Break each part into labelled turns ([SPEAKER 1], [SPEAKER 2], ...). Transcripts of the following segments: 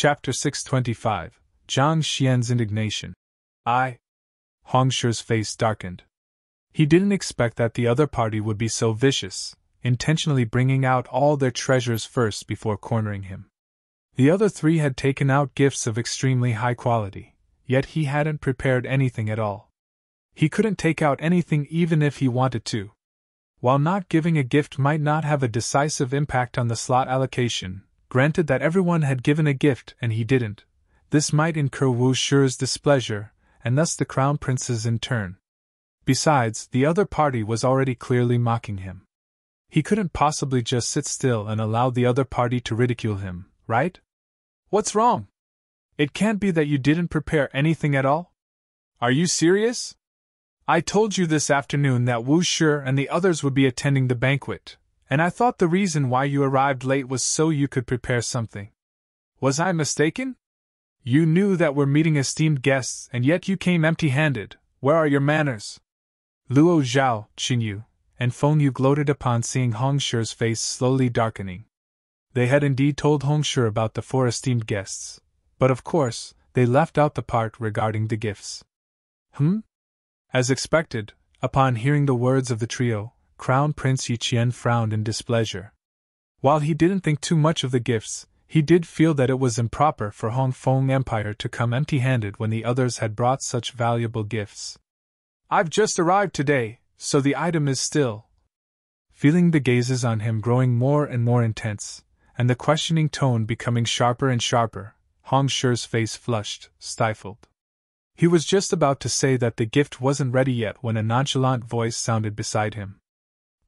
[SPEAKER 1] Chapter 625, Zhang Xian's Indignation. Hong Shi's face darkened. He didn't expect that the other party would be so vicious, intentionally bringing out all their treasures first before cornering him. The other three had taken out gifts of extremely high quality, yet he hadn't prepared anything at all. He couldn't take out anything even if he wanted to. While not giving a gift might not have a decisive impact on the slot allocation, granted that everyone had given a gift and he didn't, this might incur Wu Shi's displeasure, and thus the Crown Prince's in turn. Besides, the other party was already clearly mocking him. He couldn't possibly just sit still and allow the other party to ridicule him, right? What's wrong? It can't be that you didn't prepare anything at all? Are you serious? I told you this afternoon that Wu Shi and the others would be attending the banquet, and I thought the reason why you arrived late was so you could prepare something. Was I mistaken? You knew that we're meeting esteemed guests, and yet you came empty-handed. Where are your manners? Luo Zhao, Qingyu, and Feng Yu gloated upon seeing Hong Shi's face slowly darkening. They had indeed told Hong Shi about the 4 esteemed guests, but of course, they left out the part regarding the gifts. As expected, upon hearing the words of the trio, Crown Prince Yi Qian frowned in displeasure. While he didn't think too much of the gifts, he did feel that it was improper for Hong Feng Empire to come empty-handed when the others had brought such valuable gifts. I've just arrived today, so the item is still. Feeling the gazes on him growing more and more intense, and the questioning tone becoming sharper and sharper, Hong Shi's face flushed, stifled. He was just about to say that the gift wasn't ready yet when a nonchalant voice sounded beside him.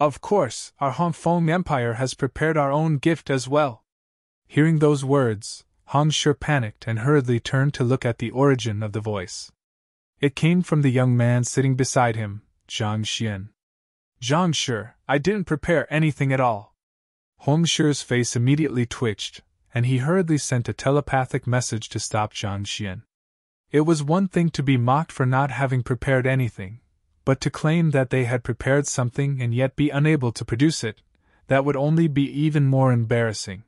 [SPEAKER 1] Of course, our Hong Feng Empire has prepared our own gift as well. Hearing those words, Hong Shi panicked and hurriedly turned to look at the origin of the voice. It came from the young man sitting beside him, Zhang Xian. Zhang Shi, I didn't prepare anything at all. Hong Shi's face immediately twitched, and he hurriedly sent a telepathic message to stop Zhang Xian. It was one thing to be mocked for not having prepared anything, but to claim that they had prepared something and yet be unable to produce it, that would only be even more embarrassing.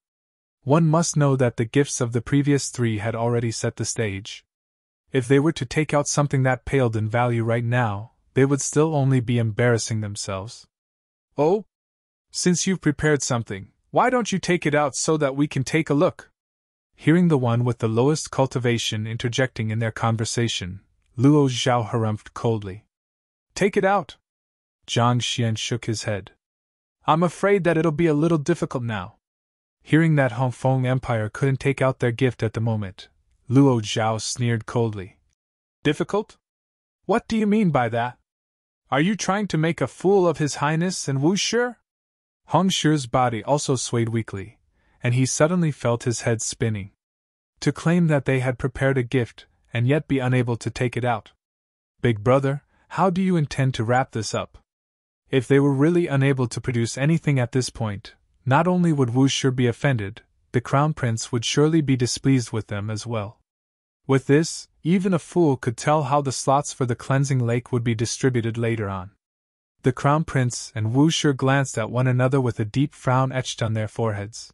[SPEAKER 1] One must know that the gifts of the previous 3 had already set the stage. If they were to take out something that paled in value right now, they would still only be embarrassing themselves. Oh? Since you've prepared something, why don't you take it out so that we can take a look? Hearing the one with the lowest cultivation interjecting in their conversation, Luo Zhao harumphed coldly. Take it out? Zhang Xian shook his head. I'm afraid that it'll be a little difficult now. Hearing that Hong Feng Empire couldn't take out their gift at the moment, Luo Zhao sneered coldly. Difficult? What do you mean by that? Are you trying to make a fool of His Highness and Wu Shi? Hong Shi's body also swayed weakly, and he suddenly felt his head spinning. To claim that they had prepared a gift, and yet be unable to take it out. Big brother, how do you intend to wrap this up? If they were really unable to produce anything at this point, not only would Wu Shi be offended, the Crown Prince would surely be displeased with them as well. With this, even a fool could tell how the slots for the cleansing lake would be distributed later on. The Crown Prince and Wu Shi glanced at one another with a deep frown etched on their foreheads.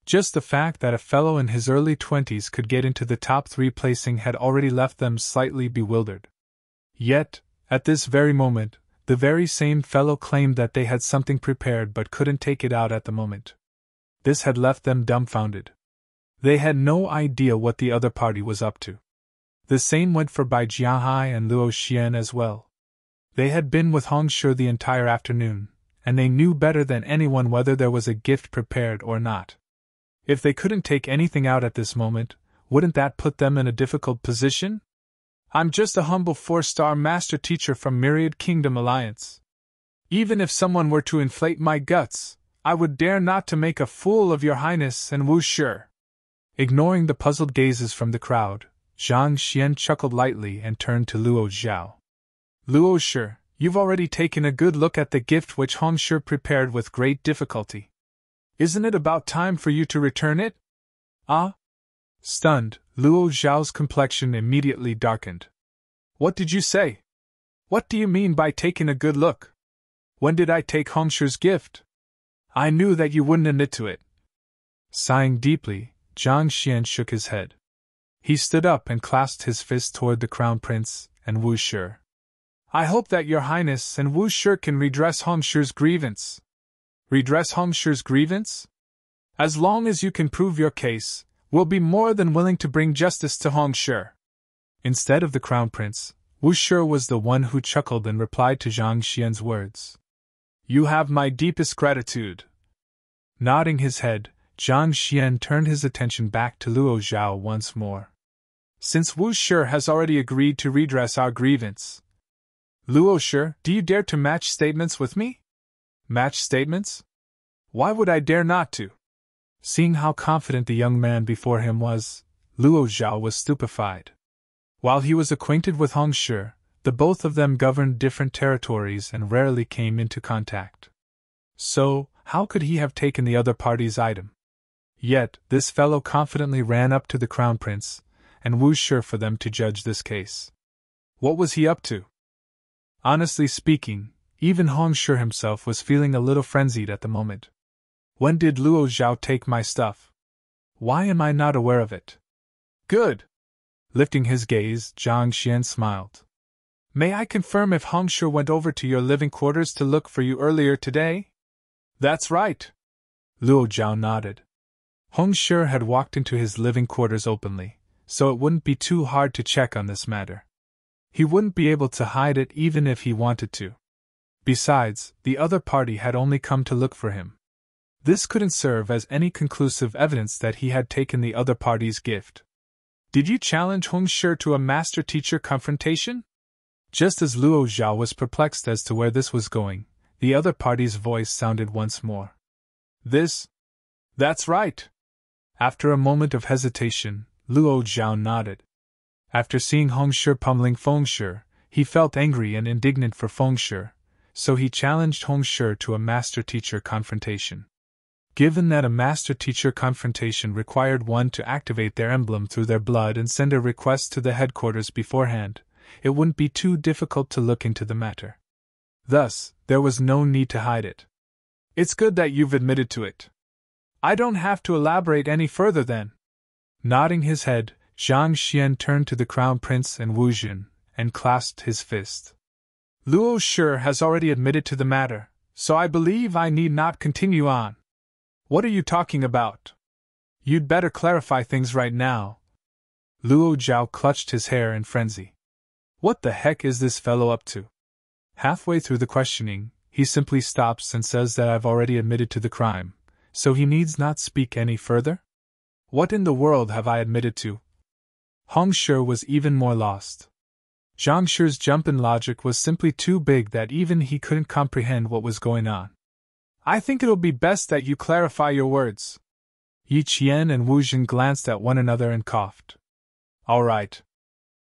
[SPEAKER 1] Just the fact that a fellow in his early 20s could get into the top 3 placing had already left them slightly bewildered. Yet, at this very moment, the very same fellow claimed that they had something prepared but couldn't take it out at the moment. This had left them dumbfounded. They had no idea what the other party was up to. The same went for Bai Jiahai and Luo Xian as well. They had been with Hong Shi the entire afternoon, and they knew better than anyone whether there was a gift prepared or not. If they couldn't take anything out at this moment, wouldn't that put them in a difficult position? I'm just a humble 4-star master teacher from Myriad Kingdom Alliance. Even if someone were to inflate my guts, I would dare not to make a fool of your highness and Wu Shi. Ignoring the puzzled gazes from the crowd, Zhang Xian chuckled lightly and turned to Luo Zhao. Luo Shi, you've already taken a good look at the gift which Hong Shi prepared with great difficulty. Isn't it about time for you to return it? Stunned, Luo Zhao's complexion immediately darkened. What did you say? What do you mean by taking a good look? When did I take Hong Shi's gift? I knew that you wouldn't admit to it. Sighing deeply, Zhang Xian shook his head. He stood up and clasped his fist toward the Crown Prince and Wu Shi. I hope that your Highness and Wu Shi can redress Hong Shi's grievance. Redress Hong Shi's grievance? As long as you can prove your case, we'll be more than willing to bring justice to Hong Shi. Instead of the Crown Prince, Wu Shi was the one who chuckled and replied to Zhang Xian's words. You have my deepest gratitude. Nodding his head, Zhang Xian turned his attention back to Luo Zhao once more. Since Wu Shi has already agreed to redress our grievance, Luo Shi, do you dare to match statements with me? Match statements? Why would I dare not to? Seeing how confident the young man before him was, Luo Zhao was stupefied. While he was acquainted with Hong Shi, the both of them governed different territories and rarely came into contact. So, how could he have taken the other party's item? Yet, this fellow confidently ran up to the Crown Prince and Wu Shi for them to judge this case. What was he up to? Honestly speaking, even Hong Shi himself was feeling a little frenzied at the moment. When did Luo Zhao take my stuff? Why am I not aware of it? Good! Lifting his gaze, Zhang Xian smiled. May I confirm if Hong Shi went over to your living quarters to look for you earlier today? That's right. Luo Zhao nodded. Hong Shi had walked into his living quarters openly, so it wouldn't be too hard to check on this matter. He wouldn't be able to hide it even if he wanted to. Besides, the other party had only come to look for him. This couldn't serve as any conclusive evidence that he had taken the other party's gift. Did you challenge Hong Shi to a master-teacher confrontation? Just as Luo Zhao was perplexed as to where this was going, the other party's voice sounded once more. That's right. After a moment of hesitation, Luo Zhao nodded. After seeing Hong Shi pummeling Feng Shi, he felt angry and indignant for Feng Shi, so he challenged Hong Shi to a master-teacher confrontation. Given that a master-teacher confrontation required one to activate their emblem through their blood and send a request to the headquarters beforehand, it wouldn't be too difficult to look into the matter. Thus, there was no need to hide it. It's good that you've admitted to it. I don't have to elaborate any further then. Nodding his head, Zhang Xian turned to the Crown Prince and Wu Jin, and clasped his fist. Luo Shi has already admitted to the matter, so I believe I need not continue on. What are you talking about? You'd better clarify things right now. Luo Zhao clutched his hair in frenzy. What the heck is this fellow up to? Halfway through the questioning, he simply stops and says that I've already admitted to the crime, so he needs not speak any further? What in the world have I admitted to? Hong Shi was even more lost. Zhang Shi's jump in logic was simply too big that even he couldn't comprehend what was going on. I think it'll be best that you clarify your words. Yi Qian and Wu Jin glanced at one another and coughed. All right.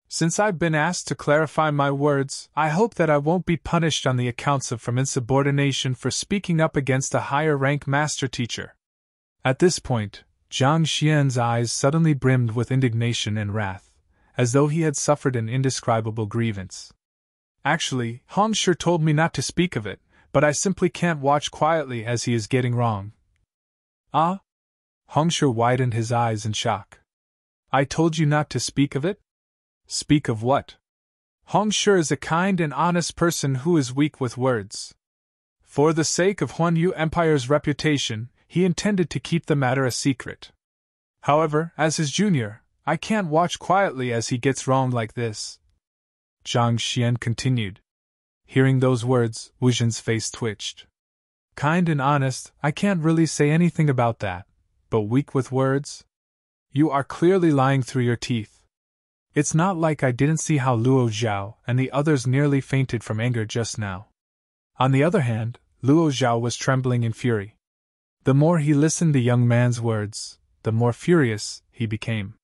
[SPEAKER 1] Since I've been asked to clarify my words, I hope that I won't be punished on the accounts of from insubordination for speaking up against a higher-rank master teacher. At this point, Zhang Xian's eyes suddenly brimmed with indignation and wrath, as though he had suffered an indescribable grievance. Actually, Hong Shi told me not to speak of it, but I simply can't watch quietly as he is getting wrong. Ah? Hong Shi widened his eyes in shock. I told you not to speak of it? Speak of what? Hong Shi is a kind and honest person who is weak with words. For the sake of Huan Yu Empire's reputation, he intended to keep the matter a secret. However, as his junior, I can't watch quietly as he gets wrong like this. Zhang Xian continued. Hearing those words, Wu Jin's face twitched. Kind and honest, I can't really say anything about that, but weak with words? You are clearly lying through your teeth. It's not like I didn't see how Luo Zhao and the others nearly fainted from anger just now. On the other hand, Luo Zhao was trembling in fury. The more he listened to the young man's words, the more furious he became.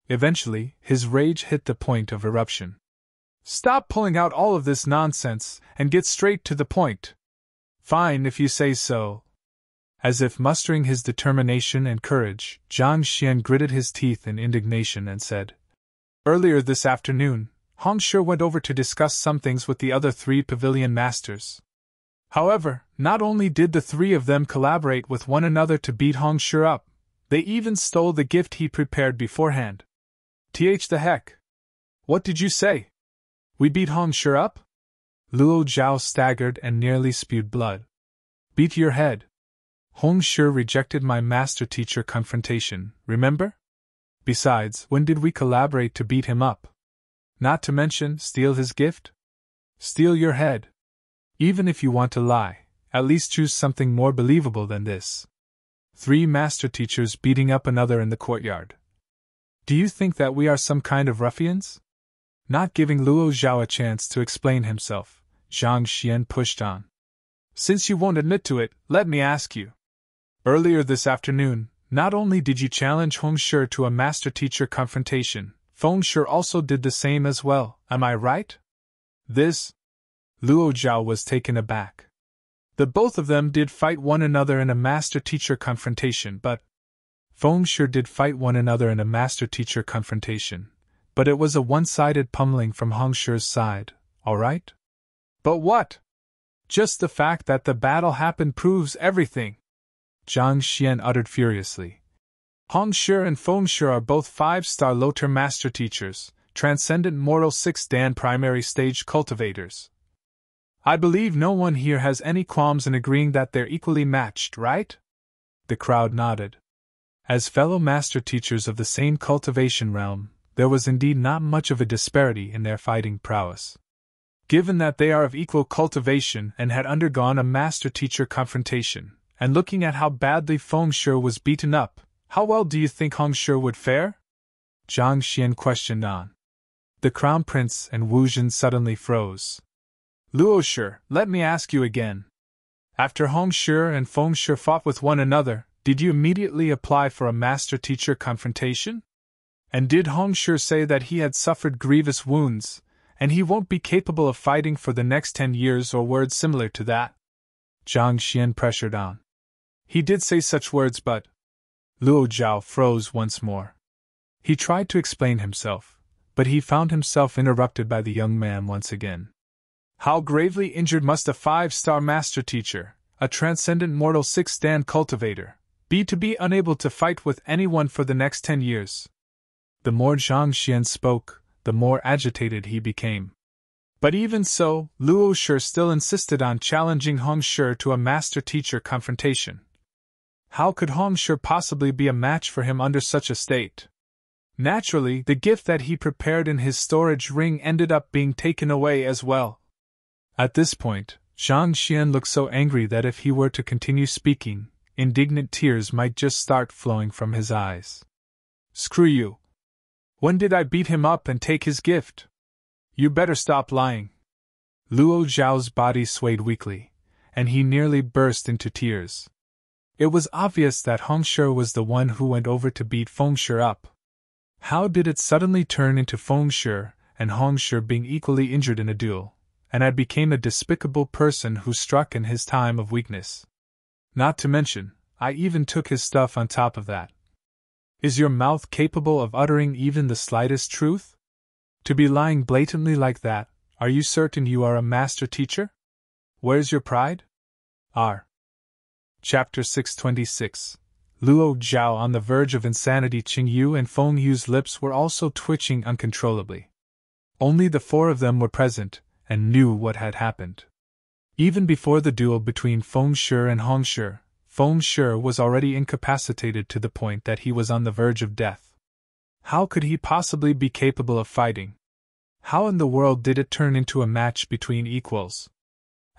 [SPEAKER 1] Eventually, his rage hit the point of eruption. Stop pulling out all of this nonsense and get straight to the point. Fine if you say so. As if mustering his determination and courage, Zhang Xian gritted his teeth in indignation and said, Earlier this afternoon, Hong Shi went over to discuss some things with the other 3 pavilion masters. However, not only did the 3 of them collaborate with one another to beat Hong Shi up, They even stole the gift he prepared beforehand. The heck? What did you say? We beat Hong Shi up? Luo Zhao staggered and nearly spewed blood. Beat your head. Hong Shi rejected my master-teacher confrontation, remember? Besides, when did we collaborate to beat him up? Not to mention, steal his gift? Steal your head. Even if you want to lie, at least choose something more believable than this. 3 master-teachers beating up another in the courtyard. Do you think that we are some kind of ruffians? Not giving Luo Zhao a chance to explain himself, Zhang Xian pushed on. Since you won't admit to it, let me ask you. Earlier this afternoon, not only did you challenge Hong Shi to a master-teacher confrontation, Feng Shi also did the same as well, am I right? This? Luo Zhao was taken aback. The both of them did fight one another in a master-teacher confrontation, but Feng Shi did fight one another in a master-teacher confrontation, but it was a one-sided pummeling from Hong Shi's side, all right? But what? Just the fact that the battle happened proves everything, Zhang Xian uttered furiously. Hong Shi and Feng Shi are both 5-star Loter master teachers, transcendent mortal 6-dan primary stage cultivators. I believe no one here has any qualms in agreeing that they're equally matched, right? The crowd nodded. As fellow master teachers of the same cultivation realm, there was indeed not much of a disparity in their fighting prowess. Given that they are of equal cultivation and had undergone a master-teacher confrontation, and looking at how badly Feng Shi was beaten up, how well do you think Hong Shi would fare? Zhang Xian questioned on. The Crown Prince and Wu Jin suddenly froze. Luo Shi, let me ask you again. After Hong Shi and Feng Shi fought with one another, did you immediately apply for a master-teacher confrontation? And did Hong Shi say that he had suffered grievous wounds, and he won't be capable of fighting for the next 10 years or words similar to that? Zhang Xian pressured on. He did say such words, but Luo Zhao froze once more. He tried to explain himself, but he found himself interrupted by the young man once again. How gravely injured must a 5-star master teacher, a transcendent mortal 6-dan cultivator, be to be unable to fight with anyone for the next 10 years? The more Zhang Xian spoke, the more agitated he became. But even so, Luo Shi still insisted on challenging Hong Shi to a master-teacher confrontation. How could Hong Shi possibly be a match for him under such a state? Naturally, the gift that he prepared in his storage ring ended up being taken away as well. At this point, Zhang Xian looked so angry that if he were to continue speaking, indignant tears might just start flowing from his eyes. Screw you! When did I beat him up and take his gift? You better stop lying. Luo Zhao's body swayed weakly, and he nearly burst into tears. It was obvious that Hong Shi was the one who went over to beat Feng Shi up. How did it suddenly turn into Feng Shi and Hong Shi being equally injured in a duel, and I became a despicable person who struck in his time of weakness? Not to mention, I even took his stuff on top of that. Is your mouth capable of uttering even the slightest truth? To be lying blatantly like that, are you certain you are a master teacher? Where's your pride? R. Chapter 626. Luo Zhao on the verge of insanity. Qing Yu and Feng Yu's lips were also twitching uncontrollably. Only the 4 of them were present, and knew what had happened. Even before the duel between Feng Shi and Hong Shi, Feng Shi was already incapacitated to the point that he was on the verge of death. How could he possibly be capable of fighting? How in the world did it turn into a match between equals?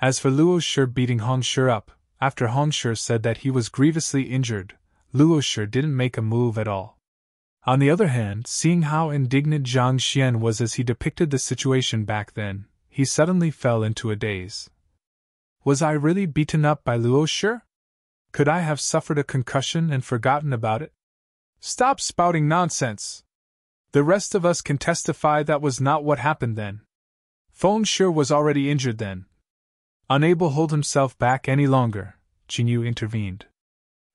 [SPEAKER 1] As for Luo Shi beating Hong Shi up, after Hong Shi said that he was grievously injured, Luo Shi didn't make a move at all. On the other hand, seeing how indignant Zhang Xian was as he depicted the situation back then, he suddenly fell into a daze. Was I really beaten up by Luo Shi? Could I have suffered a concussion and forgotten about it? Stop spouting nonsense! The rest of us can testify that was not what happened then. Feng Shi was already injured then. Unable to hold himself back any longer, Qing Yu intervened.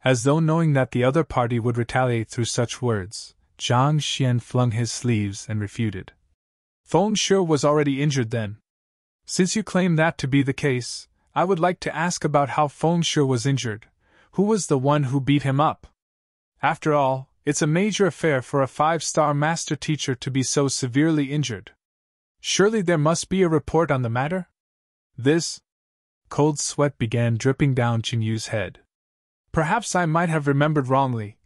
[SPEAKER 1] As though knowing that the other party would retaliate through such words, Zhang Xian flung his sleeves and refuted. Feng Shi was already injured then. Since you claim that to be the case, I would like to ask about how Feng Shi was injured. Who was the one who beat him up? After all, it's a major affair for a 5-star master teacher to be so severely injured. Surely there must be a report on the matter? This? Cold sweat began dripping down Qingyu's head. Perhaps I might have remembered wrongly.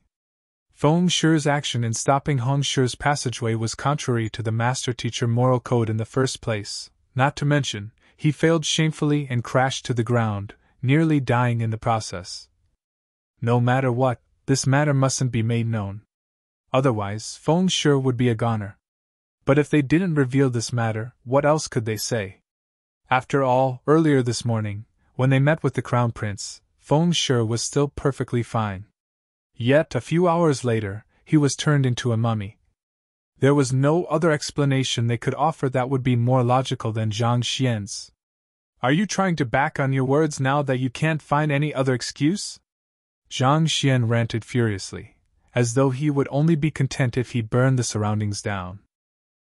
[SPEAKER 1] Feng Shi's action in stopping Hong Shi's passageway was contrary to the master-teacher moral code in the first place, not to mention, he failed shamefully and crashed to the ground, nearly dying in the process. No matter what, this matter mustn't be made known. Otherwise, Feng Shi would be a goner. But if they didn't reveal this matter, what else could they say? After all, earlier this morning, when they met with the Crown Prince, Feng Shi was still perfectly fine. Yet, a few hours later, he was turned into a mummy. There was no other explanation they could offer that would be more logical than Zhang Xian's. Are you trying to back on your words now that you can't find any other excuse? Zhang Xian ranted furiously, as though he would only be content if he burned the surroundings down.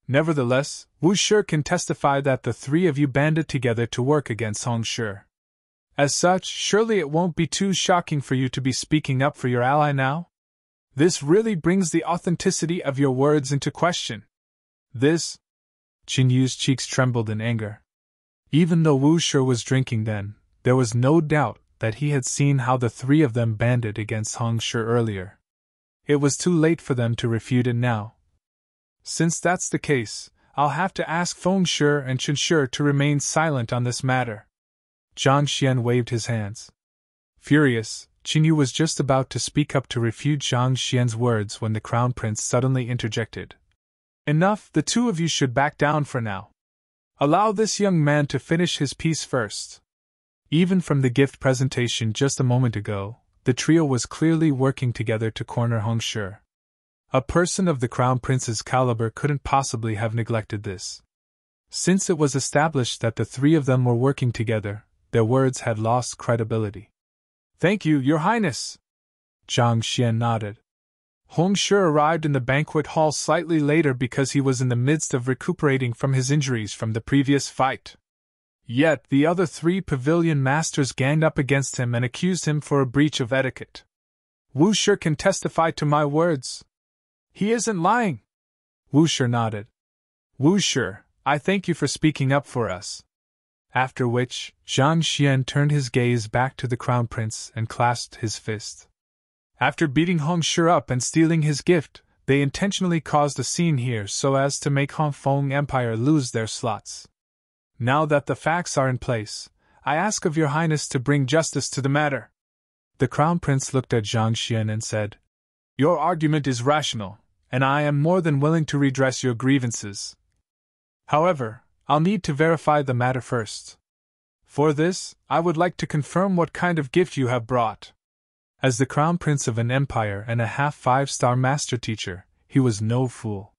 [SPEAKER 1] Nevertheless, Wu Shi can testify that the three of you banded together to work against Hong Shi. As such, surely it won't be too shocking for you to be speaking up for your ally now? This really brings the authenticity of your words into question. This? Qinyu's cheeks trembled in anger. Even though Wu Shi was drinking then, there was no doubt that he had seen how the three of them banded against Hong Shi earlier. It was too late for them to refute it now. Since that's the case, I'll have to ask Feng Shi and Chen Shi to remain silent on this matter. Zhang Xian waved his hands. Furious, Qinyu was just about to speak up to refute Zhang Xian's words when the Crown Prince suddenly interjected. Enough, the two of you should back down for now. Allow this young man to finish his piece first. Even from the gift presentation just a moment ago, the trio was clearly working together to corner Hong Shi. A person of the Crown Prince's caliber couldn't possibly have neglected this. Since it was established that the three of them were working together, their words had lost credibility. Thank you, Your Highness. Zhang Xian nodded. Hong Shi arrived in the banquet hall slightly later because he was in the midst of recuperating from his injuries from the previous fight. Yet the other three pavilion masters ganged up against him and accused him for a breach of etiquette. Wu Shi can testify to my words. He isn't lying. Wu Shi nodded. Wu Shi, I thank you for speaking up for us. After which, Zhang Xian turned his gaze back to the Crown Prince and clasped his fist. After beating Hong Shi up and stealing his gift, they intentionally caused a scene here so as to make Hong Feng Empire lose their slots. Now that the facts are in place, I ask of Your Highness to bring justice to the matter. The Crown Prince looked at Zhang Xian and said, Your argument is rational, and I am more than willing to redress your grievances. However, I'll need to verify the matter first. For this, I would like to confirm what kind of gift you have brought. As the Crown Prince of an empire and a half 5-star master teacher, he was no fool.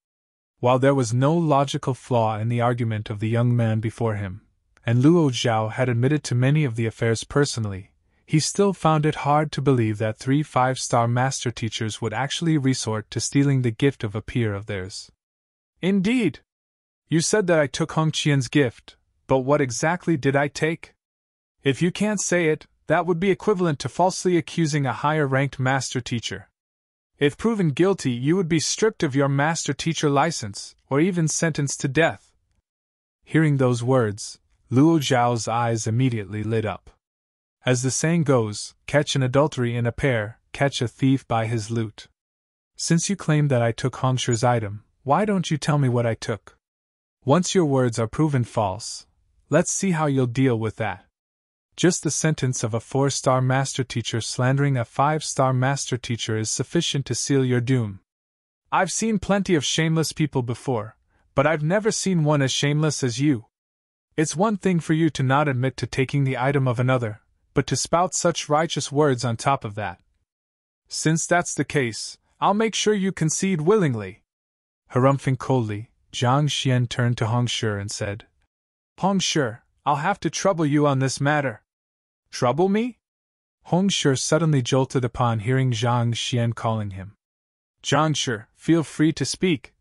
[SPEAKER 1] While there was no logical flaw in the argument of the young man before him, and Luo Zhao had admitted to many of the affairs personally, he still found it hard to believe that 3 5-star master teachers would actually resort to stealing the gift of a peer of theirs. Indeed! You said that I took Hong Qian's gift, but what exactly did I take? If you can't say it, that would be equivalent to falsely accusing a higher-ranked master teacher. If proven guilty, you would be stripped of your master teacher license, or even sentenced to death. Hearing those words, Luo Zhao's eyes immediately lit up. As the saying goes, catch an adultery in a pear, catch a thief by his loot. Since you claim that I took Hong Shi's item, why don't you tell me what I took? Once your words are proven false, let's see how you'll deal with that. Just the sentence of a 4-star master teacher slandering a 5-star master teacher is sufficient to seal your doom. I've seen plenty of shameless people before, but I've never seen one as shameless as you. It's one thing for you to not admit to taking the item of another, but to spout such righteous words on top of that. Since that's the case, I'll make sure you concede willingly. Harumphing coldly, Zhang Xian turned to Hong Shi and said, Hong Shi, I'll have to trouble you on this matter. Trouble me? Hong Shi suddenly jolted upon hearing Zhang Xian calling him. Zhang Shi, feel free to speak.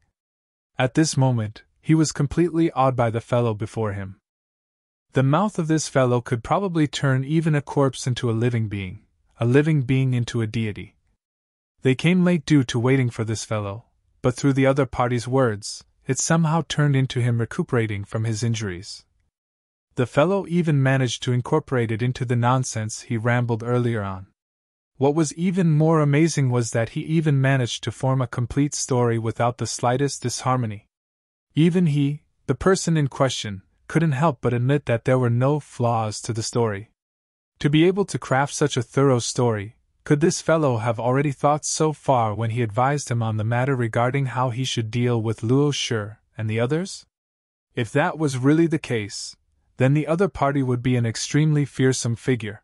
[SPEAKER 1] At this moment, he was completely awed by the fellow before him. The mouth of this fellow could probably turn even a corpse into a living being into a deity. They came late due to waiting for this fellow, but through the other party's words, it somehow turned into him recuperating from his injuries. The fellow even managed to incorporate it into the nonsense he rambled earlier on. What was even more amazing was that he even managed to form a complete story without the slightest disharmony. Even he, the person in question, couldn't help but admit that there were no flaws to the story. To be able to craft such a thorough story, could this fellow have already thought so far when he advised him on the matter regarding how he should deal with Luo Shi and the others? If that was really the case, then the other party would be an extremely fearsome figure.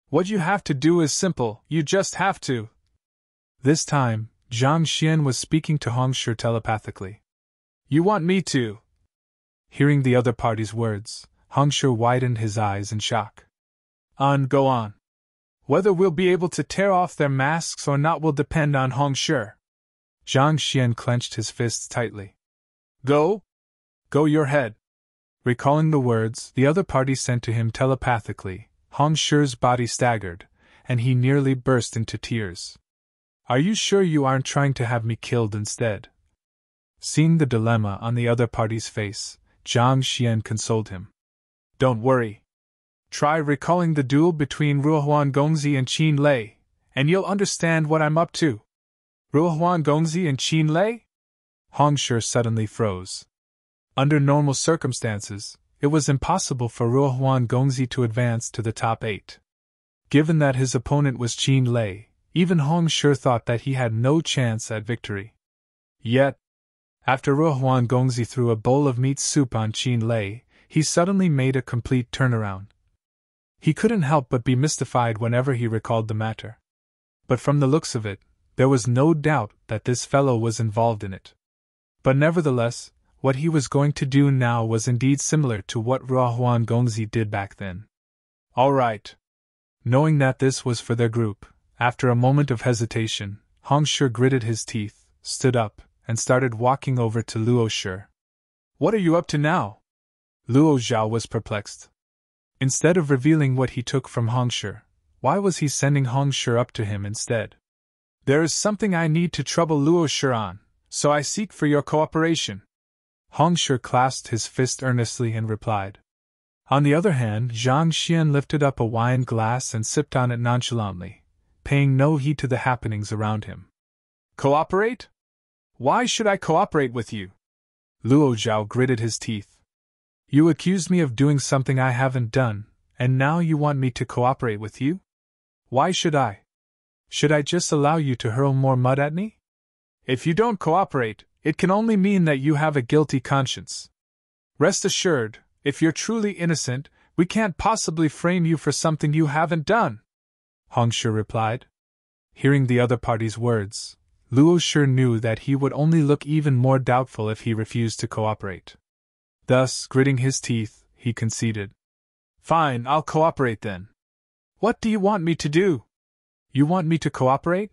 [SPEAKER 1] What you have to do is simple, you just have to. This time, Zhang Xian was speaking to Hong Shi telepathically. You want me to? Hearing the other party's words, Hong Shi widened his eyes in shock. Go on. Whether we'll be able to tear off their masks or not will depend on Hong Shi. Zhang Xian clenched his fists tightly. Go? Go your head. Recalling the words the other party sent to him telepathically, Hong Shi's body staggered, and he nearly burst into tears. Are you sure you aren't trying to have me killed instead? Seeing the dilemma on the other party's face, Zhang Xian consoled him. Don't worry. Try recalling the duel between Ruohuan Gongzi and Qin Lei, and you'll understand what I'm up to. Ruohuan Gongzi and Qin Lei? Hong Shi suddenly froze. Under normal circumstances, it was impossible for Ruohuan Gongzi to advance to the top 8. Given that his opponent was Qin Lei, even Hong Shi thought that he had no chance at victory. Yet, after Ruohuan Gongzi threw a bowl of meat soup on Qin Lei, he suddenly made a complete turnaround. He couldn't help but be mystified whenever he recalled the matter. But from the looks of it, there was no doubt that this fellow was involved in it. But nevertheless, what he was going to do now was indeed similar to what Ruohuan Gongzi did back then. All right. Knowing that this was for their group, after a moment of hesitation, Hong Shi gritted his teeth, stood up, and started walking over to Luo Shi. What are you up to now? Luo Zhao was perplexed. Instead of revealing what he took from Hong Shi, why was he sending Hong Shi up to him instead? There is something I need to trouble Luo Shi on, so I seek for your cooperation. Hong Shi clasped his fist earnestly and replied. On the other hand, Zhang Xian lifted up a wine glass and sipped on it nonchalantly, paying no heed to the happenings around him. Cooperate? Why should I cooperate with you? Luo Zhao gritted his teeth. You accused me of doing something I haven't done, and now you want me to cooperate with you? Why should I? Should I just allow you to hurl more mud at me? If you don't cooperate, it can only mean that you have a guilty conscience. Rest assured, if you're truly innocent, we can't possibly frame you for something you haven't done, Hong Shi replied. Hearing the other party's words, Luo Shi knew that he would only look even more doubtful if he refused to cooperate. Thus, gritting his teeth, he conceded. Fine, I'll cooperate then. What do you want me to do? You want me to cooperate?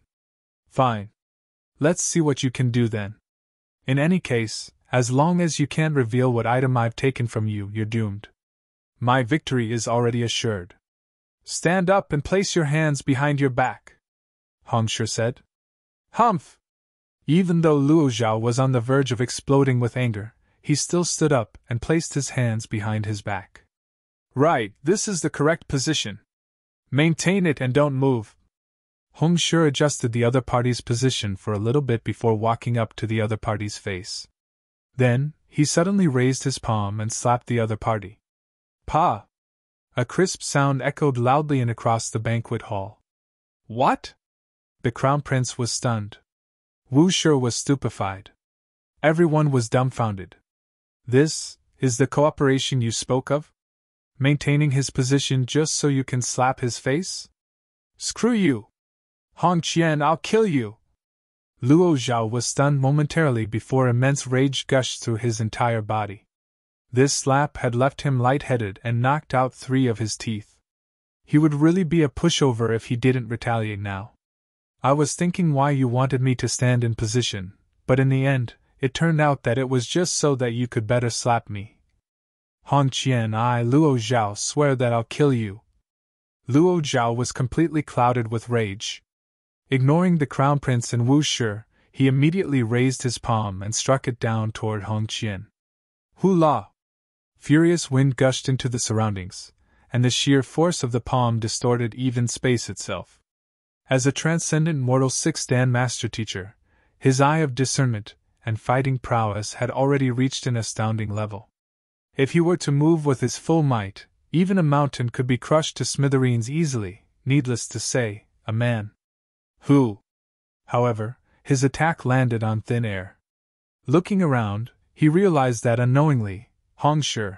[SPEAKER 1] Fine. Let's see what you can do then. In any case, as long as you can't reveal what item I've taken from you, you're doomed. My victory is already assured. Stand up and place your hands behind your back, Hong Shi said. Humph! Even though Luo Zhao was on the verge of exploding with anger, he still stood up and placed his hands behind his back. Right, this is the correct position. Maintain it and don't move. Hong Shi adjusted the other party's position for a little bit before walking up to the other party's face. Then, he suddenly raised his palm and slapped the other party. Pa! A crisp sound echoed loudly in across the banquet hall. What? The crown prince was stunned. Wu Shi was stupefied. Everyone was dumbfounded. This is the cooperation you spoke of? Maintaining his position just so you can slap his face? Screw you! Hong Qian, I'll kill you! Luo Zhao was stunned momentarily before immense rage gushed through his entire body. This slap had left him lightheaded and knocked out 3 of his teeth. He would really be a pushover if he didn't retaliate now. I was thinking why you wanted me to stand in position, but in the end, it turned out that it was just so that you could better slap me. Hong Qian, I, Luo Zhao, swear that I'll kill you. Luo Zhao was completely clouded with rage. Ignoring the Crown Prince and Wu Shi, he immediately raised his palm and struck it down toward Hong Qian. Hula! Furious wind gushed into the surroundings, and the sheer force of the palm distorted even space itself. As a transcendent mortal sixth-dan master teacher, his eye of discernment and fighting prowess had already reached an astounding level. If he were to move with his full might, even a mountain could be crushed to smithereens easily, needless to say, a man. However, his attack landed on thin air. Looking around, he realized that unknowingly, Hong Shi,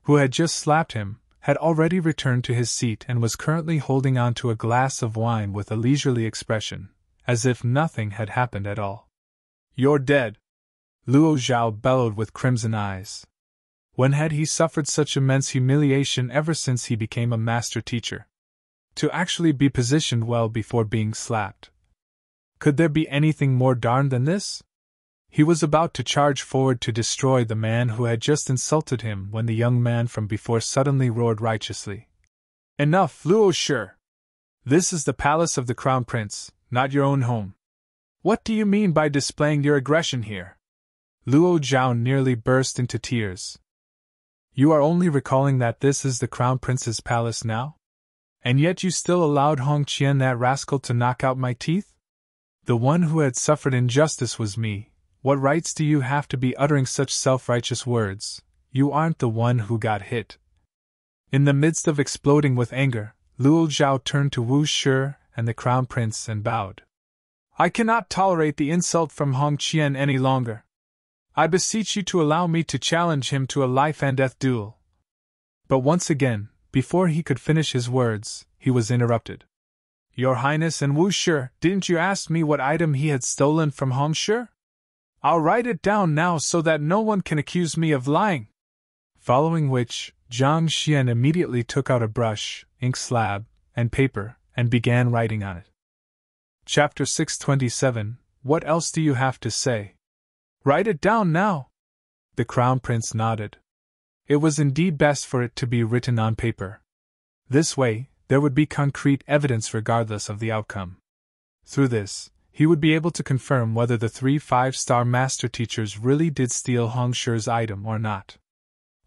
[SPEAKER 1] who had just slapped him, had already returned to his seat and was currently holding on to a glass of wine with a leisurely expression, as if nothing had happened at all. "You're dead!" Luo Zhao bellowed with crimson eyes. When had he suffered such immense humiliation ever since he became a master teacher? To actually be positioned well before being slapped. Could there be anything more darned than this? He was about to charge forward to destroy the man who had just insulted him when the young man from before suddenly roared righteously. "Enough, Luo Shi! This is the palace of the Crown Prince, not your own home. What do you mean by displaying your aggression here?" Luo Zhao nearly burst into tears. "You are only recalling that this is the Crown Prince's palace now? And yet you still allowed Hong Qian, that rascal, to knock out my teeth? The one who had suffered injustice was me. What rights do you have to be uttering such self-righteous words? You aren't the one who got hit." In the midst of exploding with anger, Luo Zhao turned to Wu Shi and the Crown Prince and bowed. "I cannot tolerate the insult from Hong Qian any longer. I beseech you to allow me to challenge him to a life-and-death duel." But once again, before he could finish his words, he was interrupted. "Your Highness and Wu Shi, didn't you ask me what item he had stolen from Hong Shi? I'll write it down now so that no one can accuse me of lying." Following which, Zhang Xian immediately took out a brush, ink slab, and paper, and began writing on it. Chapter 627. What else do you have to say? "Write it down now." The Crown Prince nodded. It was indeed best for it to be written on paper. This way, there would be concrete evidence regardless of the outcome. Through this, he would be able to confirm whether the 3 5-star master teachers really did steal Hong Shi's item or not.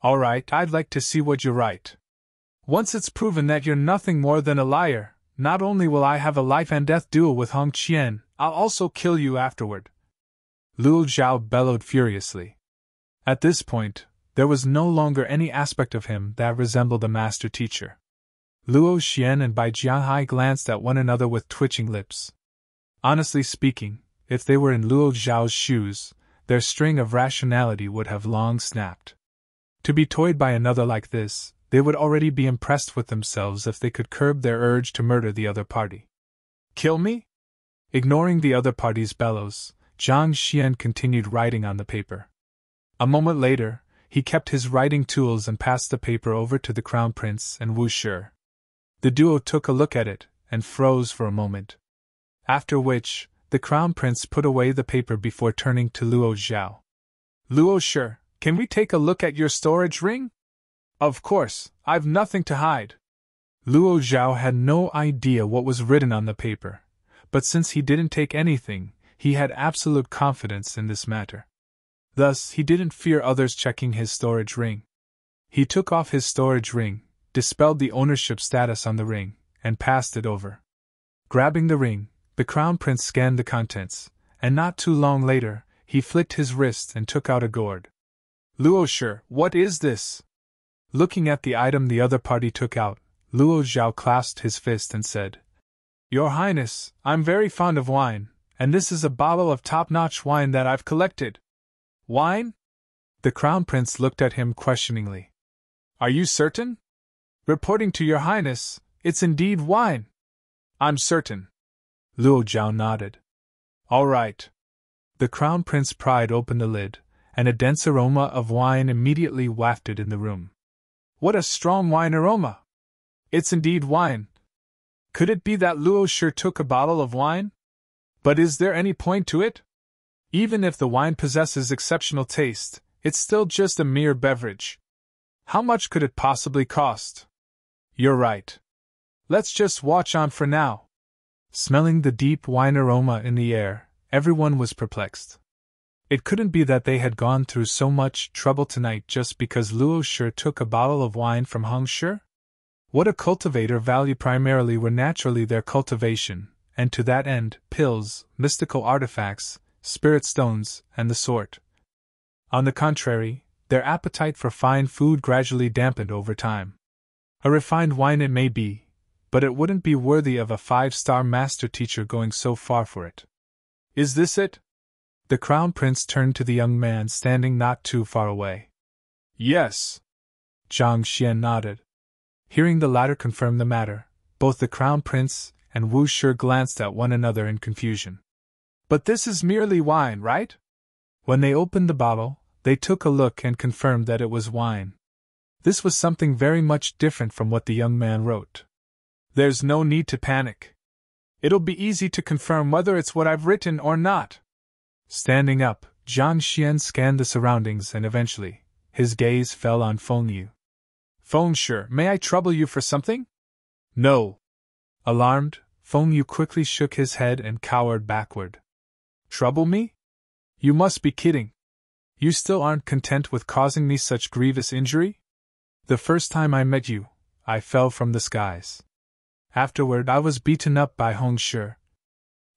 [SPEAKER 1] "All right, I'd like to see what you write. Once it's proven that you're nothing more than a liar, not only will I have a life-and-death duel with Hong Qian, I'll also kill you afterward." Luo Zhao bellowed furiously. At this point, there was no longer any aspect of him that resembled a master teacher. Luo Xian and Bai Jianhai glanced at one another with twitching lips. Honestly speaking, if they were in Luo Zhao's shoes, their string of rationality would have long snapped. To be toyed by another like this, they would already be impressed with themselves if they could curb their urge to murder the other party. "Kill me?" Ignoring the other party's bellows, Zhang Xian continued writing on the paper. A moment later, he kept his writing tools and passed the paper over to the Crown Prince and Wu Shi. The duo took a look at it, and froze for a moment. After which, the Crown Prince put away the paper before turning to Luo Zhao. "Luo Shi, can we take a look at your storage ring?" "Of course, I've nothing to hide." Luo Zhao had no idea what was written on the paper, but since he didn't take anything, he had absolute confidence in this matter. Thus, he didn't fear others checking his storage ring. He took off his storage ring, dispelled the ownership status on the ring, and passed it over. Grabbing the ring, the Crown Prince scanned the contents, and not too long later, he flicked his wrist and took out a gourd. "Luo Shi, what is this?" Looking at the item the other party took out, Luo Zhao clasped his fist and said, "Your Highness, I'm very fond of wine, and this is a bottle of top-notch wine that I've collected." "Wine?" The Crown Prince looked at him questioningly. "Are you certain?" "Reporting to your Highness, it's indeed wine." "I'm certain." Luo Zhao nodded. "All right." The Crown Prince pried open the lid, and a dense aroma of wine immediately wafted in the room. "What a strong wine aroma! It's indeed wine. Could it be that Luo Shi took a bottle of wine? But is there any point to it? Even if the wine possesses exceptional taste, it's still just a mere beverage. How much could it possibly cost?" "You're right. Let's just watch on for now." Smelling the deep wine aroma in the air, everyone was perplexed. It couldn't be that they had gone through so much trouble tonight just because Luo Shi took a bottle of wine from Hong Shi? What a cultivator valued primarily were naturally their cultivation, and to that end, pills, mystical artifacts, spirit stones, and the sort. On the contrary, their appetite for fine food gradually dampened over time. A refined wine it may be, but it wouldn't be worthy of a 5-star master teacher going so far for it. Is this it? The Crown Prince turned to the young man standing not too far away. Yes. Zhang Xian nodded. Hearing the latter confirm the matter, both the Crown Prince and Wu Shi glanced at one another in confusion. But this is merely wine, right? When they opened the bottle, they took a look and confirmed that it was wine. This was something very much different from what the young man wrote. There's no need to panic. It'll be easy to confirm whether it's what I've written or not. Standing up, Zhang Xian scanned the surroundings and eventually, his gaze fell on Feng Yu. Feng Shi, may I trouble you for something? No. Alarmed, Feng Yu quickly shook his head and cowered backward. Trouble me? You must be kidding. You still aren't content with causing me such grievous injury? The first time I met you, I fell from the skies. Afterward, I was beaten up by Hong Shi.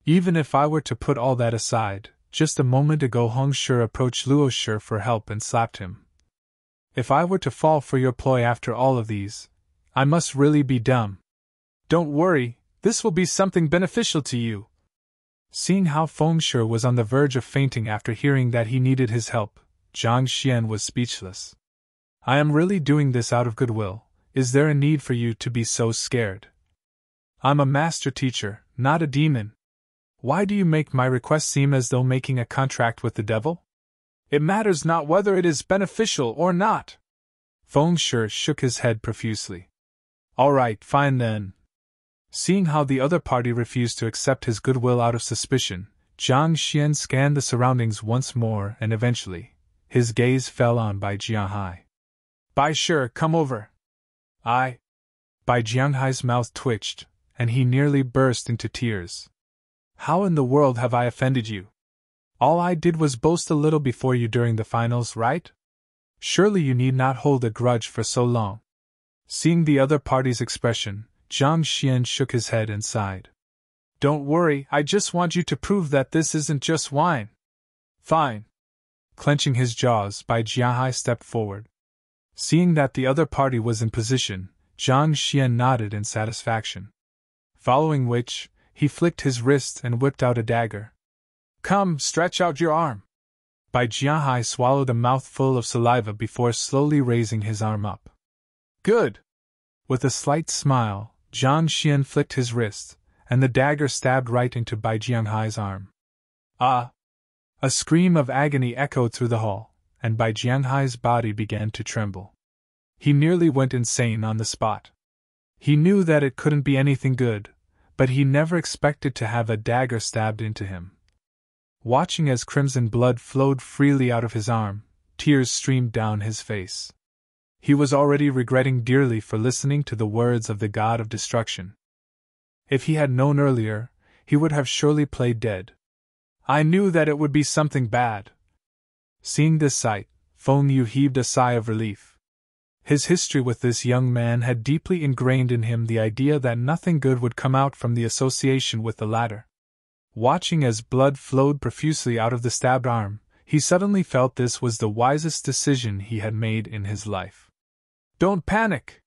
[SPEAKER 1] Even if I were to put all that aside, just a moment ago Hong Shi approached Luo Shi for help and slapped him. If I were to fall for your ploy after all of these, I must really be dumb. Don't worry, this will be something beneficial to you. Seeing how Feng Shi was on the verge of fainting after hearing that he needed his help, Zhang Xian was speechless. I am really doing this out of goodwill. Is there a need for you to be so scared? I'm a master teacher, not a demon. Why do you make my request seem as though making a contract with the devil? It matters not whether it is beneficial or not. Feng Shi shook his head profusely. All right, fine then. Seeing how the other party refused to accept his goodwill out of suspicion, Zhang Xian scanned the surroundings once more and eventually, his gaze fell on Bai Jianghai. Bai Shi, come over. Bai Jianghai's mouth twitched, and he nearly burst into tears. How in the world have I offended you? All I did was boast a little before you during the finals, right? Surely you need not hold a grudge for so long. Seeing the other party's expression, Zhang Xian shook his head and sighed. Don't worry, I just want you to prove that this isn't just wine. Fine. Clenching his jaws, Bai Jianghai stepped forward. Seeing that the other party was in position, Zhang Xian nodded in satisfaction. Following which, he flicked his wrist and whipped out a dagger. Come, stretch out your arm. Bai Jianghai swallowed a mouthful of saliva before slowly raising his arm up. Good. With a slight smile, Zhang Xian flicked his wrist, and the dagger stabbed right into Bai Jianghai's arm. Ah! A scream of agony echoed through the hall, and Bai Jianghai's body began to tremble. He nearly went insane on the spot. He knew that it couldn't be anything good, but he never expected to have a dagger stabbed into him. Watching as crimson blood flowed freely out of his arm, tears streamed down his face. He was already regretting dearly for listening to the words of the god of destruction. If he had known earlier, he would have surely played dead. I knew that it would be something bad. Seeing this sight, Feng Yu heaved a sigh of relief. His history with this young man had deeply ingrained in him the idea that nothing good would come out from the association with the latter. Watching as blood flowed profusely out of the stabbed arm, he suddenly felt this was the wisest decision he had made in his life. Don't panic!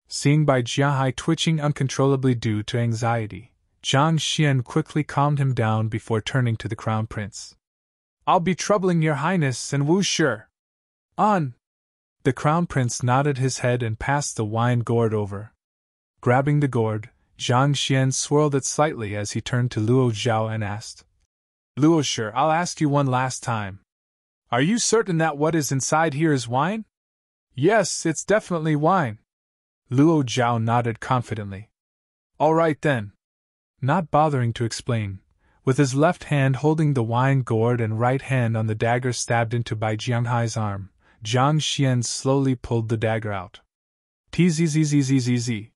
[SPEAKER 1] Seeing Bai Jianghai twitching uncontrollably due to anxiety, Zhang Xian quickly calmed him down before turning to the Crown Prince. I'll be troubling your highness and Wu Shi. On! The Crown Prince nodded his head and passed the wine gourd over. Grabbing the gourd, Zhang Xian swirled it slightly as he turned to Luo Zhao and asked, Luo Shi, I'll ask you one last time. Are you certain that what is inside here is wine? Yes, it's definitely wine. Luo Zhao nodded confidently. All right then. Not bothering to explain, with his left hand holding the wine gourd and right hand on the dagger stabbed into Bai Jianghai's arm, Zhang Xian slowly pulled the dagger out. Tzzzzzzzzz.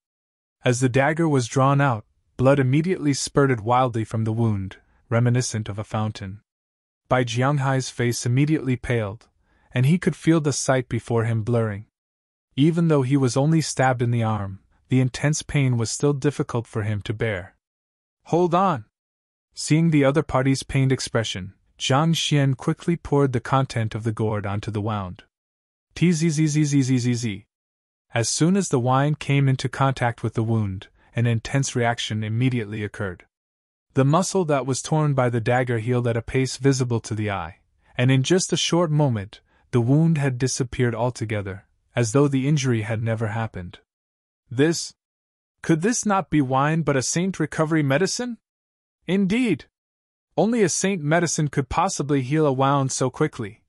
[SPEAKER 1] As the dagger was drawn out, blood immediately spurted wildly from the wound, reminiscent of a fountain. Bai Jianghai's face immediately paled, and he could feel the sight before him blurring. Even though he was only stabbed in the arm, the intense pain was still difficult for him to bear. "Hold on!" Seeing the other party's pained expression, Zhang Xian quickly poured the content of the gourd onto the wound. Tzzzzzzzzzzz. As soon as the wine came into contact with the wound, an intense reaction immediately occurred. The muscle that was torn by the dagger healed at a pace visible to the eye, and in just a short moment, the wound had disappeared altogether, as though the injury had never happened. Could this not be wine but a saint recovery medicine? Indeed! Only a saint medicine could possibly heal a wound so quickly.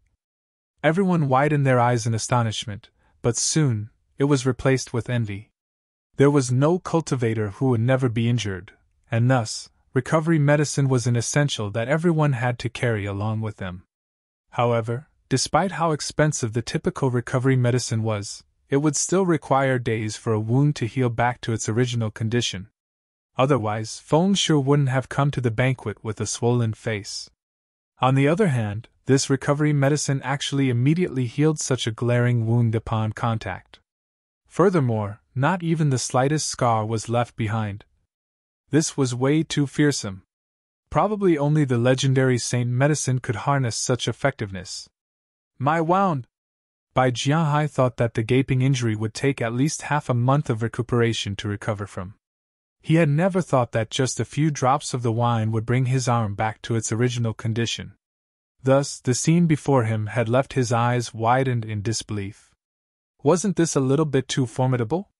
[SPEAKER 1] Everyone widened their eyes in astonishment, but soon, it was replaced with envy. There was no cultivator who would never be injured, and thus, recovery medicine was an essential that everyone had to carry along with them. However, despite how expensive the typical recovery medicine was, it would still require days for a wound to heal back to its original condition. Otherwise, Feng Shui wouldn't have come to the banquet with a swollen face. On the other hand, this recovery medicine actually immediately healed such a glaring wound upon contact. Furthermore, not even the slightest scar was left behind. This was way too fearsome. Probably only the legendary saint medicine could harness such effectiveness. My wound! Bai Jianhai thought that the gaping injury would take at least half a month of recuperation to recover from. He had never thought that just a few drops of the wine would bring his arm back to its original condition. Thus, the scene before him had left his eyes widened in disbelief. Wasn't this a little bit too formidable?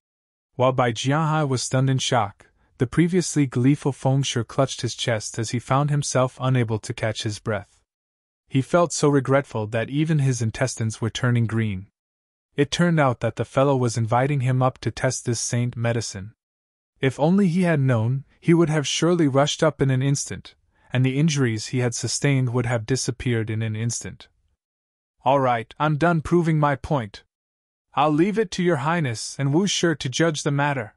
[SPEAKER 1] While Bai Jianhai was stunned in shock, the previously gleeful Feng Shui clutched his chest as he found himself unable to catch his breath. He felt so regretful that even his intestines were turning green. It turned out that the fellow was inviting him up to test this saint medicine. If only he had known, he would have surely rushed up in an instant, and the injuries he had sustained would have disappeared in an instant. All right, I'm done proving my point. I'll leave it to your highness and Wu Shi to judge the matter.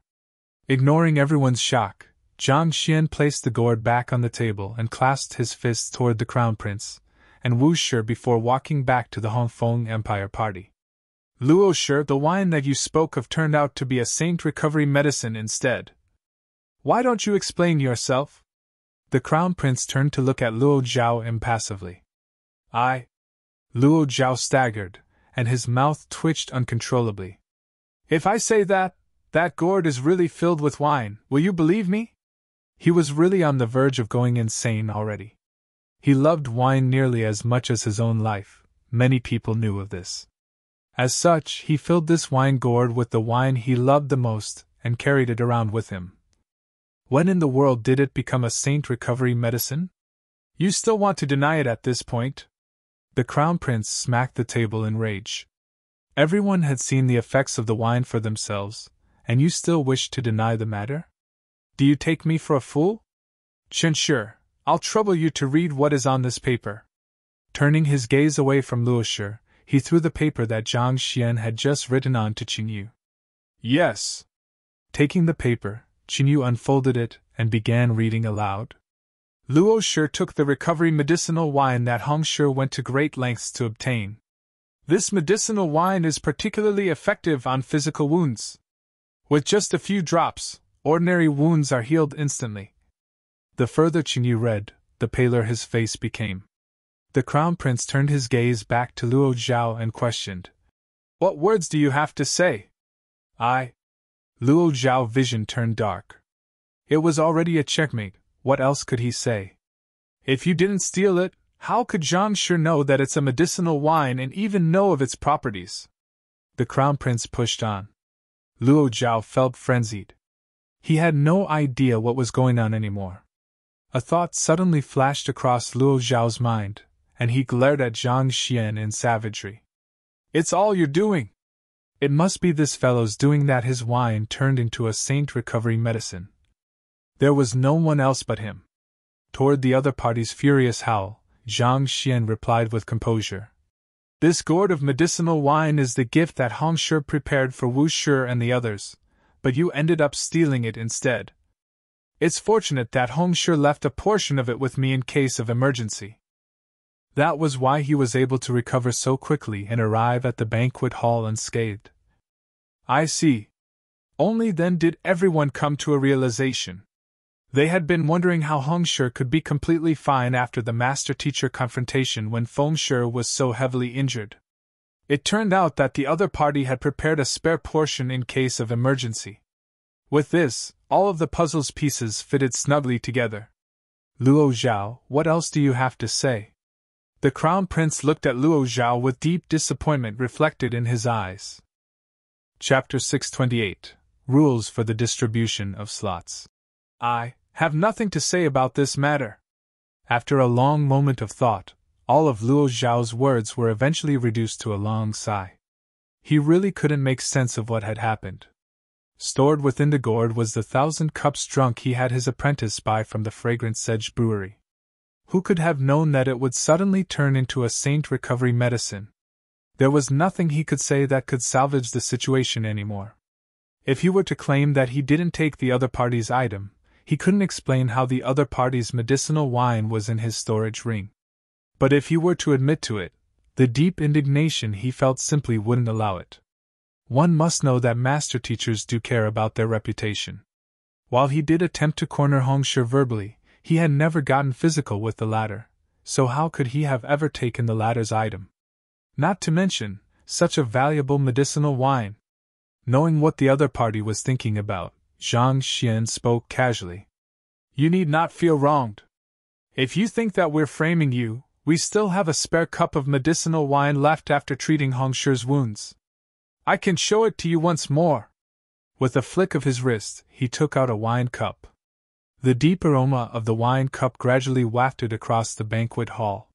[SPEAKER 1] Ignoring everyone's shock, Zhang Xian placed the gourd back on the table and clasped his fists toward the crown prince and Wu Shi before walking back to the Hongfeng Empire party. Luo Shi, the wine that you spoke of turned out to be a saint recovery medicine instead. Why don't you explain yourself? The crown prince turned to look at Luo Zhao impassively. Luo Zhao staggered, and his mouth twitched uncontrollably. If I say that gourd is really filled with wine, will you believe me? He was really on the verge of going insane already. He loved wine nearly as much as his own life. Many people knew of this. As such, he filled this wine gourd with the wine he loved the most and carried it around with him. When in the world did it become a saint recovery medicine? You still want to deny it at this point? The crown prince smacked the table in rage. Everyone had seen the effects of the wine for themselves, and you still wish to deny the matter? Do you take me for a fool? Chen Shi, I'll trouble you to read what is on this paper. Turning his gaze away from Luo Shi, he threw the paper that Zhang Xian had just written on to Qingyu. Yes. Taking the paper, Qingyu unfolded it and began reading aloud. Luo Shi took the recovery medicinal wine that Hong Shi went to great lengths to obtain. This medicinal wine is particularly effective on physical wounds. With just a few drops, ordinary wounds are healed instantly. The further Qingyu read, the paler his face became. The crown prince turned his gaze back to Luo Zhao and questioned. What words do you have to say? Luo Zhao's vision turned dark. It was already a checkmate, what else could he say? If you didn't steal it, how could Zhang Shi know that it's a medicinal wine and even know of its properties? The crown prince pushed on. Luo Zhao felt frenzied. He had no idea what was going on anymore. A thought suddenly flashed across Luo Zhao's mind, and he glared at Zhang Xian in savagery. It's all you're doing! It must be this fellow's doing that his wine turned into a saint recovery medicine. There was no one else but him. Toward the other party's furious howl, Zhang Xian replied with composure. This gourd of medicinal wine is the gift that Hong Shi prepared for Wu Shi and the others, but you ended up stealing it instead. It's fortunate that Hongshi left a portion of it with me in case of emergency. That was why he was able to recover so quickly and arrive at the banquet hall unscathed. I see. Only then did everyone come to a realization. They had been wondering how Hongshi could be completely fine after the master-teacher confrontation when Fengshi was so heavily injured. It turned out that the other party had prepared a spare portion in case of emergency. With this, all of the puzzle's pieces fitted snugly together. Luo Zhao, what else do you have to say? The Crown Prince looked at Luo Zhao with deep disappointment reflected in his eyes. Chapter 628 Rules for the Distribution of Slots. I have nothing to say about this matter. After a long moment of thought, all of Luo Zhao's words were eventually reduced to a long sigh. He really couldn't make sense of what had happened. Stored within the gourd was the 1,000 cups drunk he had his apprentice buy from the Fragrant Sedge Brewery. Who could have known that it would suddenly turn into a saint recovery medicine? There was nothing he could say that could salvage the situation anymore. If he were to claim that he didn't take the other party's item, he couldn't explain how the other party's medicinal wine was in his storage ring. But if he were to admit to it, the deep indignation he felt simply wouldn't allow it. One must know that master teachers do care about their reputation. While he did attempt to corner Hongshi verbally, he had never gotten physical with the latter, so how could he have ever taken the latter's item? Not to mention, such a valuable medicinal wine. Knowing what the other party was thinking about, Zhang Xian spoke casually. You need not feel wronged. If you think that we're framing you, we still have a spare cup of medicinal wine left after treating Hongshi's wounds. I can show it to you once more. With a flick of his wrist, he took out a wine cup. The deep aroma of the wine cup gradually wafted across the banquet hall.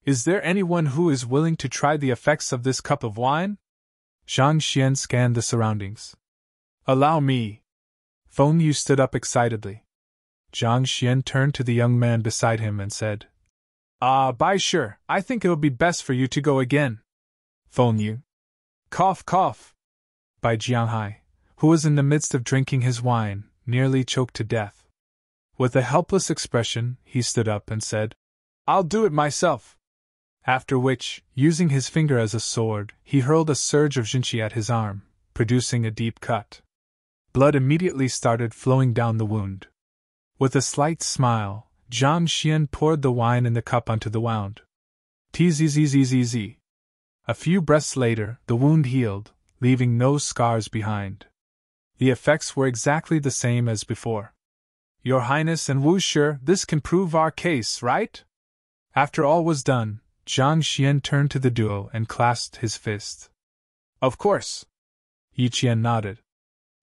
[SPEAKER 1] Is there anyone who is willing to try the effects of this cup of wine? Zhang Xian scanned the surroundings. Allow me. Feng Yu stood up excitedly. Zhang Xian turned to the young man beside him and said, Bai Shi, I think it would be best for you to go again. Feng Yu. Cough, cough. Bai Jianghai, who was in the midst of drinking his wine, nearly choked to death. With a helpless expression, he stood up and said, I'll do it myself. After which, using his finger as a sword, he hurled a surge of Jinqi at his arm, producing a deep cut. Blood immediately started flowing down the wound. With a slight smile, Zhang Xian poured the wine in the cup onto the wound. Tzzzz. A few breaths later, the wound healed, leaving no scars behind. The effects were exactly the same as before. Your Highness and Wu Shi, this can prove our case, right? After all was done, Zhang Xian turned to the duo and clasped his fist. Of course. Yi Qian nodded.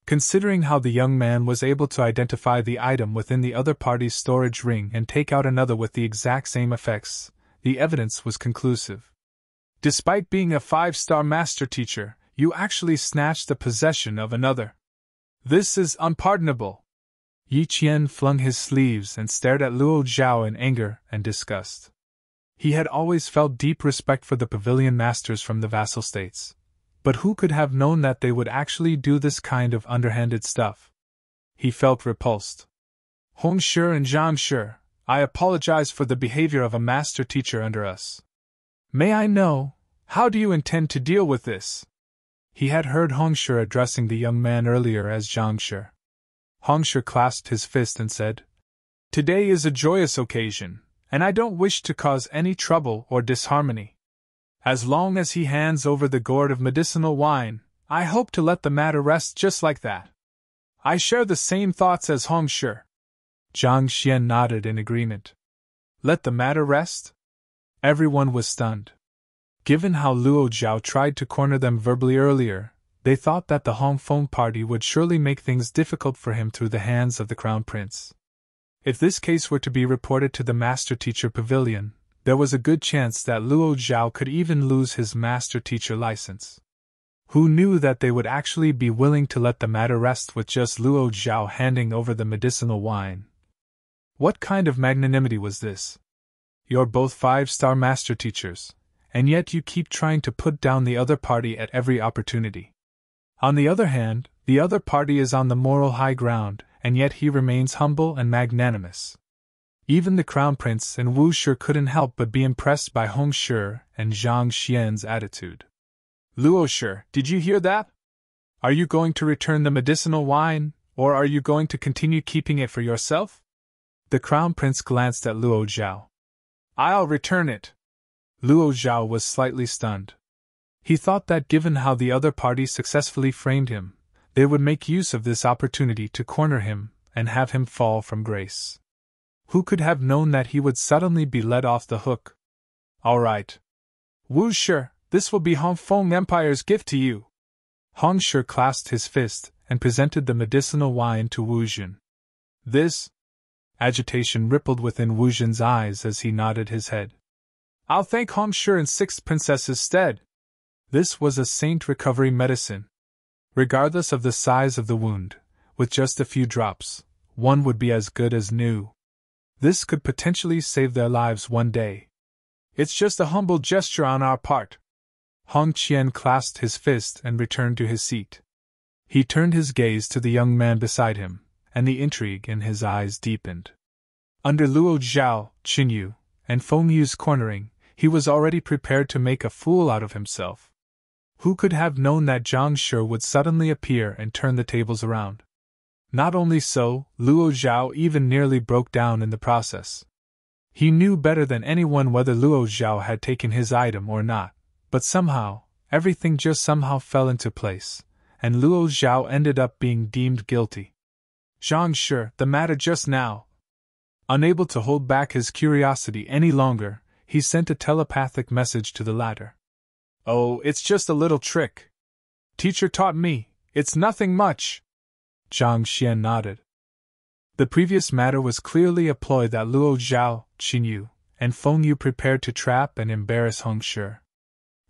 [SPEAKER 1] Considering how the young man was able to identify the item within the other party's storage ring and take out another with the exact same effects, the evidence was conclusive. Despite being a 5-star master teacher, you actually snatched the possession of another. This is unpardonable. Yi Qian flung his sleeves and stared at Luo Zhao in anger and disgust. He had always felt deep respect for the pavilion masters from the vassal states, but who could have known that they would actually do this kind of underhanded stuff? He felt repulsed. Hongshi and Zhang Shi, I apologize for the behavior of a master teacher under us. May I know, how do you intend to deal with this? He had heard Hongshi addressing the young man earlier as Zhang Shi. Hongshi clasped his fist and said, Today is a joyous occasion, and I don't wish to cause any trouble or disharmony. As long as he hands over the gourd of medicinal wine, I hope to let the matter rest just like that. I share the same thoughts as Hongshi. Zhang Xian nodded in agreement. Let the matter rest? Everyone was stunned. Given how Luo Zhao tried to corner them verbally earlier, they thought that the Hongfeng party would surely make things difficult for him through the hands of the Crown Prince. If this case were to be reported to the Master Teacher Pavilion, there was a good chance that Luo Zhao could even lose his Master Teacher license. Who knew that they would actually be willing to let the matter rest with just Luo Zhao handing over the medicinal wine? What kind of magnanimity was this? You're both 5-star Master Teachers, and yet you keep trying to put down the other party at every opportunity. On the other hand, the other party is on the moral high ground, and yet he remains humble and magnanimous. Even the Crown Prince and Wu Shi couldn't help but be impressed by Hong Shi and Zhang Xian's attitude. Luo Shi, did you hear that? Are you going to return the medicinal wine, or are you going to continue keeping it for yourself? The Crown Prince glanced at Luo Zhao. I'll return it. Luo Zhao was slightly stunned. He thought that given how the other party successfully framed him, they would make use of this opportunity to corner him and have him fall from grace. Who could have known that he would suddenly be let off the hook? All right. Wu Shi, this will be Hong Feng Empire's gift to you. Hong Shi clasped his fist and presented the medicinal wine to Wu Jun. This? Agitation rippled within Wu Jun's eyes as he nodded his head. I'll thank Hong Shi in Sixth Princess's stead. This was a saint recovery medicine. Regardless of the size of the wound, with just a few drops, one would be as good as new. This could potentially save their lives one day. It's just a humble gesture on our part. Hong Qian clasped his fist and returned to his seat. He turned his gaze to the young man beside him, and the intrigue in his eyes deepened. Under Luo Zhao, Qin Yu, and Feng Yu's cornering, he was already prepared to make a fool out of himself. Who could have known that Zhang Shi would suddenly appear and turn the tables around? Not only so, Luo Zhao even nearly broke down in the process. He knew better than anyone whether Luo Zhao had taken his item or not, but somehow, everything just somehow fell into place, and Luo Zhao ended up being deemed guilty. Zhang Shi, the matter just now. Unable to hold back his curiosity any longer, he sent a telepathic message to the latter. Oh, it's just a little trick. Teacher taught me, it's nothing much. Zhang Xian nodded. The previous matter was clearly a ploy that Luo Zhao, Qin Yu, and Feng Yu prepared to trap and embarrass Hong Shi.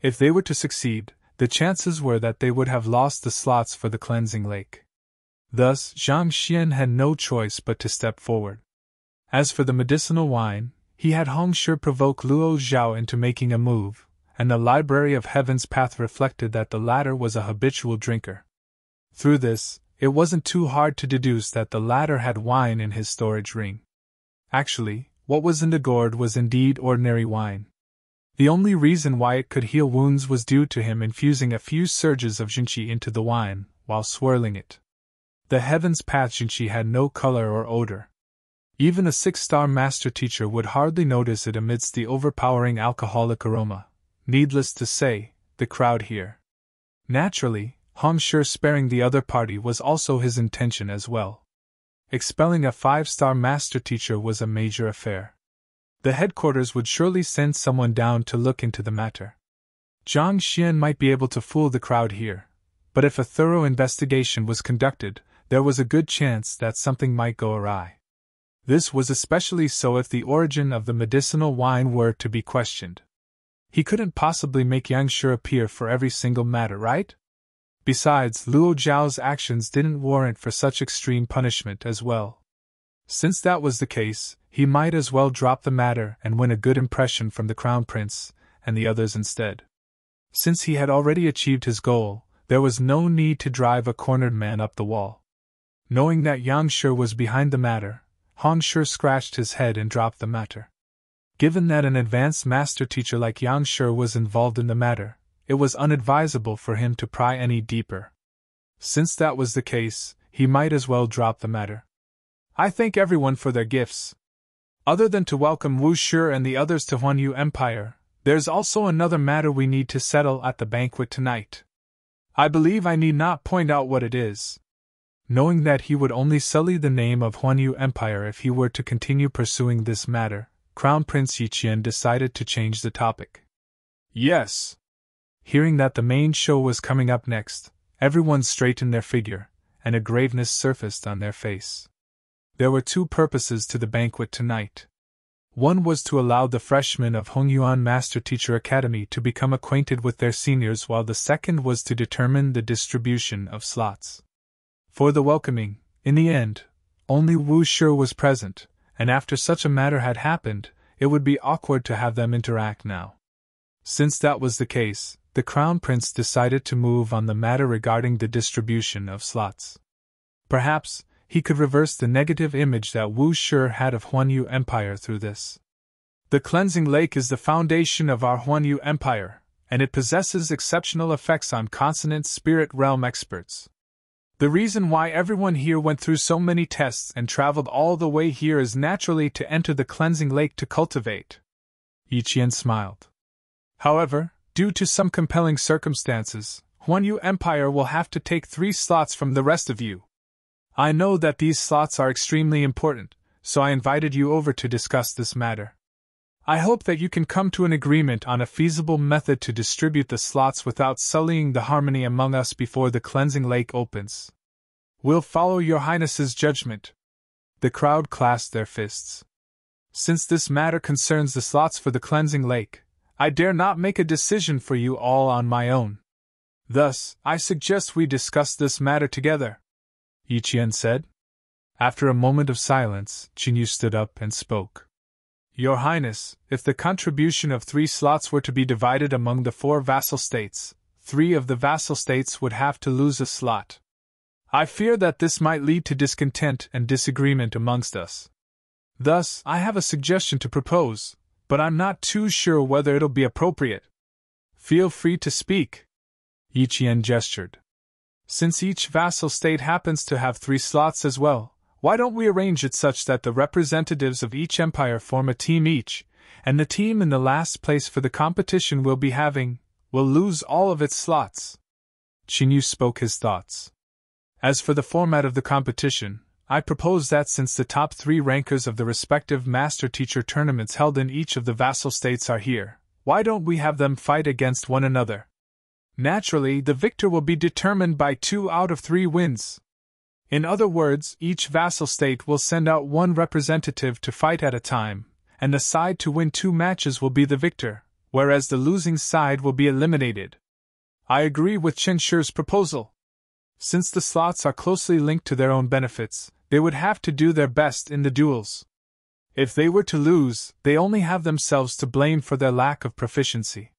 [SPEAKER 1] If they were to succeed, the chances were that they would have lost the slots for the cleansing lake. Thus, Zhang Xian had no choice but to step forward. As for the medicinal wine, he had Hong Shi provoke Luo Zhao into making a move, and the Library of Heaven's path reflected that the latter was a habitual drinker. Through this, it wasn't too hard to deduce that the latter had wine in his storage ring. Actually, what was in the gourd was indeed ordinary wine. The only reason why it could heal wounds was due to him infusing a few surges of Jinqi into the wine, while swirling it. The Heaven's Path Jinqi had no color or odor. Even a 6-star master teacher would hardly notice it amidst the overpowering alcoholic aroma. Needless to say, the crowd here. Naturally, Hong Shi sparing the other party was also his intention as well. Expelling a 5-star master teacher was a major affair. The headquarters would surely send someone down to look into the matter. Zhang Xian might be able to fool the crowd here, but if a thorough investigation was conducted, there was a good chance that something might go awry. This was especially so if the origin of the medicinal wine were to be questioned. He couldn't possibly make Yang Shi appear for every single matter, right? Besides, Luo Zhao's actions didn't warrant for such extreme punishment as well. Since that was the case, he might as well drop the matter and win a good impression from the Crown Prince and the others instead. Since he had already achieved his goal, there was no need to drive a cornered man up the wall. Knowing that Yang Shi was behind the matter, Hong Shi scratched his head and dropped the matter. Given that an advanced master teacher like Yang Shi was involved in the matter, it was unadvisable for him to pry any deeper. Since that was the case, he might as well drop the matter. I thank everyone for their gifts. Other than to welcome Wu Shi and the others to Huanyu Empire, there's also another matter we need to settle at the banquet tonight. I believe I need not point out what it is. Knowing that he would only sully the name of Huanyu Empire if he were to continue pursuing this matter, Crown Prince Yiqian decided to change the topic. Yes. Hearing that the main show was coming up next, everyone straightened their figure, and a graveness surfaced on their face. There were two purposes to the banquet tonight. One was to allow the freshmen of Hongyuan Master Teacher Academy to become acquainted with their seniors, while the second was to determine the distribution of slots. For the welcoming, in the end, only Wu Shi was present, and after such a matter had happened, it would be awkward to have them interact now. Since that was the case, the Crown Prince decided to move on the matter regarding the distribution of slots. Perhaps, he could reverse the negative image that Wu Shi had of Huanyu Empire through this. The Cleansing Lake is the foundation of our Huanyu Empire, and it possesses exceptional effects on consonant spirit realm experts. The reason why everyone here went through so many tests and traveled all the way here is naturally to enter the Cleansing Lake to cultivate. Yi Qian smiled. However, due to some compelling circumstances, Huanyu Empire will have to take 3 slots from the rest of you. I know that these slots are extremely important, so I invited you over to discuss this matter. I hope that you can come to an agreement on a feasible method to distribute the slots without sullying the harmony among us before the Cleansing Lake opens. We'll follow your Highness's judgment. The crowd clasped their fists. Since this matter concerns the slots for the Cleansing Lake, I dare not make a decision for you all on my own. Thus, I suggest we discuss this matter together, Yi Qian said. After a moment of silence, Qinyu stood up and spoke. Your Highness, if the contribution of 3 slots were to be divided among the 4 vassal states, 3 of the vassal states would have to lose a slot. I fear that this might lead to discontent and disagreement amongst us. Thus, I have a suggestion to propose, but I'm not too sure whether it'll be appropriate. Feel free to speak. Yi Qian gestured. Since each vassal state happens to have 3 slots as well, why don't we arrange it such that the representatives of each empire form a team each, and the team in the last place for the competition will lose all of its slots? Qinyu spoke his thoughts. As for the format of the competition, I propose that since the top 3 rankers of the respective master-teacher tournaments held in each of the vassal states are here, why don't we have them fight against one another? Naturally, the victor will be determined by 2 out of 3 wins. In other words, each vassal state will send out 1 representative to fight at a time, and the side to win 2 matches will be the victor, whereas the losing side will be eliminated. I agree with Chen Shi's proposal. Since the slots are closely linked to their own benefits, they would have to do their best in the duels. If they were to lose, they only have themselves to blame for their lack of proficiency.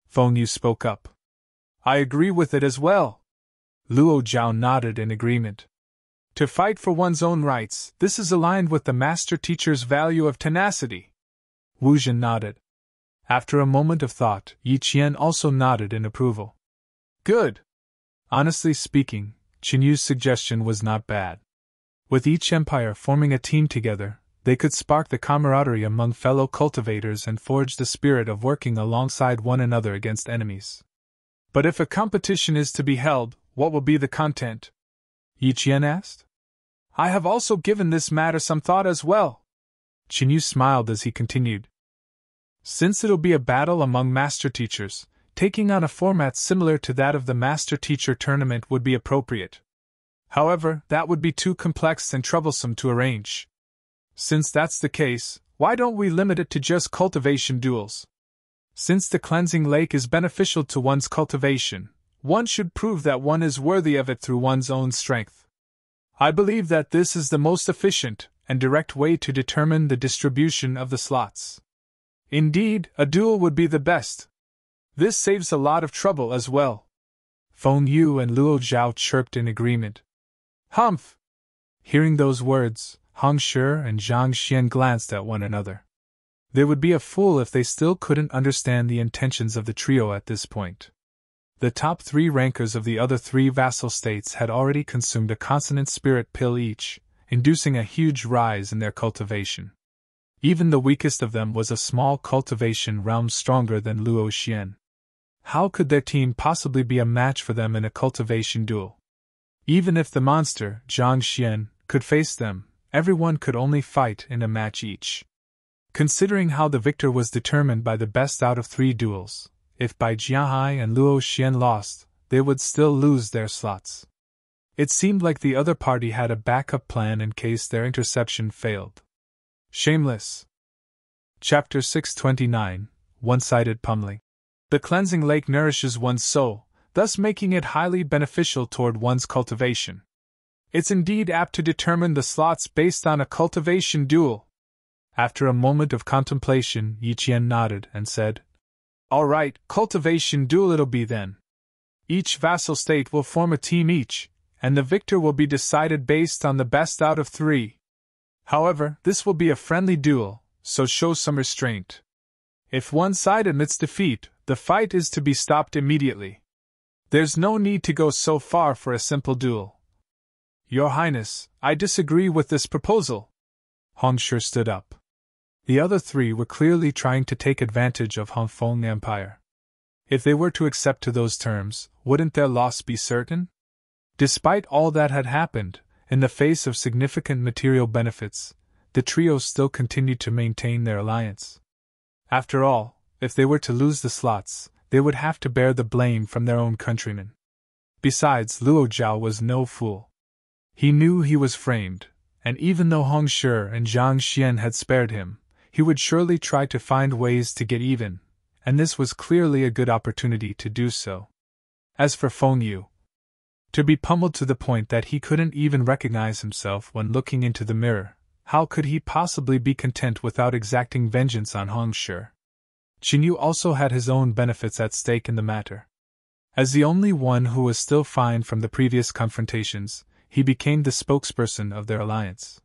[SPEAKER 1] Feng Yu spoke up. I agree with it as well. Luo Zhao nodded in agreement. To fight for one's own rights, this is aligned with the master teacher's value of tenacity. Wu Zhen nodded. After a moment of thought, Yi Qian also nodded in approval. Good. Honestly speaking, Qinyu's suggestion was not bad. With each empire forming a team together, they could spark the camaraderie among fellow cultivators and forge the spirit of working alongside one another against enemies. But if a competition is to be held, what will be the content? Yi Qian asked. I have also given this matter some thought as well. Qinyu smiled as he continued. Since it'll be a battle among master teachers, taking on a format similar to that of the master teacher tournament would be appropriate. However, that would be too complex and troublesome to arrange. Since that's the case, why don't we limit it to just cultivation duels? Since the Cleansing Lake is beneficial to one's cultivation, one should prove that one is worthy of it through one's own strength. I believe that this is the most efficient and direct way to determine the distribution of the slots. Indeed, a duel would be the best. This saves a lot of trouble as well. Feng Yu and Luo Zhao chirped in agreement. Humph! Hearing those words, Hong Shi and Zhang Xian glanced at one another. They would be a fool if they still couldn't understand the intentions of the trio at this point. The top 3 rankers of the other 3 vassal states had already consumed a consonant spirit pill each, inducing a huge rise in their cultivation. Even the weakest of them was a small cultivation realm stronger than Luo Xian. How could their team possibly be a match for them in a cultivation duel? Even if the monster, Zhang Xian, could face them, everyone could only fight in a match each. Considering how the victor was determined by the best out of 3 duels, if Bai Jiahai and Luo Xian lost, they would still lose their slots. It seemed like the other party had a backup plan in case their interception failed. Shameless. Chapter 629, One-Sided Pummeling. The Cleansing Lake nourishes one's soul, thus making it highly beneficial toward one's cultivation. It's indeed apt to determine the slots based on a cultivation duel. After a moment of contemplation, Yi Qian nodded and said, All right, cultivation duel it'll be then. Each vassal state will form a team each, and the victor will be decided based on the best out of 3. However, this will be a friendly duel, so show some restraint. If one side admits defeat, the fight is to be stopped immediately. There's no need to go so far for a simple duel. Your Highness, I disagree with this proposal. Hongshi stood up. The other 3 were clearly trying to take advantage of Hongfeng Empire. If they were to accept to those terms, wouldn't their loss be certain? Despite all that had happened, in the face of significant material benefits, the trio still continued to maintain their alliance. After all, if they were to lose the slots, they would have to bear the blame from their own countrymen. Besides, Luo Zhao was no fool. He knew he was framed, and even though Hongshi and Zhang Xian had spared him, he would surely try to find ways to get even, and this was clearly a good opportunity to do so. As for Feng Yu, to be pummeled to the point that he couldn't even recognize himself when looking into the mirror, how could he possibly be content without exacting vengeance on Hongshi? Qin Yu also had his own benefits at stake in the matter. As the only one who was still fine from the previous confrontations, he became the spokesperson of their alliance.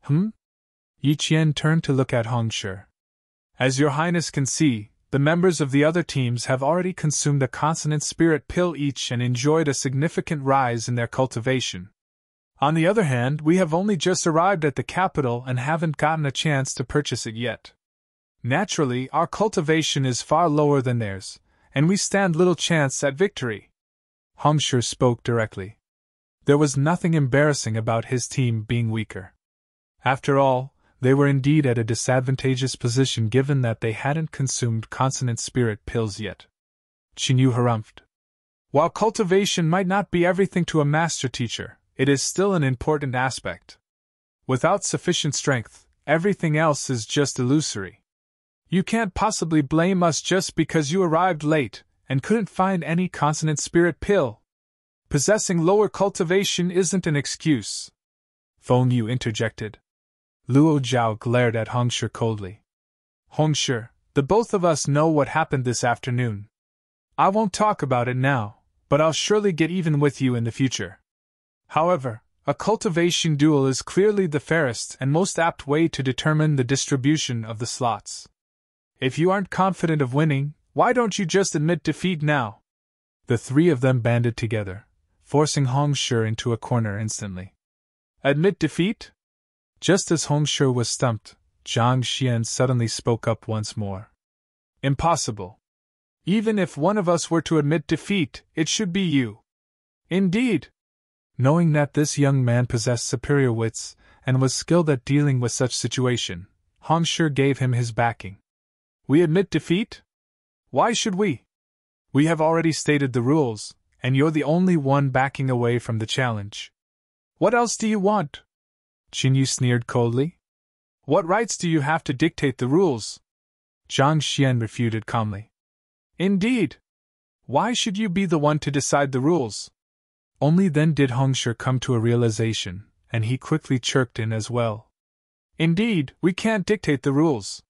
[SPEAKER 1] Yi Qian turned to look at Hongshi. As your Highness can see, the members of the other teams have already consumed a consonant spirit pill each and enjoyed a significant rise in their cultivation. On the other hand, we have only just arrived at the capital and haven't gotten a chance to purchase it yet. Naturally, our cultivation is far lower than theirs, and we stand little chance at victory. Hongshi spoke directly. There was nothing embarrassing about his team being weaker. After all, they were indeed at a disadvantageous position given that they hadn't consumed consonant spirit pills yet. Qin Yu harumphed. While cultivation might not be everything to a master teacher, it is still an important aspect. Without sufficient strength, everything else is just illusory. You can't possibly blame us just because you arrived late and couldn't find any consonant spirit pill. Possessing lower cultivation isn't an excuse. Feng Yu interjected. Luo Zhao glared at Hongshi coldly. Hongshi, the both of us know what happened this afternoon. I won't talk about it now, but I'll surely get even with you in the future. However, a cultivation duel is clearly the fairest and most apt way to determine the distribution of the slots. If you aren't confident of winning, why don't you just admit defeat now? The 3 of them banded together, forcing Hongshi into a corner instantly. Admit defeat? Just as Hongshi was stumped, Zhang Xian suddenly spoke up once more. Impossible. Even if one of us were to admit defeat, it should be you. Indeed. Knowing that this young man possessed superior wits and was skilled at dealing with such situation, Hongshi gave him his backing. We admit defeat? Why should we? We have already stated the rules, and you're the only one backing away from the challenge. What else do you want? Qin Yu sneered coldly. What rights do you have to dictate the rules? Zhang Xian refuted calmly. Indeed. Why should you be the one to decide the rules? Only then did Hongshi come to a realization, and he quickly chirped in as well. Indeed, we can't dictate the rules.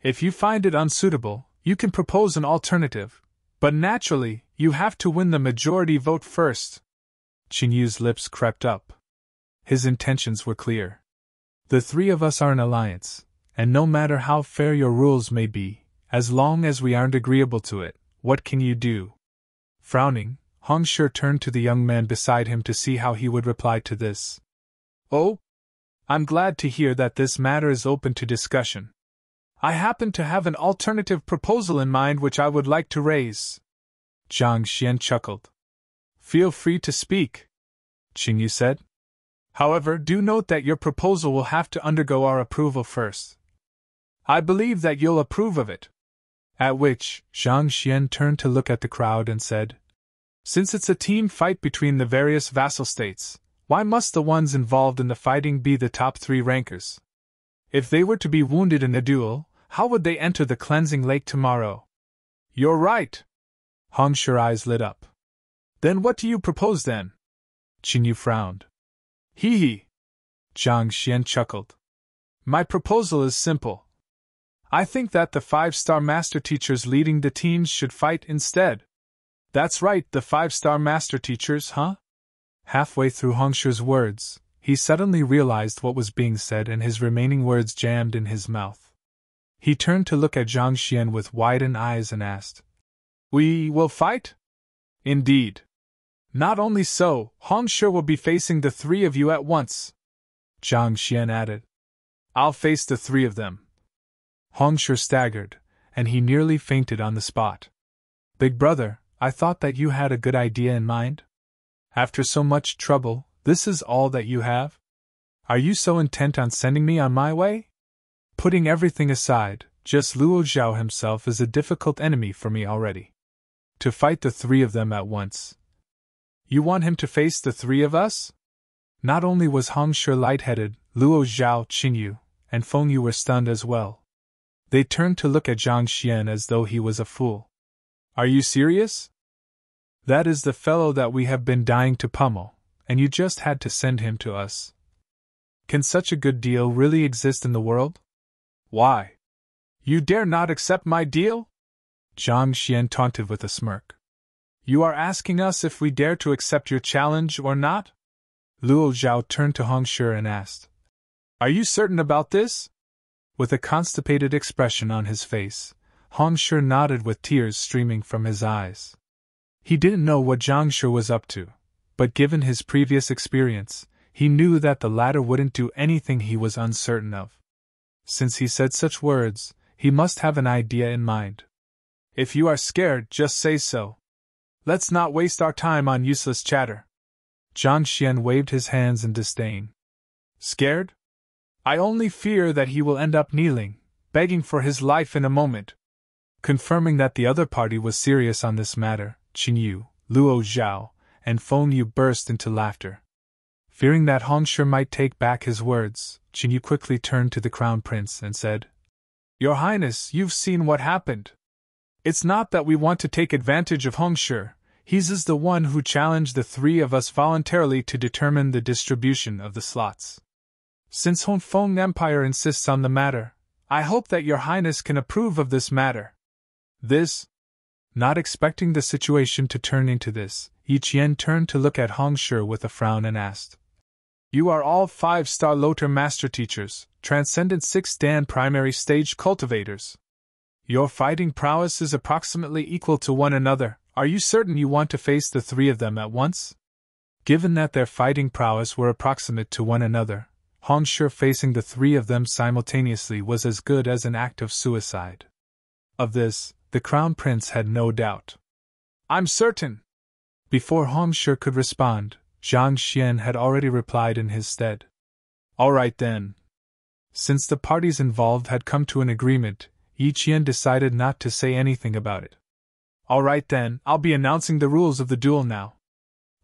[SPEAKER 1] If you find it unsuitable, you can propose an alternative, but naturally, you have to win the majority vote first. Qin Yu's lips crept up. His intentions were clear. The 3 of us are an alliance, and no matter how fair your rules may be, as long as we aren't agreeable to it, what can you do? Frowning, Hongshi turned to the young man beside him to see how he would reply to this. Oh? I'm glad to hear that this matter is open to discussion. I happen to have an alternative proposal in mind which I would like to raise. Zhang Xian chuckled. Feel free to speak, Qin Yu said. However, do note that your proposal will have to undergo our approval first. I believe that you'll approve of it. At which, Zhang Xian turned to look at the crowd and said, Since it's a team fight between the various vassal states, why must the ones involved in the fighting be the top 3 rankers? If they were to be wounded in a duel, how would they enter the cleansing lake tomorrow? You're right. Hongshi's eyes lit up. Then what do you propose then? Qin Yu frowned. Hee hee. Zhang Xian chuckled. My proposal is simple. I think that the 5-star master teachers leading the teams should fight instead. That's right, the 5-star master teachers, huh? Halfway through Hongshu's words, he suddenly realized what was being said and his remaining words jammed in his mouth. He turned to look at Zhang Xian with widened eyes and asked, "We will fight?" "Indeed. Not only so, Hongshu will be facing the three of you at once," Zhang Xian added. "I'll face the three of them." Hongshu staggered, and he nearly fainted on the spot. "Big brother, I thought that you had a good idea in mind? After so much trouble, this is all that you have? Are you so intent on sending me on my way? Putting everything aside, just Luo Zhao himself is a difficult enemy for me already. To fight the three of them at once. You want him to face the three of us?" Not only was Hongshu lightheaded, Luo Zhao, Qingyu, and Feng Yu were stunned as well. They turned to look at Zhang Xian as though he was a fool. "Are you serious? That is the fellow that we have been dying to pummel, and you just had to send him to us. Can such a good deal really exist in the world? Why? You dare not accept my deal?" Zhang Xian taunted with a smirk. "You are asking us if we dare to accept your challenge or not?" Luo Zhao turned to Hongshu and asked, "Are you certain about this?" With a constipated expression on his face, Hongshu nodded with tears streaming from his eyes. He didn't know what Zhang Shi was up to, but given his previous experience, he knew that the latter wouldn't do anything he was uncertain of. Since he said such words, he must have an idea in mind. "If you are scared, just say so. Let's not waste our time on useless chatter." Zhang Xian waved his hands in disdain. "Scared? I only fear that he will end up kneeling, begging for his life in a moment." Confirming that the other party was serious on this matter, Qingyu, Luo Zhao, and Feng Yu burst into laughter. Fearing that Hongshu might take back his words, Qingyu quickly turned to the Crown Prince and said, "Your Highness, you've seen what happened. It's not that we want to take advantage of Hongshu. He's the one who challenged the three of us voluntarily to determine the distribution of the slots. Since Hongfeng Empire insists on the matter, I hope that your Highness can approve of this matter." Not expecting the situation to turn into this, Yi Qian turned to look at Hongshu with a frown and asked, "You are all 5-star Loter Master Teachers, Transcendent 6th Dan Primary Stage Cultivators. Your fighting prowess is approximately equal to one another. Are you certain you want to face the three of them at once?" Given that their fighting prowess were approximate to one another, Hongshu facing the three of them simultaneously was as good as an act of suicide. Of this, the Crown Prince had no doubt. "I'm certain." Before Hongshu could respond, Zhang Xian had already replied in his stead. "All right then." Since the parties involved had come to an agreement, Yi Qian decided not to say anything about it. "All right then, I'll be announcing the rules of the duel now.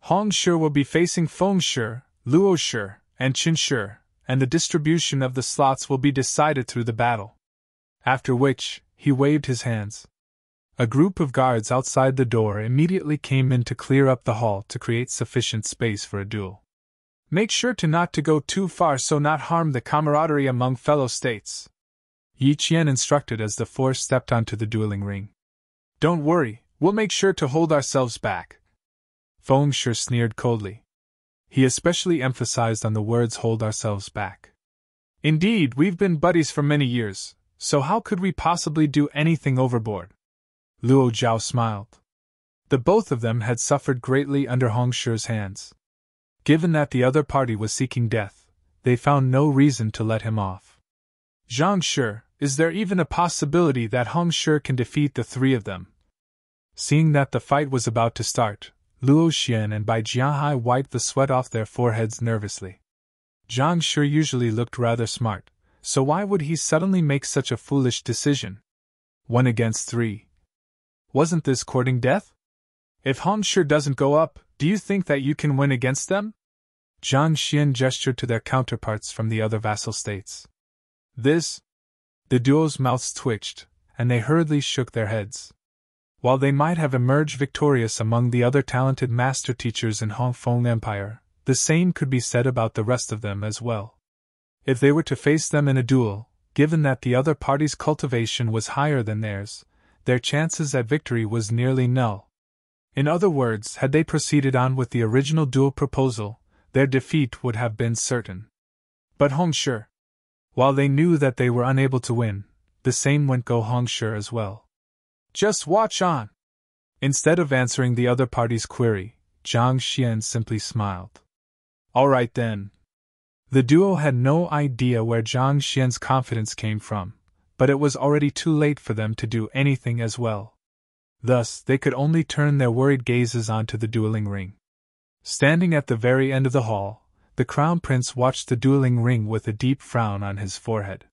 [SPEAKER 1] Hongshu will be facing Fengshu, Luoshu, and Qinshu, and the distribution of the slots will be decided through the battle." After which, he waved his hands. A group of guards outside the door immediately came in to clear up the hall to create sufficient space for a duel. "Make sure not to go too far so not harm the camaraderie among fellow states," Yi Qian instructed as the four stepped onto the dueling ring. "Don't worry, we'll make sure to hold ourselves back." Fengshu sneered coldly. He especially emphasized on the words "hold ourselves back." "Indeed, we've been buddies for many years, so how could we possibly do anything overboard?" Luo Zhao smiled. The both of them had suffered greatly under Hongshu's hands. Given that the other party was seeking death, they found no reason to let him off. "Zhang Shi, is there even a possibility that Hongshu can defeat the three of them?" Seeing that the fight was about to start, Luo Xian and Bai Jianhai wiped the sweat off their foreheads nervously. Zhang Shi usually looked rather smart, so why would he suddenly make such a foolish decision? 1 against 3. Wasn't this courting death? "If Hongshu doesn't go up, do you think that you can win against them?" Zhang Xian gestured to their counterparts from the other vassal states. The duo's mouths twitched, and they hurriedly shook their heads. While they might have emerged victorious among the other talented master teachers in Hongfeng Empire, the same could be said about the rest of them as well. If they were to face them in a duel, given that the other party's cultivation was higher than theirs, their chances at victory was nearly null. In other words, had they proceeded on with the original duel proposal, their defeat would have been certain. But Hongshi, while they knew that they were unable to win, the same went Go Hongshi as well. Just watch on! Instead of answering the other party's query, Zhang Xian simply smiled. All right then. The duo had no idea where Zhang Xian's confidence came from, but it was already too late for them to do anything as well. Thus, they could only turn their worried gazes onto the dueling ring. Standing at the very end of the hall, the Crown Prince watched the dueling ring with a deep frown on his forehead.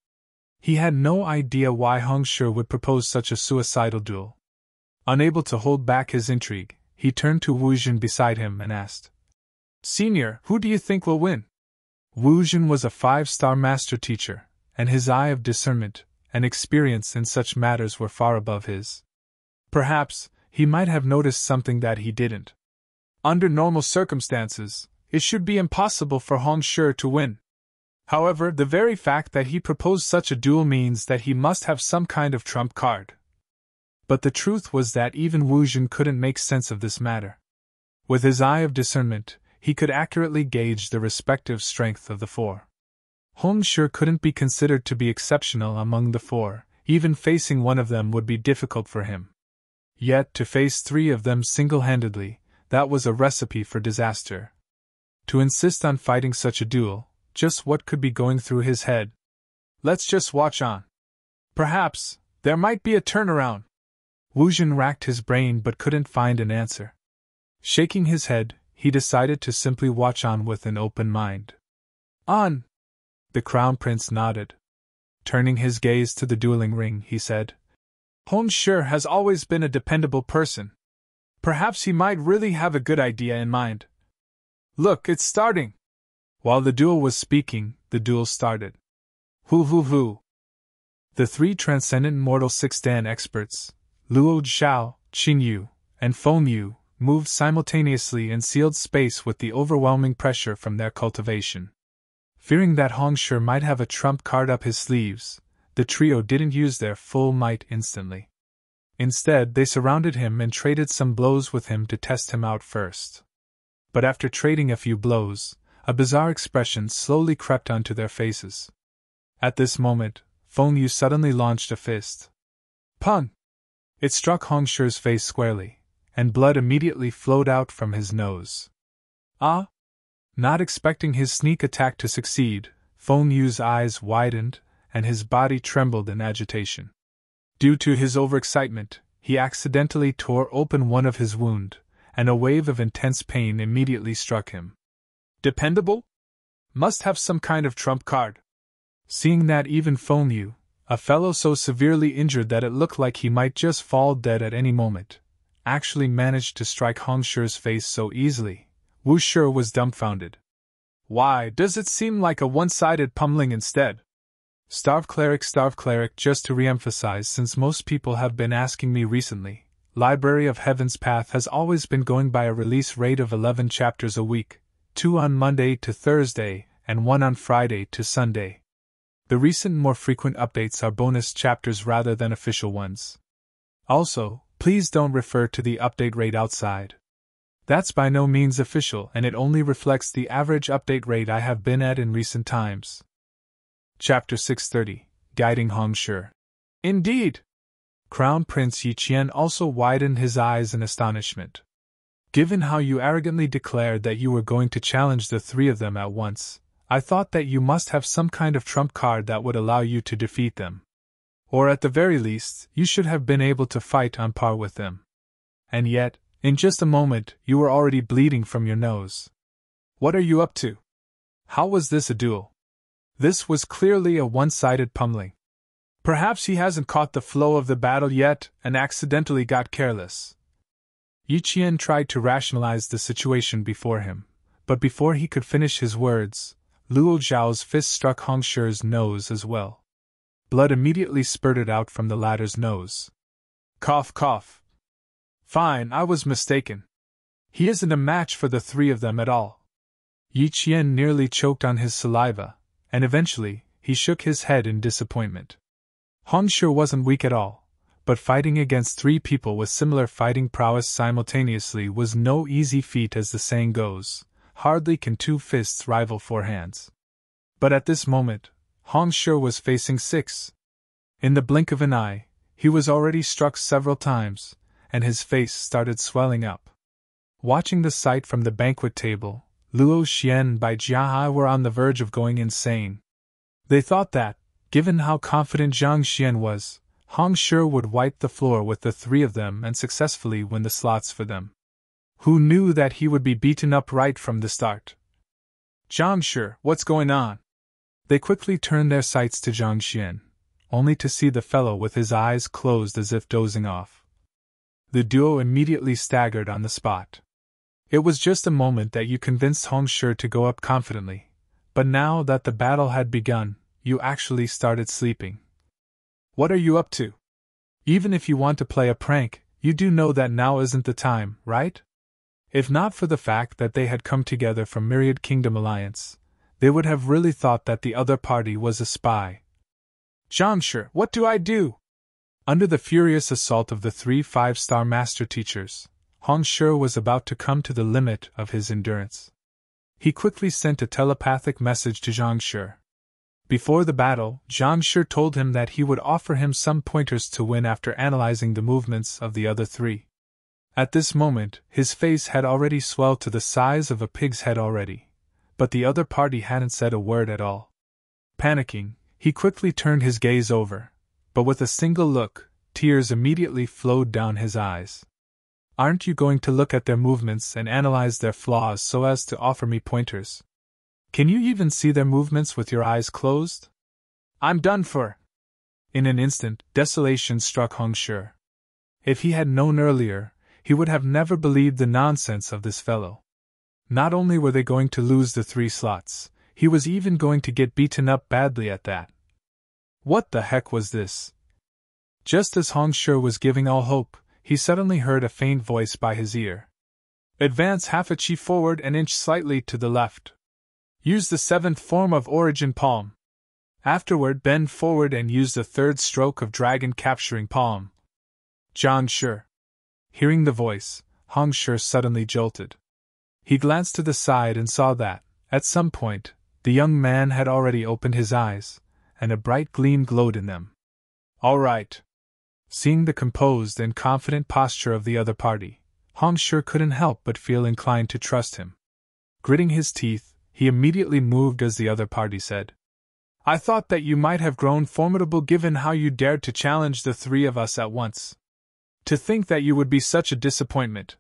[SPEAKER 1] He had no idea why Hongshi would propose such a suicidal duel. Unable to hold back his intrigue, he turned to Wu Jin beside him and asked, Senior, who do you think will win? Wu Jin was a 5-star master teacher, and his eye of discernment and experience in such matters were far above his. Perhaps, he might have noticed something that he didn't. Under normal circumstances, it should be impossible for Hongshi to win. However, the very fact that he proposed such a duel means that he must have some kind of trump card. But the truth was that even Wu Jin couldn't make sense of this matter. With his eye of discernment, he could accurately gauge the respective strength of the four. Hongshi couldn't be considered to be exceptional among the four, even facing one of them would be difficult for him. Yet, to face 3 of them single-handedly, that was a recipe for disaster. To insist on fighting such a duel, just what could be going through his head? Let's just watch on. Perhaps, there might be a turnaround. Wu Jin racked his brain but couldn't find an answer. Shaking his head, he decided to simply watch on with an open mind. On! The Crown Prince nodded. Turning his gaze to the dueling ring, he said, Hongshi has always been a dependable person. Perhaps he might really have a good idea in mind. Look, it's starting! While the duel was speaking, the duel started. Hoo! The 3 transcendent mortal 6-dan experts, Luo Zhao, Qin Yu, and Feng Yu, moved simultaneously in sealed space with the overwhelming pressure from their cultivation. Fearing that Hongshi might have a trump card up his sleeves, the trio didn't use their full might instantly. Instead, they surrounded him and traded some blows with him to test him out first. But after trading a few blows, a bizarre expression slowly crept onto their faces. At this moment, Feng Yu suddenly launched a fist. Pun! It struck Hongshi's face squarely, and blood immediately flowed out from his nose. Ah! Not expecting his sneak attack to succeed, Feng Yu's eyes widened, and his body trembled in agitation. Due to his overexcitement, he accidentally tore open one of his wounds, and a wave of intense pain immediately struck him. Dependable? Must have some kind of trump card. Seeing that even Feng Yu, a fellow so severely injured that it looked like he might just fall dead at any moment, actually managed to strike Hongshi's face so easily, Wu Shi was dumbfounded. Why does it seem like a one-sided pummeling instead? Starved cleric, just to re-emphasize since most people have been asking me recently, Library of Heaven's Path has always been going by a release rate of 11 chapters a week, 2 on Monday to Thursday, and 1 on Friday to Sunday. The recent more frequent updates are bonus chapters rather than official ones. Also, please don't refer to the update rate outside. That's by no means official and it only reflects the average update rate I have been at in recent times. Chapter 630, Guiding Hongshi. Indeed! Crown Prince Yi Qian also widened his eyes in astonishment. Given how you arrogantly declared that you were going to challenge the 3 of them at once, I thought that you must have some kind of trump card that would allow you to defeat them. Or at the very least, you should have been able to fight on par with them. And yet, in just a moment, you were already bleeding from your nose. What are you up to? How was this a duel? This was clearly a one-sided pummeling. Perhaps he hasn't caught the flow of the battle yet and accidentally got careless. Yi Qian tried to rationalize the situation before him, but before he could finish his words, Luo Zhao's fist struck Hongshi's nose as well. Blood immediately spurted out from the latter's nose. Cough, cough. Fine, I was mistaken. He isn't a match for the 3 of them at all. Yi Qian nearly choked on his saliva, and eventually, he shook his head in disappointment. Hongshi wasn't weak at all, but fighting against 3 people with similar fighting prowess simultaneously was no easy feat, as the saying goes. Hardly can 2 fists rival 4 hands. But at this moment, Hong Shi was facing 6. In the blink of an eye, he was already struck several times, and his face started swelling up. Watching the sight from the banquet table, Luo Xian and Bai Jiahai were on the verge of going insane. They thought that, given how confident Zhang Xian was, Hong Shi would wipe the floor with the 3 of them and successfully win the slots for them. Who knew that he would be beaten up right from the start? Zhang Shi, what's going on? They quickly turned their sights to Zhang Xian, only to see the fellow with his eyes closed as if dozing off. The duo immediately staggered on the spot. It was just a moment that you convinced Hong Shi to go up confidently, but now that the battle had begun, you actually started sleeping. What are you up to? Even if you want to play a prank, you do know that now isn't the time, right? If not for the fact that they had come together from Myriad Kingdom Alliance, they would have really thought that the other party was a spy. Zhang Shi, what do I do? Under the furious assault of the 3 5-star master teachers, Hong Shi was about to come to the limit of his endurance. He quickly sent a telepathic message to Zhang Shi. Before the battle, Zhang Shi told him that he would offer him some pointers to win after analyzing the movements of the other 3. At this moment, his face had already swelled to the size of a pig's head already, but the other party hadn't said a word at all. Panicking, he quickly turned his gaze over, but with a single look, tears immediately flowed down his eyes. Aren't you going to look at their movements and analyze their flaws so as to offer me pointers? Can you even see their movements with your eyes closed? I'm done for! In an instant, desolation struck Hong Shi. If he had known earlier, he would have never believed the nonsense of this fellow. Not only were they going to lose the 3 slots, he was even going to get beaten up badly at that. What the heck was this? Just as Hong Shi was giving all hope, he suddenly heard a faint voice by his ear. Advance half a chi forward and inch slightly to the left. Use the 7th form of Origin Palm. Afterward bend forward and use the 3rd stroke of Dragon Capturing Palm. Zhang Shi. Hearing the voice, Hong Shi suddenly jolted. He glanced to the side and saw that, at some point, the young man had already opened his eyes, and a bright gleam glowed in them. All right. Seeing the composed and confident posture of the other party, Hong Shi couldn't help but feel inclined to trust him. Gritting his teeth, he immediately moved as the other party said. I thought that you might have grown formidable given how you dared to challenge the 3 of us at once. To think that you would be such a disappointment.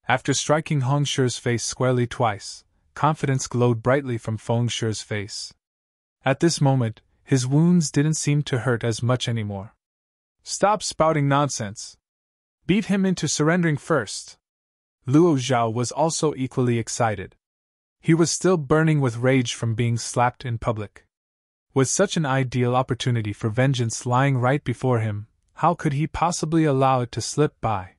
[SPEAKER 1] After striking Hong Shi's face squarely twice, confidence glowed brightly from Feng Shi's face. At this moment, his wounds didn't seem to hurt as much anymore. Stop spouting nonsense. Beat him into surrendering first. Luo Zhao was also equally excited. He was still burning with rage from being slapped in public. With such an ideal opportunity for vengeance lying right before him, how could he possibly allow it to slip by?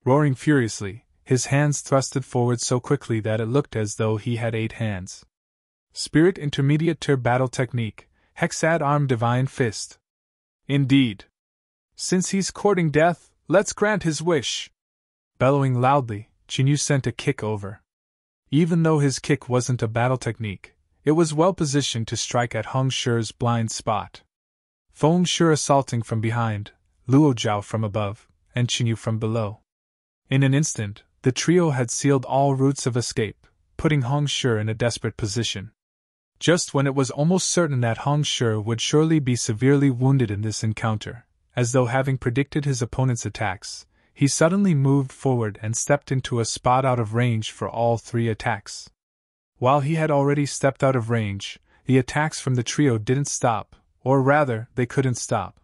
[SPEAKER 1] Roaring furiously, his hands thrusted forward so quickly that it looked as though he had 8 hands. Spirit Intermediate Tier Battle Technique, Hexad Arm Divine Fist. Indeed. Since he's courting death, let's grant his wish. Bellowing loudly, Qinyu sent a kick over. Even though his kick wasn't a battle technique, it was well positioned to strike at Hong Shi's blind spot. Feng Shi assaulting from behind, Luo Zhao from above, and Qinyu from below. In an instant, the trio had sealed all routes of escape, putting Hong Shi in a desperate position. Just when it was almost certain that Hong Shi would surely be severely wounded in this encounter, as though having predicted his opponent's attacks, he suddenly moved forward and stepped into a spot out of range for all 3 attacks. While he had already stepped out of range, the attacks from the trio didn't stop, or rather, they couldn't stop.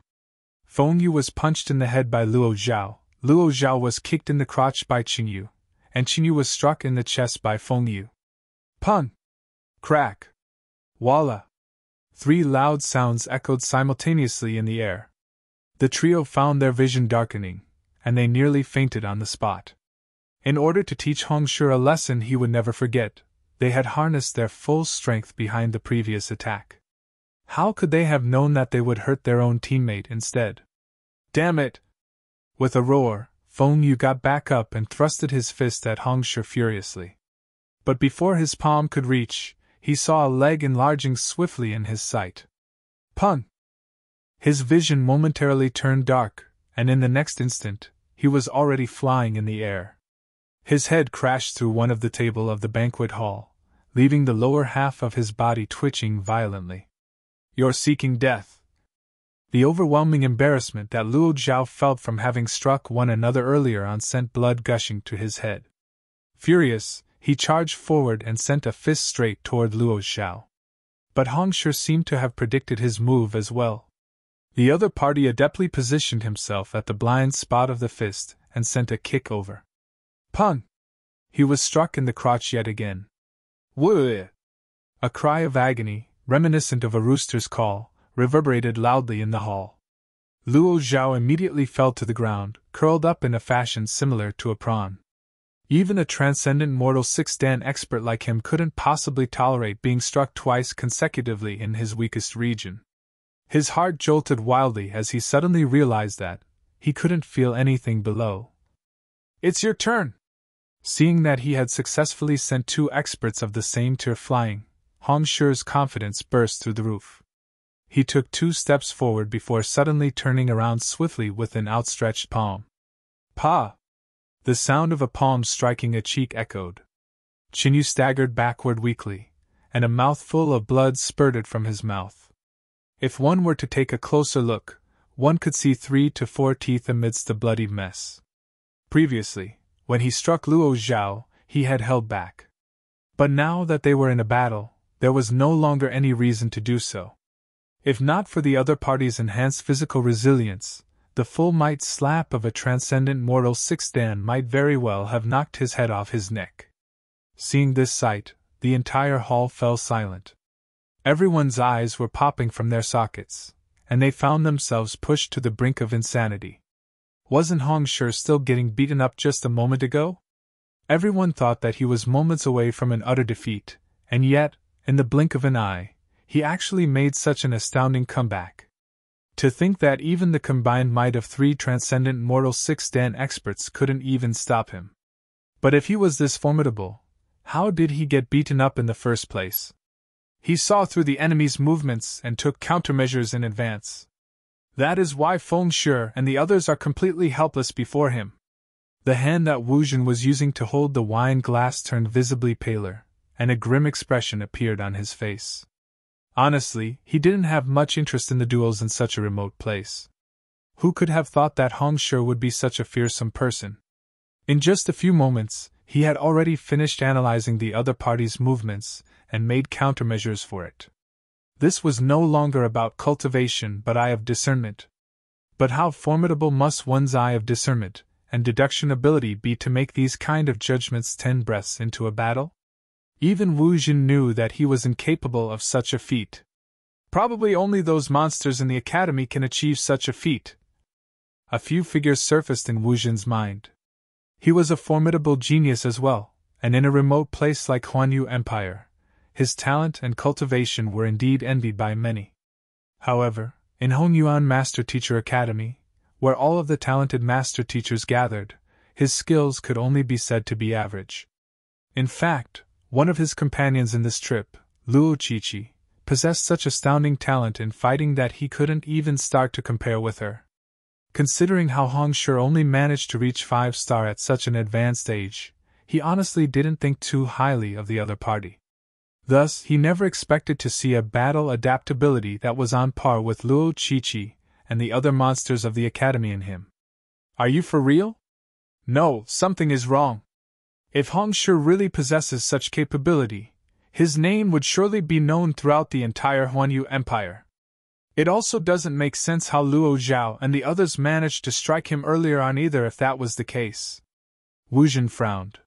[SPEAKER 1] Feng Yu was punched in the head by Luo Zhao was kicked in the crotch by Qinyu, and Qinyu was struck in the chest by Feng Yu. Pun! Crack! Walla! 3 loud sounds echoed simultaneously in the air. The trio found their vision darkening, and they nearly fainted on the spot. In order to teach Hong Shi a lesson he would never forget, they had harnessed their full strength behind the previous attack. How could they have known that they would hurt their own teammate instead? Damn it! With a roar, Feng Yu got back up and thrusted his fist at Hong Shi furiously. But before his palm could reach, he saw a leg enlarging swiftly in his sight. Pun! His vision momentarily turned dark, and in the next instant, he was already flying in the air. His head crashed through one of the table of the banquet hall, leaving the lower half of his body twitching violently. You're seeking death. The overwhelming embarrassment that Luo Zhao felt from having struck one another earlier on sent blood gushing to his head. Furious, he charged forward and sent a fist straight toward Luo Zhao. But Hong Shi seemed to have predicted his move as well. The other party adeptly positioned himself at the blind spot of the fist and sent a kick over. Pun! He was struck in the crotch yet again. Woo! A cry of agony, reminiscent of a rooster's call, reverberated loudly in the hall. Luo Zhao immediately fell to the ground, curled up in a fashion similar to a prawn. Even a transcendent mortal 6th-dan expert like him couldn't possibly tolerate being struck twice consecutively in his weakest region. His heart jolted wildly as he suddenly realized that he couldn't feel anything below. It's your turn! Seeing that he had successfully sent 2 experts of the same tier flying, Hong Shi's confidence burst through the roof. He took 2 steps forward before suddenly turning around swiftly with an outstretched palm. Pa! The sound of a palm striking a cheek echoed. Qin staggered backward weakly, and a mouthful of blood spurted from his mouth. If one were to take a closer look, one could see 3 to 4 teeth amidst the bloody mess. Previously, when he struck Luo Zhao, he had held back. But now that they were in a battle, there was no longer any reason to do so. If not for the other party's enhanced physical resilience, the full might slap of a transcendent mortal 6th-dan might very well have knocked his head off his neck. Seeing this sight, the entire hall fell silent. Everyone's eyes were popping from their sockets, and they found themselves pushed to the brink of insanity. Wasn't Hong Shi still getting beaten up just a moment ago? Everyone thought that he was moments away from an utter defeat, and yet, in the blink of an eye, he actually made such an astounding comeback. To think that even the combined might of 3 transcendent mortal 6th-dan experts couldn't even stop him. But if he was this formidable, how did he get beaten up in the first place? He saw through the enemy's movements and took countermeasures in advance. That is why Feng Shi and the others are completely helpless before him. The hand that Wu Jin was using to hold the wine glass turned visibly paler, and a grim expression appeared on his face. Honestly, he didn't have much interest in the duels in such a remote place. Who could have thought that Hong Shi would be such a fearsome person? In just a few moments, he had already finished analyzing the other party's movements and made countermeasures for it. This was no longer about cultivation but eye of discernment. But how formidable must one's eye of discernment and deduction ability be to make these kind of judgments 10 breaths into a battle? Even Wu Jin knew that he was incapable of such a feat. Probably only those monsters in the academy can achieve such a feat. A few figures surfaced in Wu Jin's mind. He was a formidable genius as well, and in a remote place like Huanyu Empire, his talent and cultivation were indeed envied by many. However, in Hongyuan Master Teacher Academy, where all of the talented master teachers gathered, his skills could only be said to be average. In fact, one of his companions in this trip, Luo Qiqi, possessed such astounding talent in fighting that he couldn't even start to compare with her. Considering how Hong Shi only managed to reach 5-star at such an advanced age, he honestly didn't think too highly of the other party. Thus, he never expected to see a battle adaptability that was on par with Luo Qiqi and the other monsters of the academy in him. Are you for real? No, something is wrong. If Hong Shi really possesses such capability, his name would surely be known throughout the entire Huanyu Empire. It also doesn't make sense how Luo Zhao and the others managed to strike him earlier on either if that was the case. Wu Jin frowned.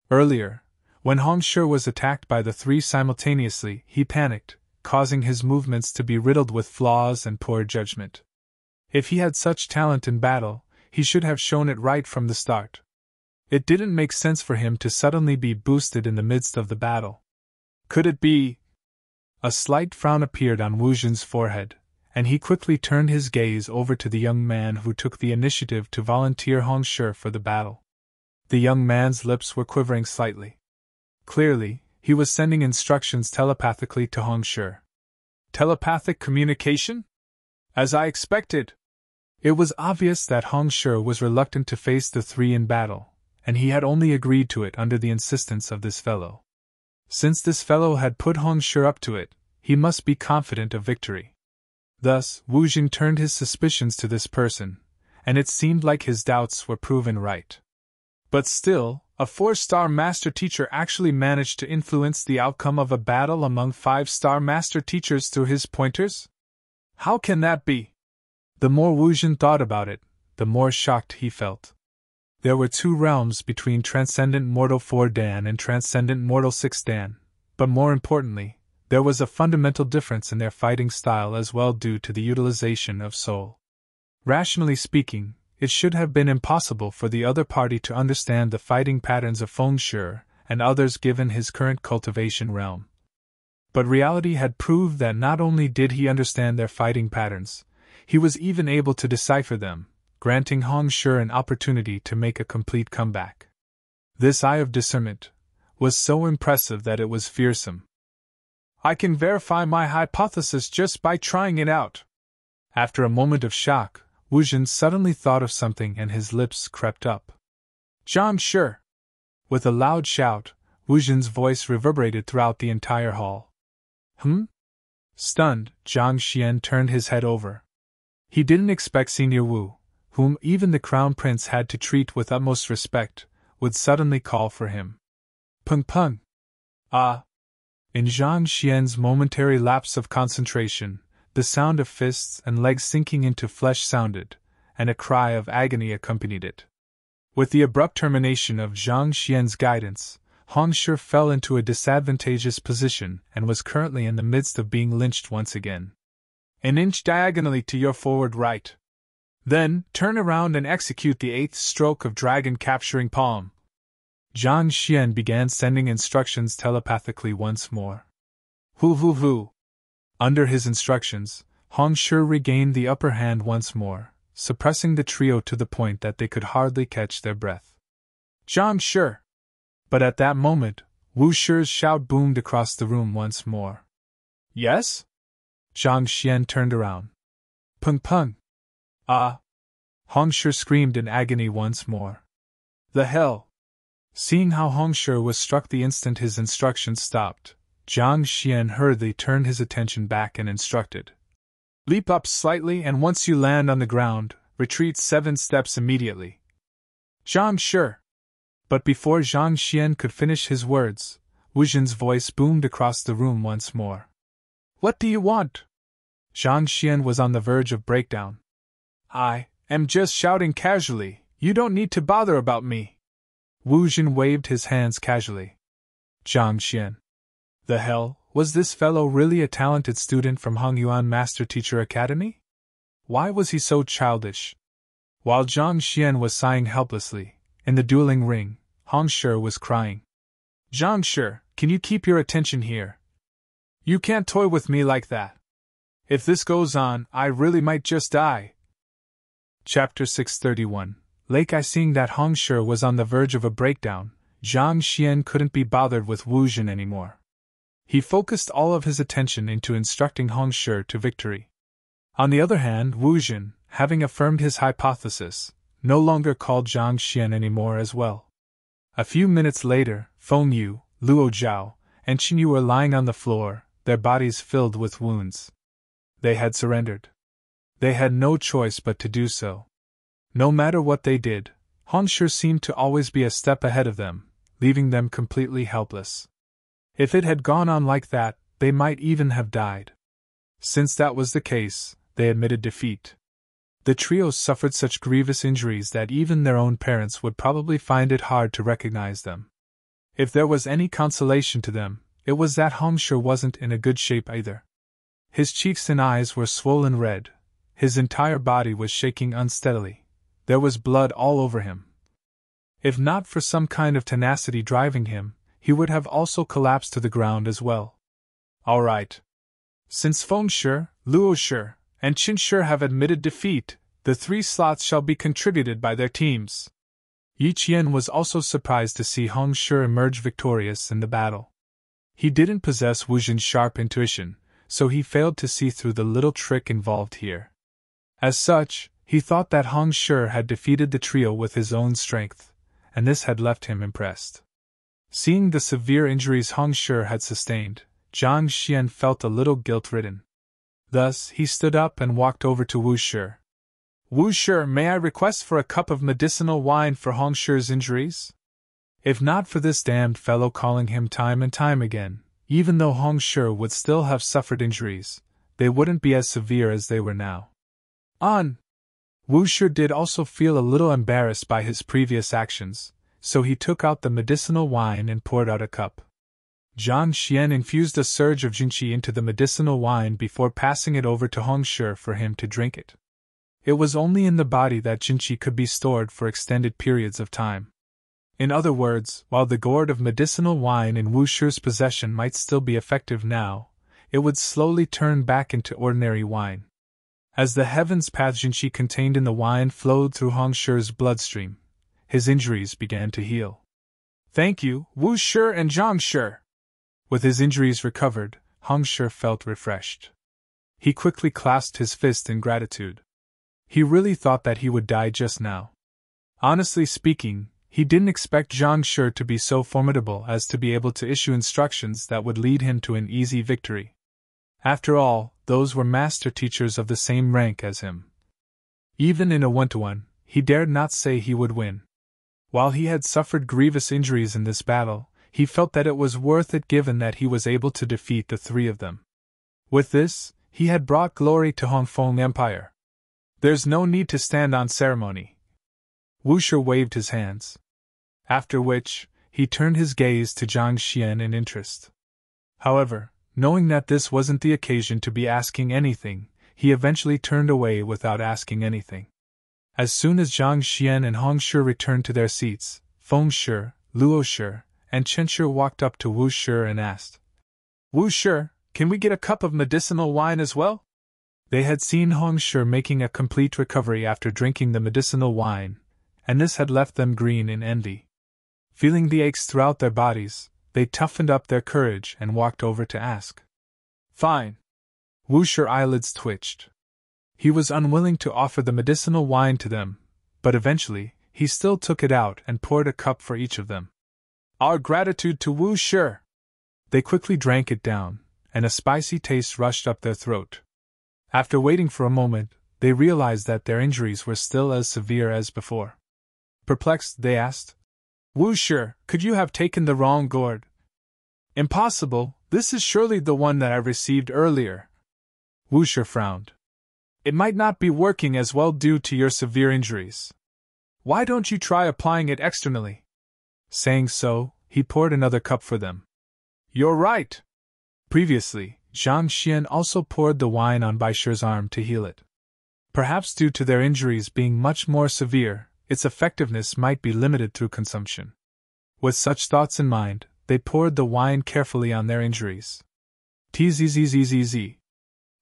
[SPEAKER 1] Earlier, when Hong Shi was attacked by the 3 simultaneously, he panicked, causing his movements to be riddled with flaws and poor judgment. If he had such talent in battle, he should have shown it right from the start. It didn't make sense for him to suddenly be boosted in the midst of the battle. Could it be? A slight frown appeared on Wu Jin's forehead, and he quickly turned his gaze over to the young man who took the initiative to volunteer Hong Shi for the battle. The young man's lips were quivering slightly. Clearly, he was sending instructions telepathically to Hong Shi. Telepathic communication? As I expected. It was obvious that Hong Shi was reluctant to face the three in battle, and he had only agreed to it under the insistence of this fellow. Since this fellow had put Hong Shi up to it, he must be confident of victory. Thus, Wu Jing turned his suspicions to this person, and it seemed like his doubts were proven right. But still, a 4-star master teacher actually managed to influence the outcome of a battle among 5-star master teachers through his pointers? How can that be? The more Wu Jing thought about it, the more shocked he felt. There were 2 realms between Transcendent Mortal 4 Dan and Transcendent Mortal 6 Dan, but more importantly, there was a fundamental difference in their fighting style as well due to the utilization of soul. Rationally speaking, it should have been impossible for the other party to understand the fighting patterns of Feng Shi and others given his current cultivation realm. But reality had proved that not only did he understand their fighting patterns, he was even able to decipher them, granting Hong Shi an opportunity to make a complete comeback. This eye of discernment was so impressive that it was fearsome. I can verify my hypothesis just by trying it out. After a moment of shock, Wu Jing suddenly thought of something and his lips crept up. Zhang Shi! With a loud shout, Wu Jing's voice reverberated throughout the entire hall. Stunned, Zhang Xian turned his head over. He didn't expect Senior Wu, whom even the Crown Prince had to treat with utmost respect, would suddenly call for him. Peng Peng! Ah! In Zhang Xian's momentary lapse of concentration, the sound of fists and legs sinking into flesh sounded, and a cry of agony accompanied it. With the abrupt termination of Zhang Xian's guidance, Hong Shi fell into a disadvantageous position and was currently in the midst of being lynched once again. An inch diagonally to your forward right. Then, turn around and execute the 8th stroke of Dragon Capturing Palm. Zhang Xian began sending instructions telepathically once more. Hu. Under his instructions, Hong Shi regained the upper hand once more, suppressing the trio to the point that they could hardly catch their breath. Zhang Shi! But at that moment, Wu Shi's shout boomed across the room once more. Yes? Zhang Xian turned around. Peng Peng! Ah! Hong Shi screamed in agony once more. The hell! Seeing how Hong Shi was struck the instant his instructions stopped, Zhang Xian hurriedly turned his attention back and instructed. Leap up slightly and once you land on the ground, retreat 7 steps immediately. Zhang Shi! But before Zhang Xian could finish his words, Wu Jing's voice boomed across the room once more. What do you want? Zhang Xian was on the verge of breakdown. I am just shouting casually, you don't need to bother about me. Wu Jing waved his hands casually. Zhang Xian. The hell, was this fellow really a talented student from Hongyuan Master Teacher Academy? Why was he so childish? While Zhang Xian was sighing helplessly, in the dueling ring, Hong Shi was crying. Zhang Shi, can you keep your attention here? You can't toy with me like that. If this goes on, I really might just die. Chapter 631. Lake Eye. Seeing that Hong Shi was on the verge of a breakdown, Zhang Xian couldn't be bothered with Wu Jing anymore. He focused all of his attention into instructing Hong Shi to victory. On the other hand, Wu Jing, having affirmed his hypothesis, no longer called Zhang Xian anymore as well. A few minutes later, Feng Yu, Luo Zhao, and Qin Yu were lying on the floor, their bodies filled with wounds. They had surrendered. They had no choice but to do so. No matter what they did, Hong Shi seemed to always be a step ahead of them, leaving them completely helpless. If it had gone on like that, they might even have died. Since that was the case, they admitted defeat. The trio suffered such grievous injuries that even their own parents would probably find it hard to recognize them. If there was any consolation to them, it was that Hong Shi wasn't in a good shape either. His cheeks and eyes were swollen red, his entire body was shaking unsteadily. There was blood all over him. If not for some kind of tenacity driving him, he would have also collapsed to the ground as well. All right. Since Feng Shi, Luo Shi, and Qin Shi have admitted defeat, the 3 slots shall be contributed by their teams. Yi Qian was also surprised to see Hong Shi emerge victorious in the battle. He didn't possess Wu Jin's sharp intuition, so he failed to see through the little trick involved here. As such, he thought that Hong Shi had defeated the trio with his own strength, and this had left him impressed. Seeing the severe injuries Hong Shi had sustained, Zhang Xian felt a little guilt-ridden. Thus, he stood up and walked over to Wu Shi. Wu Shi, may I request for a cup of medicinal wine for Hong Shi's injuries? If not for this damned fellow calling him time and time again, even though Hong Shi would still have suffered injuries, they wouldn't be as severe as they were now. Wu Shi did also feel a little embarrassed by his previous actions, so he took out the medicinal wine and poured out a cup. Zhang Xian infused a surge of jinqi into the medicinal wine before passing it over to Hong Shi for him to drink it. It was only in the body that jinqi could be stored for extended periods of time. In other words, while the gourd of medicinal wine in Wu Shi's possession might still be effective now, it would slowly turn back into ordinary wine. As the heavens path jinqi contained in the wine flowed through Hong Shi's bloodstream, his injuries began to heal. Thank you, Wu Shi and Zhang Shi. With his injuries recovered, Hong Shi felt refreshed. He quickly clasped his fist in gratitude. He really thought that he would die just now. Honestly speaking, he didn't expect Zhang Shi to be so formidable as to be able to issue instructions that would lead him to an easy victory. After all, those were master teachers of the same rank as him. Even in a one-to-one, he dared not say he would win. While he had suffered grievous injuries in this battle, he felt that it was worth it given that he was able to defeat the 3 of them. With this, he had brought glory to Hongfeng Empire. There's no need to stand on ceremony. Wu Shi waved his hands. After which, he turned his gaze to Zhang Xian in interest. However, knowing that this wasn't the occasion to be asking anything, he eventually turned away without asking anything. As soon as Zhang Xian and Hong Shi returned to their seats, Feng Shi, Luo Shi, and Chen Shi walked up to Wu Shi and asked, Wu Shi, can we get a cup of medicinal wine as well? They had seen Hong Shi making a complete recovery after drinking the medicinal wine, and this had left them green in envy. Feeling the aches throughout their bodies, they toughened up their courage and walked over to ask. Fine. Wu Shi's eyelids twitched. He was unwilling to offer the medicinal wine to them, but eventually, he still took it out and poured a cup for each of them. Our gratitude to Wu Shi. They quickly drank it down, and a spicy taste rushed up their throat. After waiting for a moment, they realized that their injuries were still as severe as before. Perplexed, they asked, Wu Shi, could you have taken the wrong gourd? Impossible, this is surely the one that I received earlier. Wu Shi frowned. It might not be working as well due to your severe injuries. Why don't you try applying it externally? Saying so, he poured another cup for them. You're right. Previously, Zhang Xian also poured the wine on Bai Shi's arm to heal it. Perhaps due to their injuries being much more severe, its effectiveness might be limited through consumption. With such thoughts in mind, they poured the wine carefully on their injuries. Tzzzzz.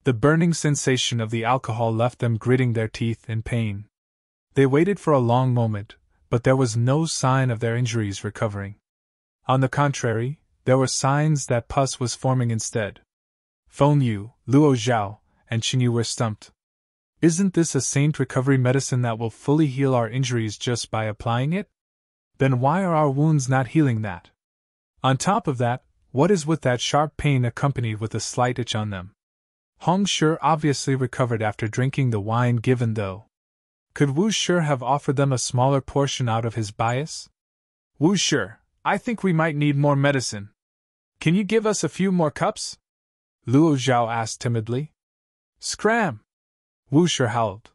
[SPEAKER 1] The burning sensation of the alcohol left them gritting their teeth in pain. They waited for a long moment, but there was no sign of their injuries recovering. On the contrary, there were signs that pus was forming instead. Feng Yu, Luo Zhao, and Qin Yu were stumped. Isn't this a saint recovery medicine that will fully heal our injuries just by applying it? Then why are our wounds not healing that? On top of that, what is with that sharp pain accompanied with a slight itch on them? Hong Shi obviously recovered after drinking the wine given though. Could Wu Shi have offered them a smaller portion out of his bias? Wu Shi, I think we might need more medicine. Can you give us a few more cups? Luo Zhao asked timidly. Scram! Wu Shi howled.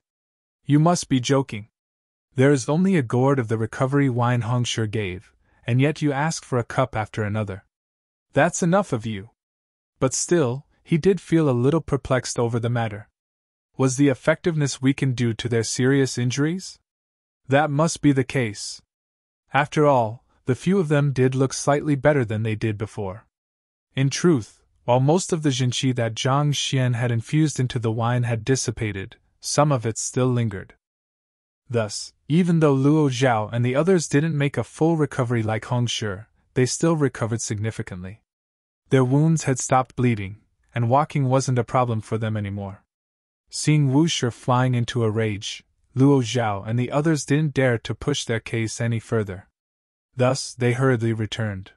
[SPEAKER 1] You must be joking. There is only a gourd of the recovery wine Hong Shi gave, and yet you ask for a cup after another. That's enough of you. But still, he did feel a little perplexed over the matter. Was the effectiveness weakened due to their serious injuries? That must be the case. After all, the few of them did look slightly better than they did before. In truth, While most of the jinqi that Zhang Xian had infused into the wine had dissipated, some of it still lingered. Thus, even though Luo Zhao and the others didn't make a full recovery like Hong Shi, they still recovered significantly. Their wounds had stopped bleeding, and walking wasn't a problem for them anymore. Seeing Wu Shi flying into a rage, Luo Zhao and the others didn't dare to push their case any further. Thus, they hurriedly returned.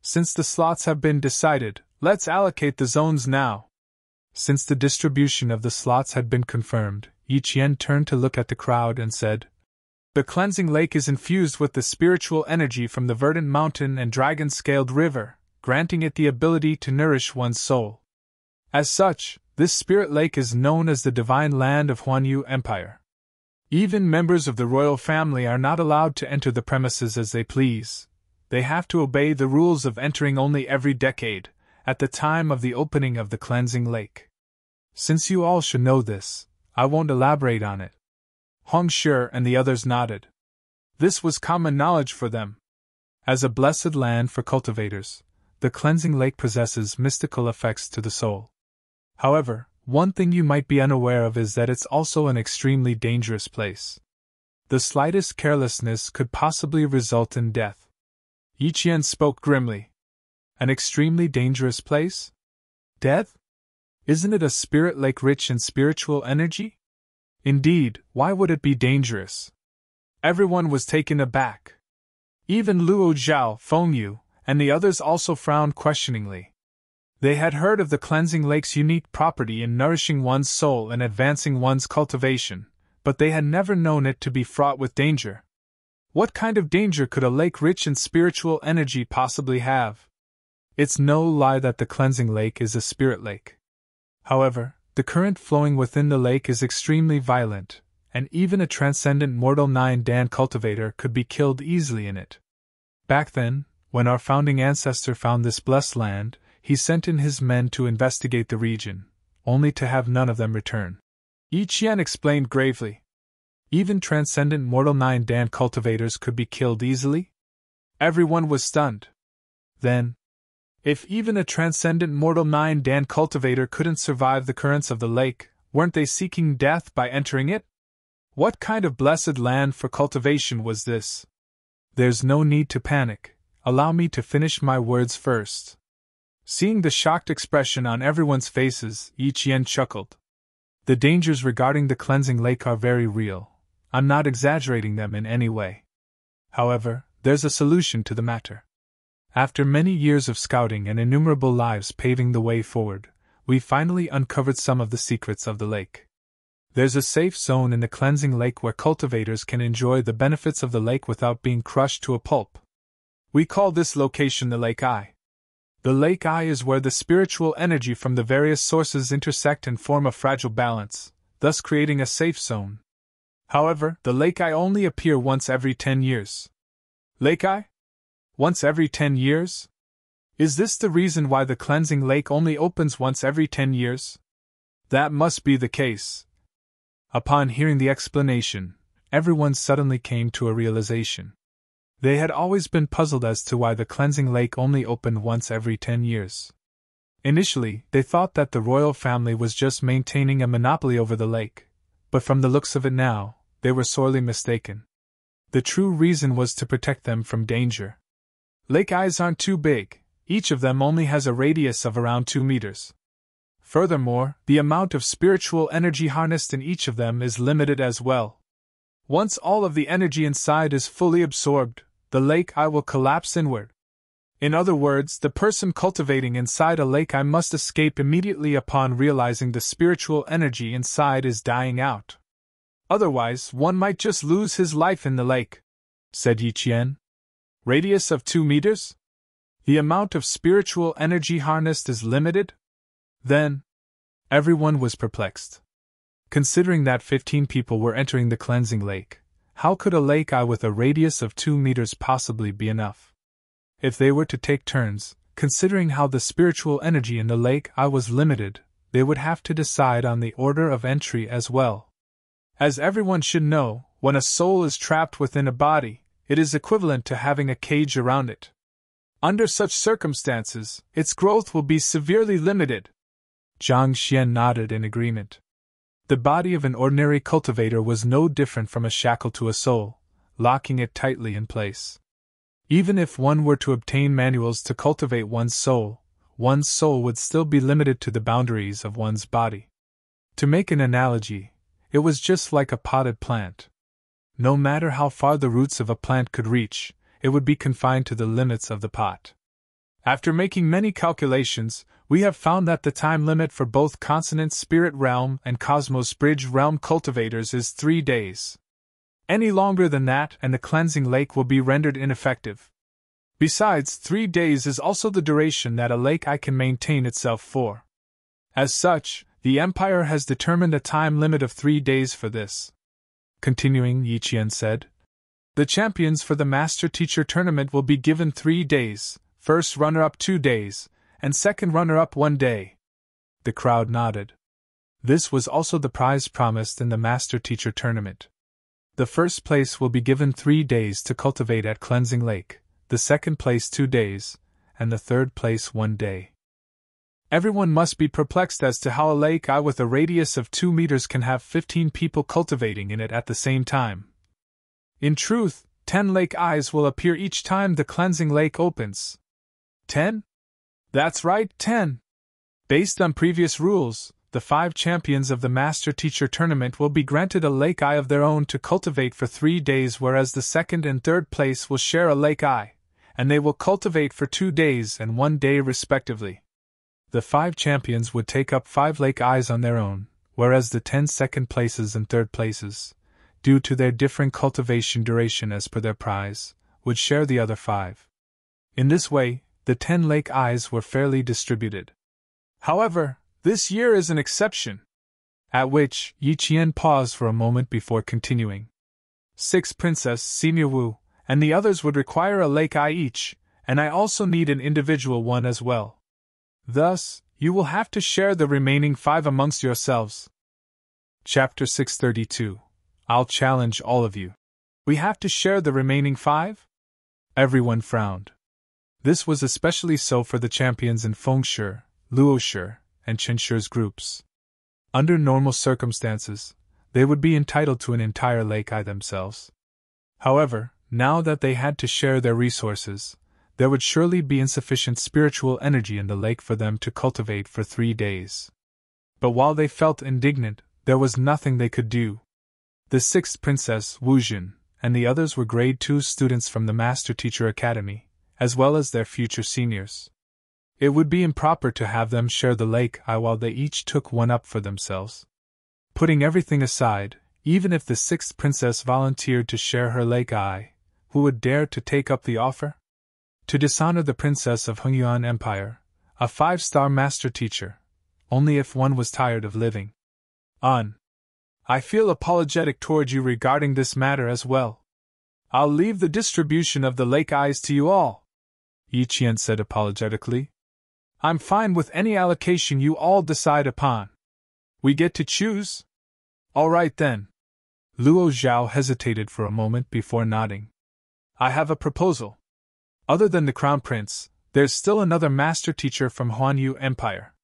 [SPEAKER 1] Since the slots have been decided, let's allocate the zones now. Since the distribution of the slots had been confirmed, Yi Qian turned to look at the crowd and said, "The cleansing lake is infused with the spiritual energy from the verdant mountain and dragon-scaled river, granting it the ability to nourish one's soul. As such, this spirit lake is known as the divine land of Huanyu Empire. Even members of the royal family are not allowed to enter the premises as they please. They have to obey the rules of entering only every decade, at the time of the opening of the cleansing lake. Since you all should know this, I won't elaborate on it." Hong Shi and the others nodded. This was common knowledge for them. As a blessed land for cultivators, the cleansing lake possesses mystical effects to the soul. However, one thing you might be unaware of is that it's also an extremely dangerous place. The slightest carelessness could possibly result in death. Yi Qian spoke grimly. An extremely dangerous place? Death? Isn't it a spirit lake rich in spiritual energy? Indeed, why would it be dangerous? Everyone was taken aback. Even Luo Zhao, Feng Yu, and the others also frowned questioningly. They had heard of the cleansing lake's unique property in nourishing one's soul and advancing one's cultivation, but they had never known it to be fraught with danger. What kind of danger could a lake rich in spiritual energy possibly have? It's no lie that the cleansing lake is a spirit lake. However, the current flowing within the lake is extremely violent, and even a transcendent mortal 9-dan cultivator could be killed easily in it. Back then, when our founding ancestor found this blessed land, he sent in his men to investigate the region, only to have none of them return. Yi Qian explained gravely. Even transcendent mortal 9-dan cultivators could be killed easily? Everyone was stunned. Then, if even a transcendent mortal 9-dan cultivator couldn't survive the currents of the lake, weren't they seeking death by entering it? What kind of blessed land for cultivation was this? There's no need to panic. Allow me to finish my words first. Seeing the shocked expression on everyone's faces, Yi Qian chuckled. The dangers regarding the cleansing lake are very real. I'm not exaggerating them in any way. However, there's a solution to the matter. After many years of scouting and innumerable lives paving the way forward, we finally uncovered some of the secrets of the lake. There's a safe zone in the cleansing lake where cultivators can enjoy the benefits of the lake without being crushed to a pulp. We call this location the Lake Eye. The Lake Eye is where the spiritual energy from the various sources intersect and form a fragile balance, thus creating a safe zone. However, the Lake Eye only appear once every 10 years. Lake Eye? Once every 10 years? Is this the reason why the cleansing lake only opens once every 10 years? That must be the case. Upon hearing the explanation, everyone suddenly came to a realization. They had always been puzzled as to why the cleansing lake only opened once every 10 years. Initially, they thought that the royal family was just maintaining a monopoly over the lake, but from the looks of it now, they were sorely mistaken. The true reason was to protect them from danger. Lake eyes aren't too big, each of them only has a radius of around 2 meters. Furthermore, the amount of spiritual energy harnessed in each of them is limited as well. Once all of the energy inside is fully absorbed, the lake eye will collapse inward. In other words, the person cultivating inside a lake eye must escape immediately upon realizing the spiritual energy inside is dying out. Otherwise, one might just lose his life in the lake, said Yi Qian. Radius of 2 meters? The amount of spiritual energy harnessed is limited? Then, everyone was perplexed. Considering that 15 people were entering the cleansing lake, how could a lake eye with a radius of 2 meters possibly be enough? If they were to take turns, considering how the spiritual energy in the lake eye was limited, they would have to decide on the order of entry as well. As everyone should know, when a soul is trapped within a body, it is equivalent to having a cage around it. Under such circumstances, its growth will be severely limited. Zhang Xian nodded in agreement. The body of an ordinary cultivator was no different from a shackle to a soul, locking it tightly in place. Even if one were to obtain manuals to cultivate one's soul would still be limited to the boundaries of one's body. To make an analogy, it was just like a potted plant. No matter how far the roots of a plant could reach, it would be confined to the limits of the pot. After making many calculations, we have found that the time limit for both Consonant Spirit Realm and Cosmos Bridge Realm cultivators is 3 days. Any longer than that and the cleansing lake will be rendered ineffective. Besides, 3 days is also the duration that a lake eye can maintain itself for. As such, the Empire has determined a time limit of 3 days for this. Continuing, Yi Qian said, "The champions for the Master Teacher Tournament will be given 3 days, first runner-up 2 days, and second runner-up 1 day." The crowd nodded. This was also the prize promised in the Master Teacher Tournament. The first place will be given 3 days to cultivate at Cleansing Lake, the second place 2 days, and the third place 1 day. Everyone must be perplexed as to how a lake eye with a radius of 2 meters can have 15 people cultivating in it at the same time. In truth, 10 lake eyes will appear each time the cleansing lake opens. 10? That's right, 10. Based on previous rules, the 5 champions of the Master Teacher Tournament will be granted a lake eye of their own to cultivate for 3 days, whereas the second and third place will share a lake eye, and they will cultivate for 2 days and 1 day respectively. The 5 champions would take up 5 lake eyes on their own, whereas the 10 second places and third places, due to their different cultivation duration as per their prize, would share the other 5. In this way, the 10 lake eyes were fairly distributed. However, this year is an exception. At which, Yi Qian paused for a moment before continuing. 6 Princess Ximia Wu, and the others would require a lake eye each, and I also need an individual one as well. Thus, you will have to share the remaining 5 amongst yourselves. Chapter 632. I'll challenge all of you. We have to share the remaining 5? Everyone frowned. This was especially so for the champions in Fengshe, Luoshe, and Qinshe's groups. Under normal circumstances, they would be entitled to an entire lake eye themselves. However, now that they had to share their resources, there would surely be insufficient spiritual energy in the lake for them to cultivate for 3 days. But while they felt indignant, there was nothing they could do. The 6th Princess, Wu Jun, and the others were grade 2 students from the Master Teacher Academy, as well as their future seniors. It would be improper to have them share the lake eye while they each took one up for themselves. Putting everything aside, even if the 6th princess volunteered to share her lake eye, who would dare to take up the offer? To dishonor the princess of Hengyuan Empire, a 5-star master teacher, only if one was tired of living. I feel apologetic toward you regarding this matter as well. I'll leave the distribution of the lake eyes to you all, Yi Qian said apologetically. I'm fine with any allocation you all decide upon. We get to choose? All right then. Luo Zhao hesitated for a moment before nodding. I have a proposal. Other than the Crown Prince, there's still another master teacher from Huanyu Empire.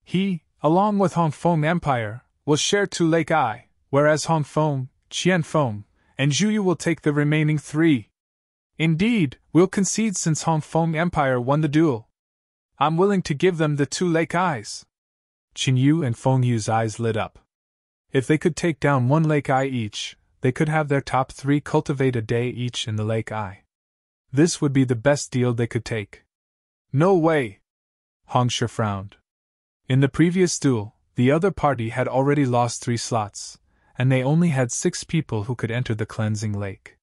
[SPEAKER 1] He, along with Hongfeng Empire, will share 2 lake eye, whereas Hongfeng, Qianfeng, and Zhuyu will take the remaining 3. Indeed, we'll concede since Hongfeng Empire won the duel. I'm willing to give them the 2 lake eyes. Qinyu and Fengyu's eyes lit up. If they could take down 1 lake eye each, they could have their top 3 cultivate a day each in the lake eye. This would be the best deal they could take. No way! Hongshe frowned. In the previous duel, the other party had already lost 3 slots, and they only had 6 people who could enter the cleansing lake.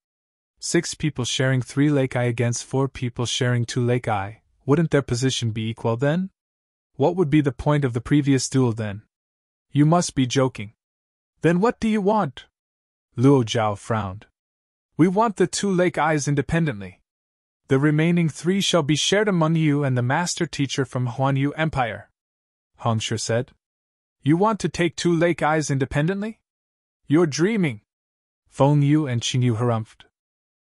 [SPEAKER 1] 6 people sharing 3 lake eye against 4 people sharing 2 lake eye, wouldn't their position be equal then? What would be the point of the previous duel then? You must be joking. Then what do you want? Luo Zhao frowned. We want the 2 lake eyes independently. The remaining 3 shall be shared among you and the master teacher from Huanyu Empire, Hongshe said. You want to take 2 lake eyes independently? You're dreaming. Fengyu and Qingyu harumphed.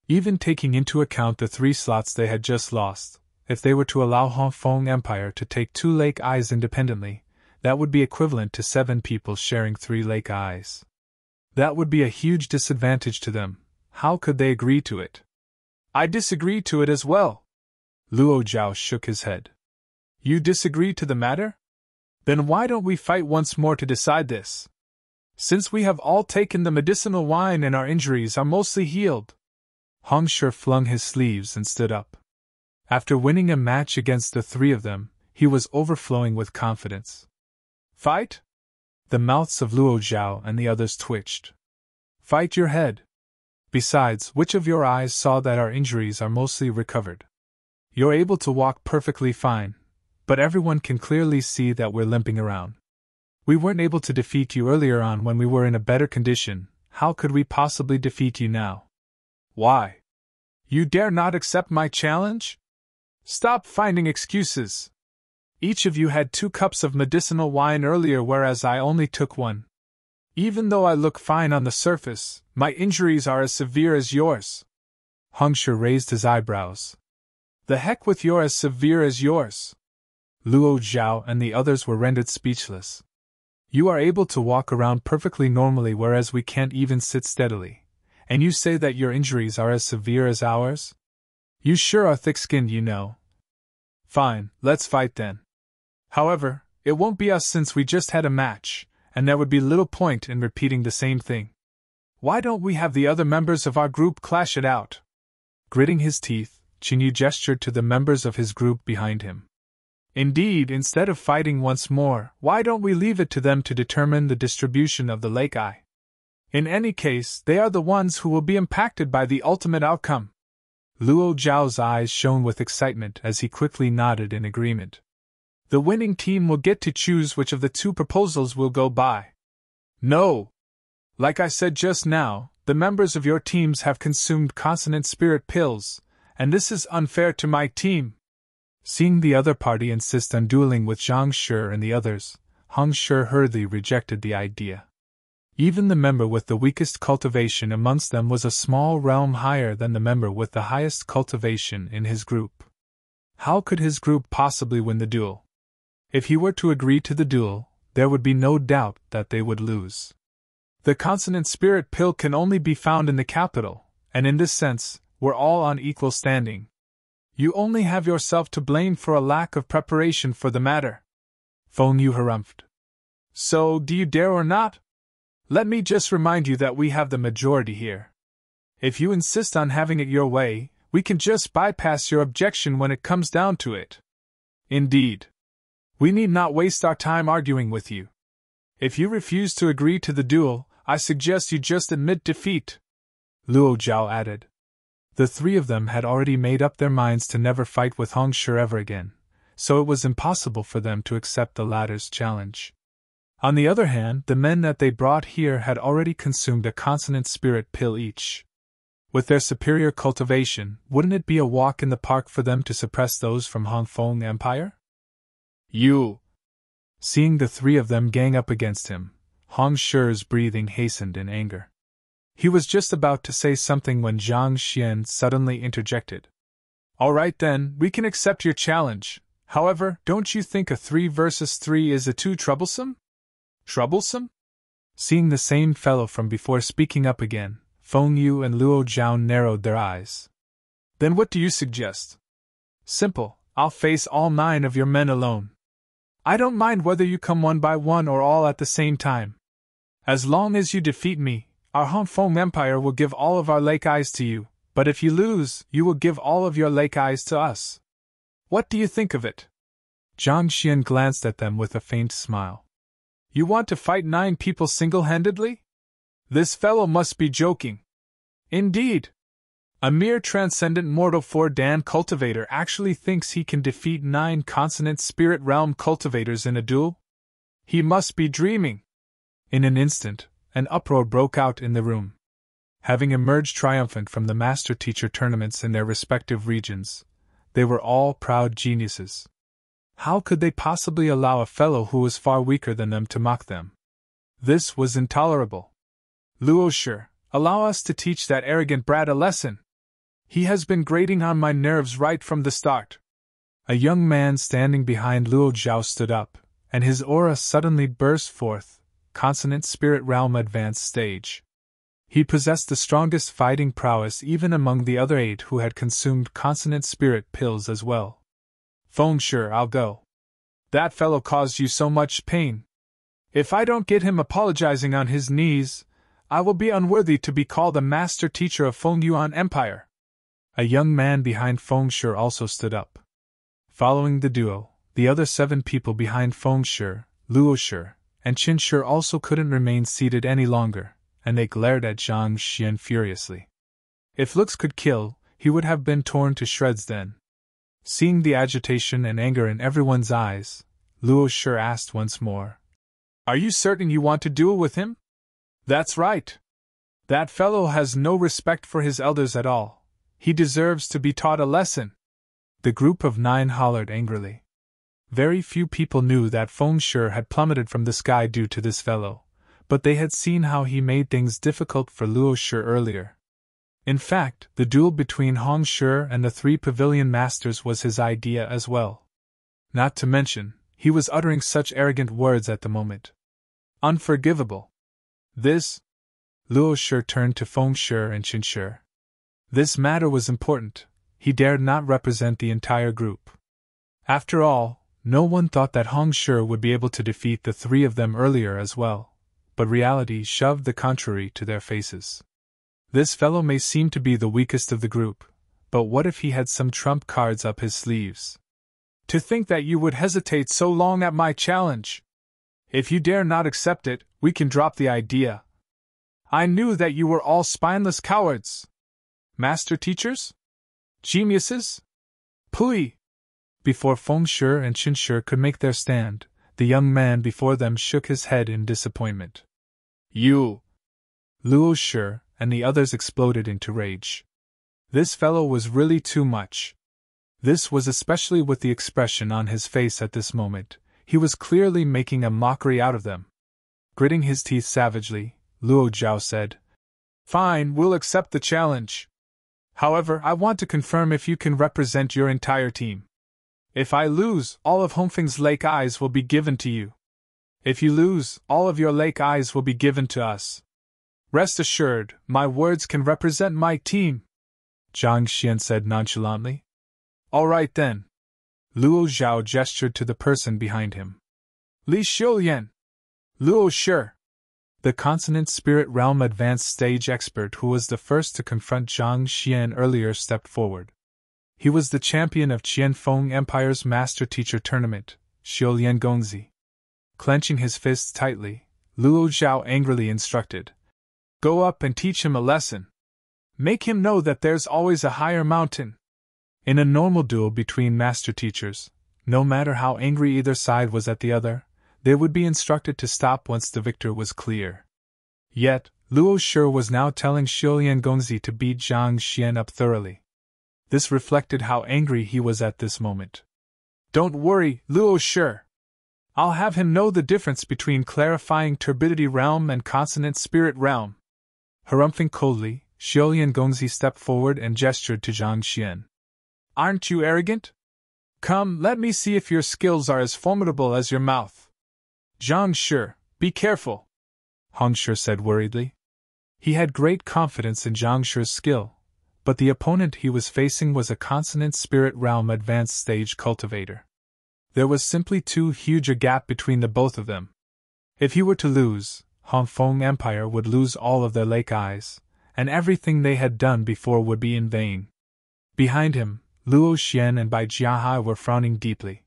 [SPEAKER 1] Even taking into account the 3 slots they had just lost, If they were to allow Hongfeng Empire to take 2 Lake Eyes independently, that would be equivalent to 7 people sharing 3 Lake Eyes. That would be a huge disadvantage to them. How could they agree to it? I disagree to it as well. Luo Zhao shook his head. You disagree to the matter? Then why don't we fight once more to decide this? Since we have all taken the medicinal wine and our injuries are mostly healed. Hong Shi flung his sleeves and stood up. After winning a match against the 3 of them, he was overflowing with confidence. Fight? The mouths of Luo Zhao and the others twitched. Fight your head. Besides, which of your eyes saw that our injuries are mostly recovered? You're able to walk perfectly fine, but everyone can clearly see that we're limping around. We weren't able to defeat you earlier on when we were in a better condition. How could we possibly defeat you now? Why? You dare not accept my challenge? Stop finding excuses. Each of you had 2 cups of medicinal wine earlier, whereas I only took 1. Even though I look fine on the surface, my injuries are as severe as yours. Hong Shi raised his eyebrows. The heck with you're as severe as yours. Luo Zhao and the others were rendered speechless. You are able to walk around perfectly normally, whereas we can't even sit steadily. And you say that your injuries are as severe as ours? You sure are thick-skinned, you know. Fine, let's fight then. However, it won't be us since we just had a match, and there would be little point in repeating the same thing. Why don't we have the other members of our group clash it out? Gritting his teeth, Qingyu gestured to the members of his group behind him. Indeed, instead of fighting once more, why don't we leave it to them to determine the distribution of the Lake Eye? In any case, they are the ones who will be impacted by the ultimate outcome. Luo Zhao's eyes shone with excitement as he quickly nodded in agreement. The winning team will get to choose which of the 2 proposals will go by. No! Like I said just now, the members of your teams have consumed consonant spirit pills, and this is unfair to my team. Seeing the other party insist on dueling with Zhang Shi and the others, Hong Shi hurriedly rejected the idea. Even the member with the weakest cultivation amongst them was a small realm higher than the member with the highest cultivation in his group. How could his group possibly win the duel? If he were to agree to the duel, there would be no doubt that they would lose. The consonant spirit pill can only be found in the capital, and in this sense, we're all on equal standing. You only have yourself to blame for a lack of preparation for the matter. Feng Yu harumphed. So, do you dare or not? Let me just remind you that we have the majority here. If you insist on having it your way, we can just bypass your objection when it comes down to it. Indeed. We need not waste our time arguing with you. If you refuse to agree to the duel, I suggest you just admit defeat. Luo Zhao added. The 3 of them had already made up their minds to never fight with Hong Shi ever again, so it was impossible for them to accept the latter's challenge. On the other hand, the men that they brought here had already consumed a consonant spirit pill each. With their superior cultivation, wouldn't it be a walk in the park for them to suppress those from Hongfeng Empire? You! Seeing the 3 of them gang up against him, Hong Shi's breathing hastened in anger. He was just about to say something when Zhang Xian suddenly interjected. All right then, we can accept your challenge. However, don't you think a 3 versus 3 is a too troublesome? Troublesome? Seeing the same fellow from before speaking up again, Feng Yu and Luo Zhao narrowed their eyes. Then what do you suggest? Simple, I'll face all 9 of your men alone. I don't mind whether you come one by one or all at the same time. As long as you defeat me, our Hongfeng Empire will give all of our Lake Eyes to you, but if you lose, you will give all of your Lake Eyes to us. What do you think of it? Zhang Xian glanced at them with a faint smile. You want to fight 9 people single-handedly? This fellow must be joking. Indeed. A mere transcendent mortal 4-Dan cultivator actually thinks he can defeat 9 consonant spirit realm cultivators in a duel? He must be dreaming. In an instant, an uproar broke out in the room. Having emerged triumphant from the master-teacher tournaments in their respective regions, they were all proud geniuses. How could they possibly allow a fellow who was far weaker than them to mock them? This was intolerable. Luo Shi, allow us to teach that arrogant brat a lesson. He has been grating on my nerves right from the start. A young man standing behind Luo Zhao stood up, and his aura suddenly burst forth, Consonant Spirit Realm Advanced Stage. He possessed the strongest fighting prowess even among the other 8 who had consumed Consonant Spirit pills as well. Feng Shi, I'll go. That fellow caused you so much pain. If I don't get him apologizing on his knees, I will be unworthy to be called a master teacher of Feng Yuan Empire. A young man behind Feng Shi also stood up. Following the duo, the other 7 people behind Feng Shi, Luo Shi, and Qin Shi also couldn't remain seated any longer, and they glared at Zhang Xian furiously. If looks could kill, he would have been torn to shreds then. Seeing the agitation and anger in everyone's eyes, Luo Shi asked once more, "Are you certain you want to duel with him?" "That's right. That fellow has no respect for his elders at all. He deserves to be taught a lesson." The group of 9 hollered angrily. Very few people knew that Feng Shi had plummeted from the sky due to this fellow, but they had seen how he made things difficult for Luo Shi earlier. In fact, the duel between Hong Shi and the 3 pavilion masters was his idea as well. Not to mention, he was uttering such arrogant words at the moment. Unforgivable. This? Luo Shi turned to Feng Shi and Qin Shi. This matter was important. He dared not represent the entire group. After all, no one thought that Hong Shi would be able to defeat the 3 of them earlier as well, but reality shoved the contrary to their faces. This fellow may seem to be the weakest of the group, but what if he had some trump cards up his sleeves? To think that you would hesitate so long at my challenge! If you dare not accept it, we can drop the idea. I knew that you were all spineless cowards. Master teachers? Geniuses? Pui! Before Feng Shi and Qin Shi could make their stand, the young man before them shook his head in disappointment. You! Luo Shi and the others exploded into rage. This fellow was really too much. This was especially with the expression on his face at this moment. He was clearly making a mockery out of them. Gritting his teeth savagely, Luo Zhao said, "Fine, we'll accept the challenge. However, I want to confirm if you can represent your entire team. If I lose, all of Hongfeng's lake eyes will be given to you. If you lose, all of your lake eyes will be given to us. Rest assured, my words can represent my team," Zhang Xian said nonchalantly. "All right then." Luo Zhao gestured to the person behind him. "Li Xiulian! Luo Shi!" The Consonant Spirit Realm Advanced Stage expert who was the first to confront Zhang Xian earlier stepped forward. He was the champion of Qianfeng Empire's Master Teacher Tournament, Xiulian Gongzi. Clenching his fists tightly, Luo Zhao angrily instructed, "Go up and teach him a lesson. Make him know that there's always a higher mountain." In a normal duel between master teachers, no matter how angry either side was at the other, they would be instructed to stop once the victor was clear. Yet, Luo Shi was now telling Xiulian Gongzi to beat Zhang Xian up thoroughly. This reflected how angry he was at this moment. "Don't worry, Luo Shi. I'll have him know the difference between Clarifying Turbidity Realm and Consonant Spirit Realm." Harumphing coldly, Xiulian Gongzi stepped forward and gestured to Zhang Xian. "Aren't you arrogant? Come, let me see if your skills are as formidable as your mouth." "Zhang Shi, be careful," Hong Shi said worriedly. He had great confidence in Zhang Shi's skill, but the opponent he was facing was a Consonant Spirit Realm Advanced Stage cultivator. There was simply too huge a gap between the both of them. If he were to lose, Hongfeng Empire would lose all of their lake eyes, and everything they had done before would be in vain. Behind him, Luo Xian and Bai Jiahai were frowning deeply.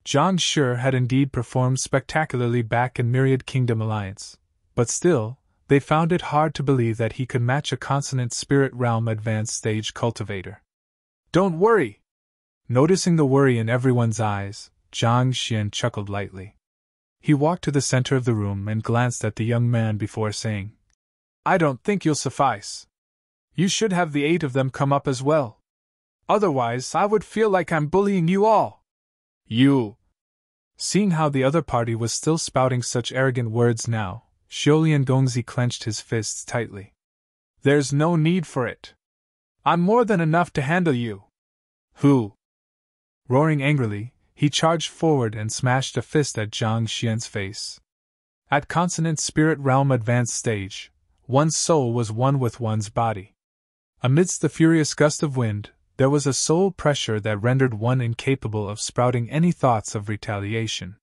[SPEAKER 1] Zhang Shi had indeed performed spectacularly back in Myriad Kingdom Alliance, but still, they found it hard to believe that he could match a Consonant Spirit Realm Advanced Stage cultivator. "Don't worry!" Noticing the worry in everyone's eyes, Zhang Xian chuckled lightly. He walked to the center of the room and glanced at the young man before saying, "I don't think you'll suffice. You should have the 8 of them come up as well. Otherwise, I would feel like I'm bullying you all." "You!" Seeing how the other party was still spouting such arrogant words now, Xiulian Gongzi clenched his fists tightly. "There's no need for it. I'm more than enough to handle you." "Who?" Roaring angrily, he charged forward and smashed a fist at Zhang Xian's face. At Consonant Spirit Realm Advanced Stage, one's soul was one with one's body. Amidst the furious gust of wind, there was a soul pressure that rendered one incapable of sprouting any thoughts of retaliation.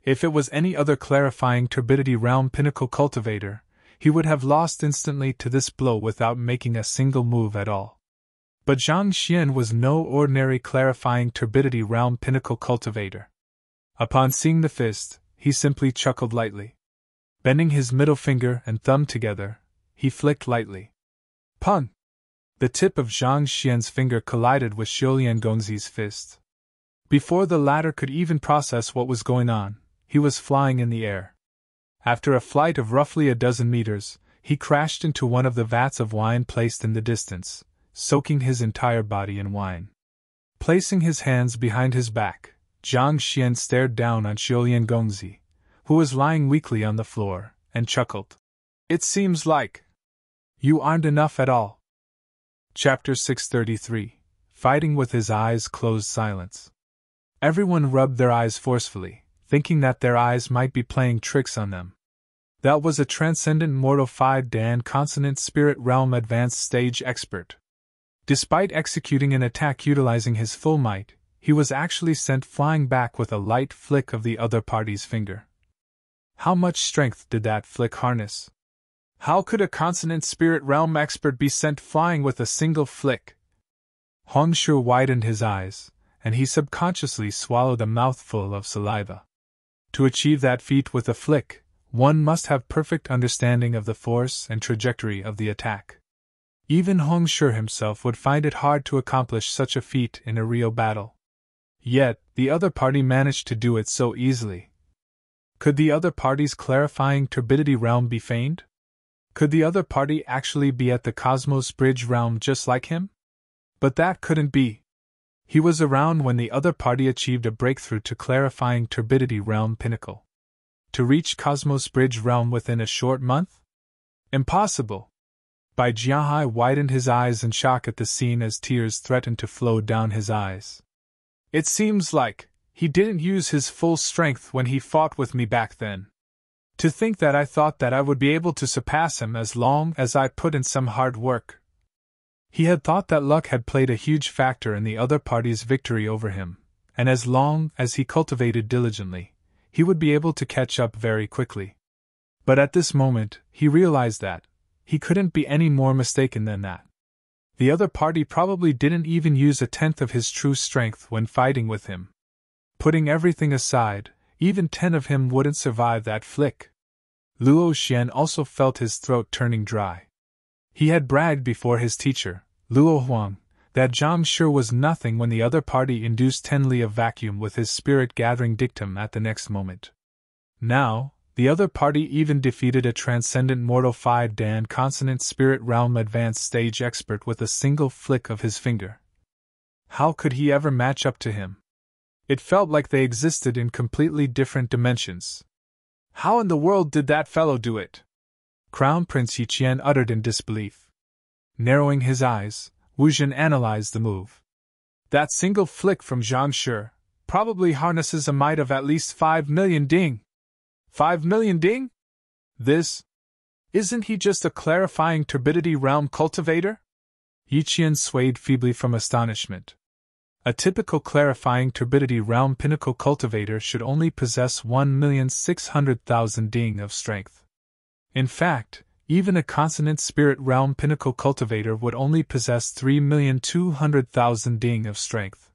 [SPEAKER 1] If it was any other clarifying turbidity realm pinnacle cultivator, he would have lost instantly to this blow without making a single move at all. But Zhang Xian was no ordinary clarifying turbidity realm pinnacle cultivator. Upon seeing the fist, he simply chuckled lightly. Bending his middle finger and thumb together, he flicked lightly. Pung! The tip of Zhang Xian's finger collided with Xiulian Gongzi's fist. Before the latter could even process what was going on, he was flying in the air. After a flight of roughly a dozen meters, he crashed into one of the vats of wine placed in the distance, soaking his entire body in wine. Placing his hands behind his back, Zhang Xian stared down on Xiulian Gongzi, who was lying weakly on the floor, and chuckled. It seems like you aren't enough at all. Chapter 633 Fighting with His Eyes Closed. Silence. Everyone rubbed their eyes forcefully, thinking that their eyes might be playing tricks on them. That was a transcendent mortal 5-Dan Consonant Spirit Realm Advanced Stage expert. Despite executing an attack utilizing his full might, he was actually sent flying back with a light flick of the other party's finger. How much strength did that flick harness? How could a Consonant Spirit Realm expert be sent flying with a single flick? Hongshu widened his eyes, and he subconsciously swallowed a mouthful of saliva. To achieve that feat with a flick, one must have perfect understanding of the force and trajectory of the attack. Even Hongshu himself would find it hard to accomplish such a feat in a real battle. Yet, the other party managed to do it so easily. Could the other party's clarifying turbidity realm be feigned? Could the other party actually be at the Cosmos Bridge realm just like him? But that couldn't be. He was around when the other party achieved a breakthrough to clarifying turbidity realm pinnacle. To reach Cosmos Bridge realm within a short month? Impossible. Bai Jiahai widened his eyes in shock at the scene as tears threatened to flow down his eyes. It seems like he didn't use his full strength when he fought with me back then. To think that I thought that I would be able to surpass him as long as I put in some hard work. He had thought that luck had played a huge factor in the other party's victory over him, and as long as he cultivated diligently, he would be able to catch up very quickly. But at this moment, he realized that he couldn't be any more mistaken than that. The other party probably didn't even use a tenth of his true strength when fighting with him. Putting everything aside, even 10 of him wouldn't survive that flick. Luo Xian also felt his throat turning dry. He had bragged before his teacher, Luo Huang, that Zhang Shi was nothing when the other party induced 10 li of vacuum with his spirit-gathering dictum at the next moment. Now, the other party even defeated a transcendent mortal 5-Dan Consonant Spirit Realm Advanced Stage expert with a single flick of his finger. How could he ever match up to him? It felt like they existed in completely different dimensions. How in the world did that fellow do it? Crown Prince Yiqian uttered in disbelief. Narrowing his eyes, Wu Zhen analyzed the move. That single flick from Zhang Shi probably harnesses a might of at least 5 million ding. 5 million ding? Isn't he just a clarifying turbidity realm cultivator? Yiqian swayed feebly from astonishment. A typical clarifying turbidity realm pinnacle cultivator should only possess 1,600,000 ding of strength. In fact, even a consonant spirit realm pinnacle cultivator would only possess 3,200,000 ding of strength.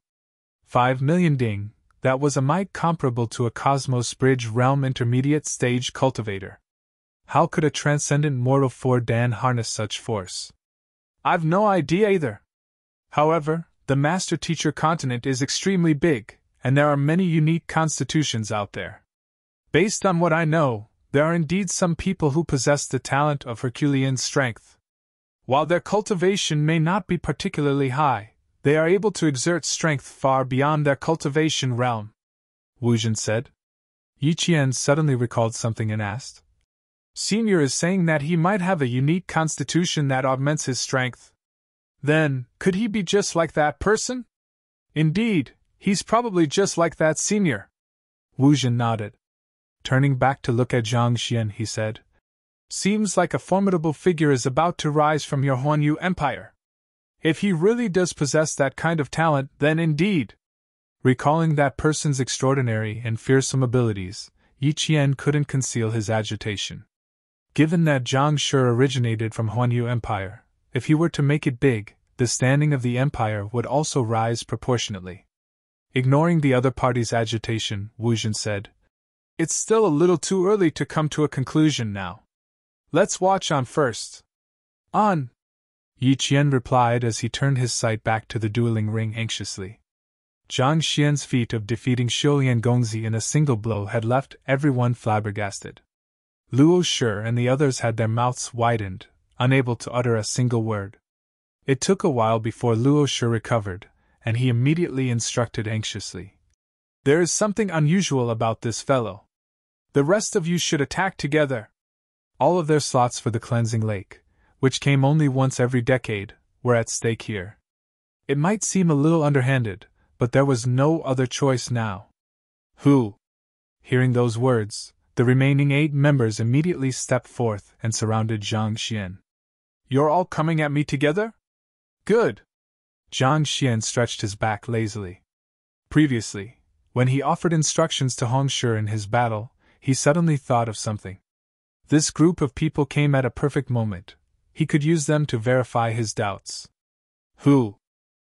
[SPEAKER 1] 5 million ding, that was a might comparable to a Cosmos Bridge realm intermediate stage cultivator. How could a transcendent mortal 4-Dan harness such force? I've no idea either. However, the Master Teacher continent is extremely big, and there are many unique constitutions out there. Based on what I know, there are indeed some people who possess the talent of Herculean strength. While their cultivation may not be particularly high, they are able to exert strength far beyond their cultivation realm, Wu Zhen said. Yiqian suddenly recalled something and asked. Senior is saying that he might have a unique constitution that augments his strength. Then, could he be just like that person? Indeed, He's probably just like that senior. Wu Jin nodded. Turning back to look at Zhang Xian, he said, Seems like a formidable figure is about to rise from your Huanyu Empire. If he really does possess that kind of talent, then indeed. Recalling that person's extraordinary and fearsome abilities, Yi Qian couldn't conceal his agitation. Given that Zhang Shi originated from Huanyu Empire, if he were to make it big, the standing of the empire would also rise proportionately. Ignoring the other party's agitation, Wu Jin said, It's still a little too early to come to a conclusion now. Let's watch on first. On! Yi Qian replied as he turned his sight back to the dueling ring anxiously. Zhang Xian's feat of defeating Xiulian Gongzi in a single blow had left everyone flabbergasted. Luo Shi and the others had their mouths widened, unable to utter a single word. It took a while before Luo Shi recovered, and he immediately instructed anxiously. There is something unusual about this fellow. The rest of you should attack together. All of their slots for the cleansing lake, which came only once every decade, were at stake here. It might seem a little underhanded, but there was no other choice now. Who? Hearing those words, the remaining 8 members immediately stepped forth and surrounded Zhang Xian. You're all coming at me together? Good. Zhang Xian stretched his back lazily. Previously, when he offered instructions to Hong Shi in his battle, he suddenly thought of something. This group of people came at a perfect moment. He could use them to verify his doubts. Who?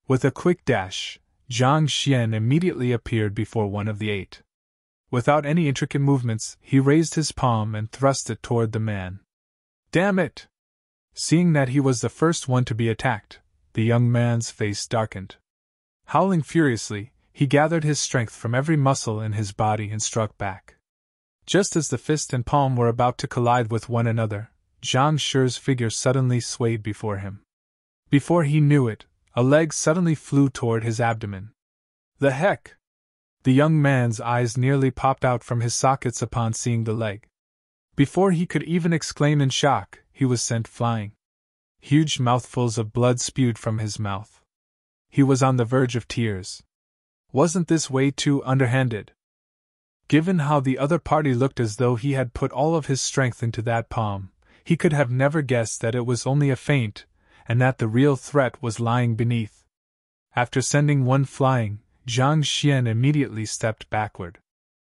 [SPEAKER 1] With a quick dash, Zhang Xian immediately appeared before one of the 8. Without any intricate movements, he raised his palm and thrust it toward the man. Damn it! Seeing that he was the first one to be attacked, the young man's face darkened. Howling furiously, he gathered his strength from every muscle in his body and struck back. Just as the fist and palm were about to collide with one another, Zhang Shi's figure suddenly swayed before him. Before he knew it, a leg suddenly flew toward his abdomen. The heck! The young man's eyes nearly popped out from his sockets upon seeing the leg. Before he could even exclaim in shock, he was sent flying. Huge mouthfuls of blood spewed from his mouth. He was on the verge of tears. Wasn't this way too underhanded? Given how the other party looked as though he had put all of his strength into that palm, he could have never guessed that it was only a feint, and that the real threat was lying beneath. After sending one flying, Zhang Xian immediately stepped backward.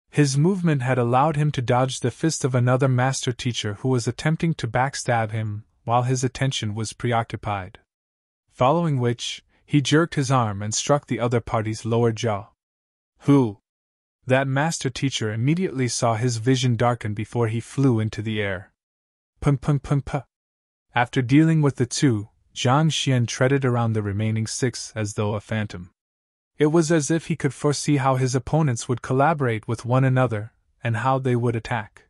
[SPEAKER 1] His movement had allowed him to dodge the fist of another master teacher who was attempting to backstab him while his attention was preoccupied. Following which, he jerked his arm and struck the other party's lower jaw. Who? That master teacher immediately saw his vision darken before he flew into the air. Pum. After dealing with the 2, Zhang Xian treaded around the remaining 6 as though a phantom. It was as if he could foresee how his opponents would collaborate with one another, and how they would attack.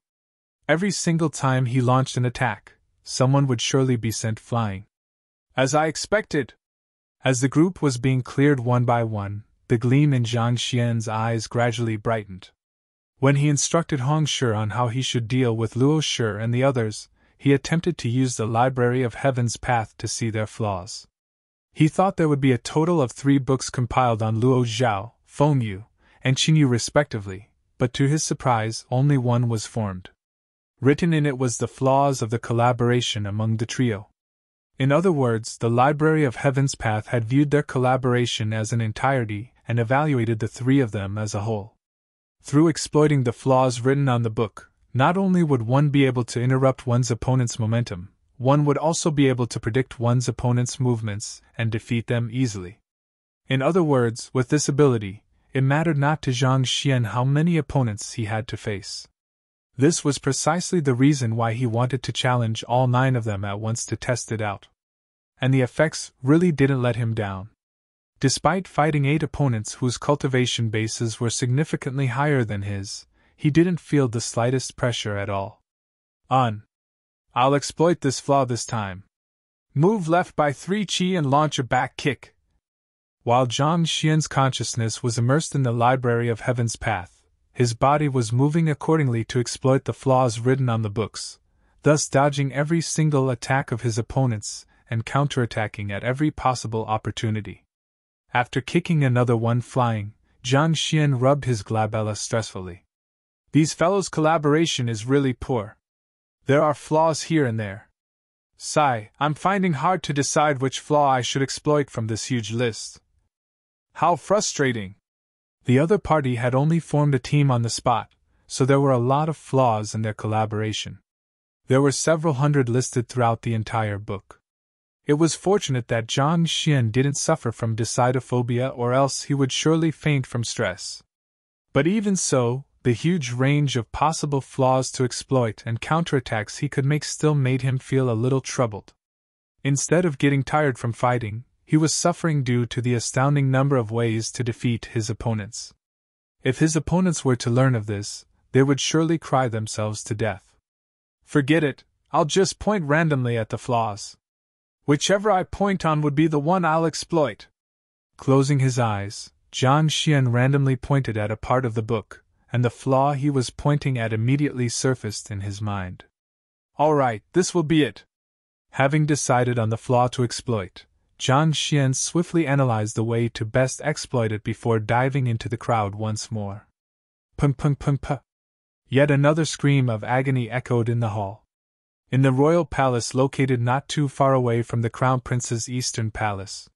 [SPEAKER 1] Every single time he launched an attack, someone would surely be sent flying. As I expected! As the group was being cleared one by one, the gleam in Zhang Xian's eyes gradually brightened. When he instructed Hong Shi on how he should deal with Luo Shi and the others, he attempted to use the Library of Heaven's Path to see their flaws. He thought there would be a total of 3 books compiled on Luo Zhao, Feng Yu, and Qin Yu respectively, but to his surprise only one was formed. Written in it was the flaws of the collaboration among the trio. In other words, the Library of Heaven's Path had viewed their collaboration as an entirety and evaluated the 3 of them as a whole. Through exploiting the flaws written on the book, not only would one be able to interrupt one's opponent's momentum, one would also be able to predict one's opponent's movements and defeat them easily. In other words, with this ability, it mattered not to Zhang Xian how many opponents he had to face. This was precisely the reason why he wanted to challenge all 9 of them at once to test it out. And the effects really didn't let him down. Despite fighting 8 opponents whose cultivation bases were significantly higher than his, he didn't feel the slightest pressure at all. I'll exploit this flaw this time. Move left by 3 qi and launch a back kick. While Zhang Xian's consciousness was immersed in the Library of Heaven's Path, his body was moving accordingly to exploit the flaws written on the books, thus dodging every single attack of his opponents and counterattacking at every possible opportunity. After kicking another one flying, Jiang Xian rubbed his glabella stressfully. These fellows' collaboration is really poor. There are flaws here and there. Sigh, I'm finding hard to decide which flaw I should exploit from this huge list. How frustrating! The other party had only formed a team on the spot, so there were a lot of flaws in their collaboration. There were several hundred listed throughout the entire book. It was fortunate that Jiang Xian didn't suffer from decidophobia, or else he would surely faint from stress. But even so, the huge range of possible flaws to exploit and counterattacks he could make still made him feel a little troubled. Instead of getting tired from fighting, he was suffering due to the astounding number of ways to defeat his opponents. If his opponents were to learn of this, they would surely cry themselves to death. Forget it, I'll just point randomly at the flaws. Whichever I point on would be the one I'll exploit. Closing his eyes, Jiang Xian randomly pointed at a part of the book, and the flaw he was pointing at immediately surfaced in his mind. All right, this will be it. Having decided on the flaw to exploit, Jiang Xian swiftly analyzed the way to best exploit it before diving into the crowd once more. Pung pung pung puh. Yet another scream of agony echoed in the hall. In the royal palace located not too far away from the crown prince's eastern palace,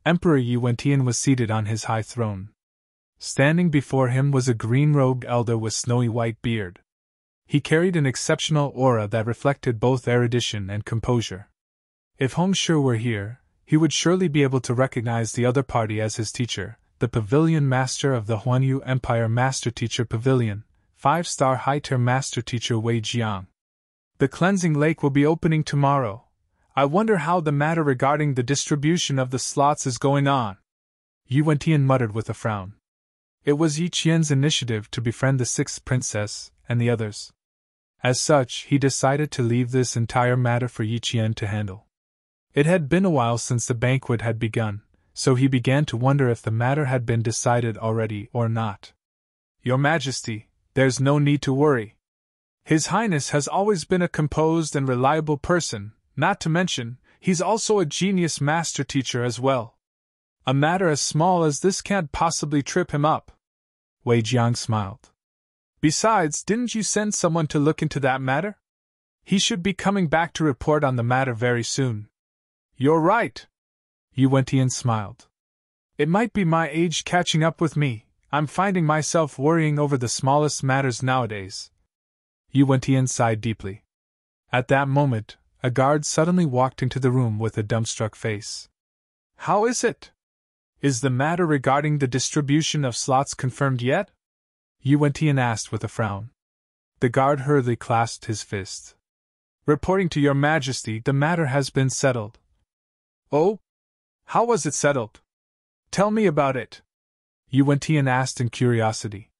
[SPEAKER 1] Emperor Yi Wentian was seated on his high throne. Standing before him was a green-robed elder with snowy white beard. He carried an exceptional aura that reflected both erudition and composure. If Hong Shi were here, he would surely be able to recognize the other party as his teacher, the Pavilion Master of the Huanyu Empire Master Teacher Pavilion, 5-star high-tier Master Teacher Wei Jiang. The cleansing lake will be opening tomorrow. I wonder how the matter regarding the distribution of the slots is going on. Yi Wentian muttered with a frown. It was Yi Qian's initiative to befriend the 6th princess and the others. As such, he decided to leave this entire matter for Yi Qian to handle. It had been a while since the banquet had begun, so he began to wonder if the matter had been decided already or not. Your Majesty, there's no need to worry. His Highness has always been a composed and reliable person, not to mention, he's also a genius master teacher as well. A matter as small as this can't possibly trip him up. Wei Jiang smiled. Besides, didn't you send someone to look into that matter? He should be coming back to report on the matter very soon. You're right. Yi Wentian smiled. It might be my age catching up with me. I'm finding myself worrying over the smallest matters nowadays. Yi Wentian sighed deeply. At that moment, a guard suddenly walked into the room with a dumbstruck face. How is it? Is the matter regarding the distribution of slots confirmed yet? Yi Wentian asked with a frown. The guard hurriedly clasped his fist. Reporting to your Majesty, the matter has been settled. Oh? How was it settled? Tell me about it. Yi Wentian asked in curiosity.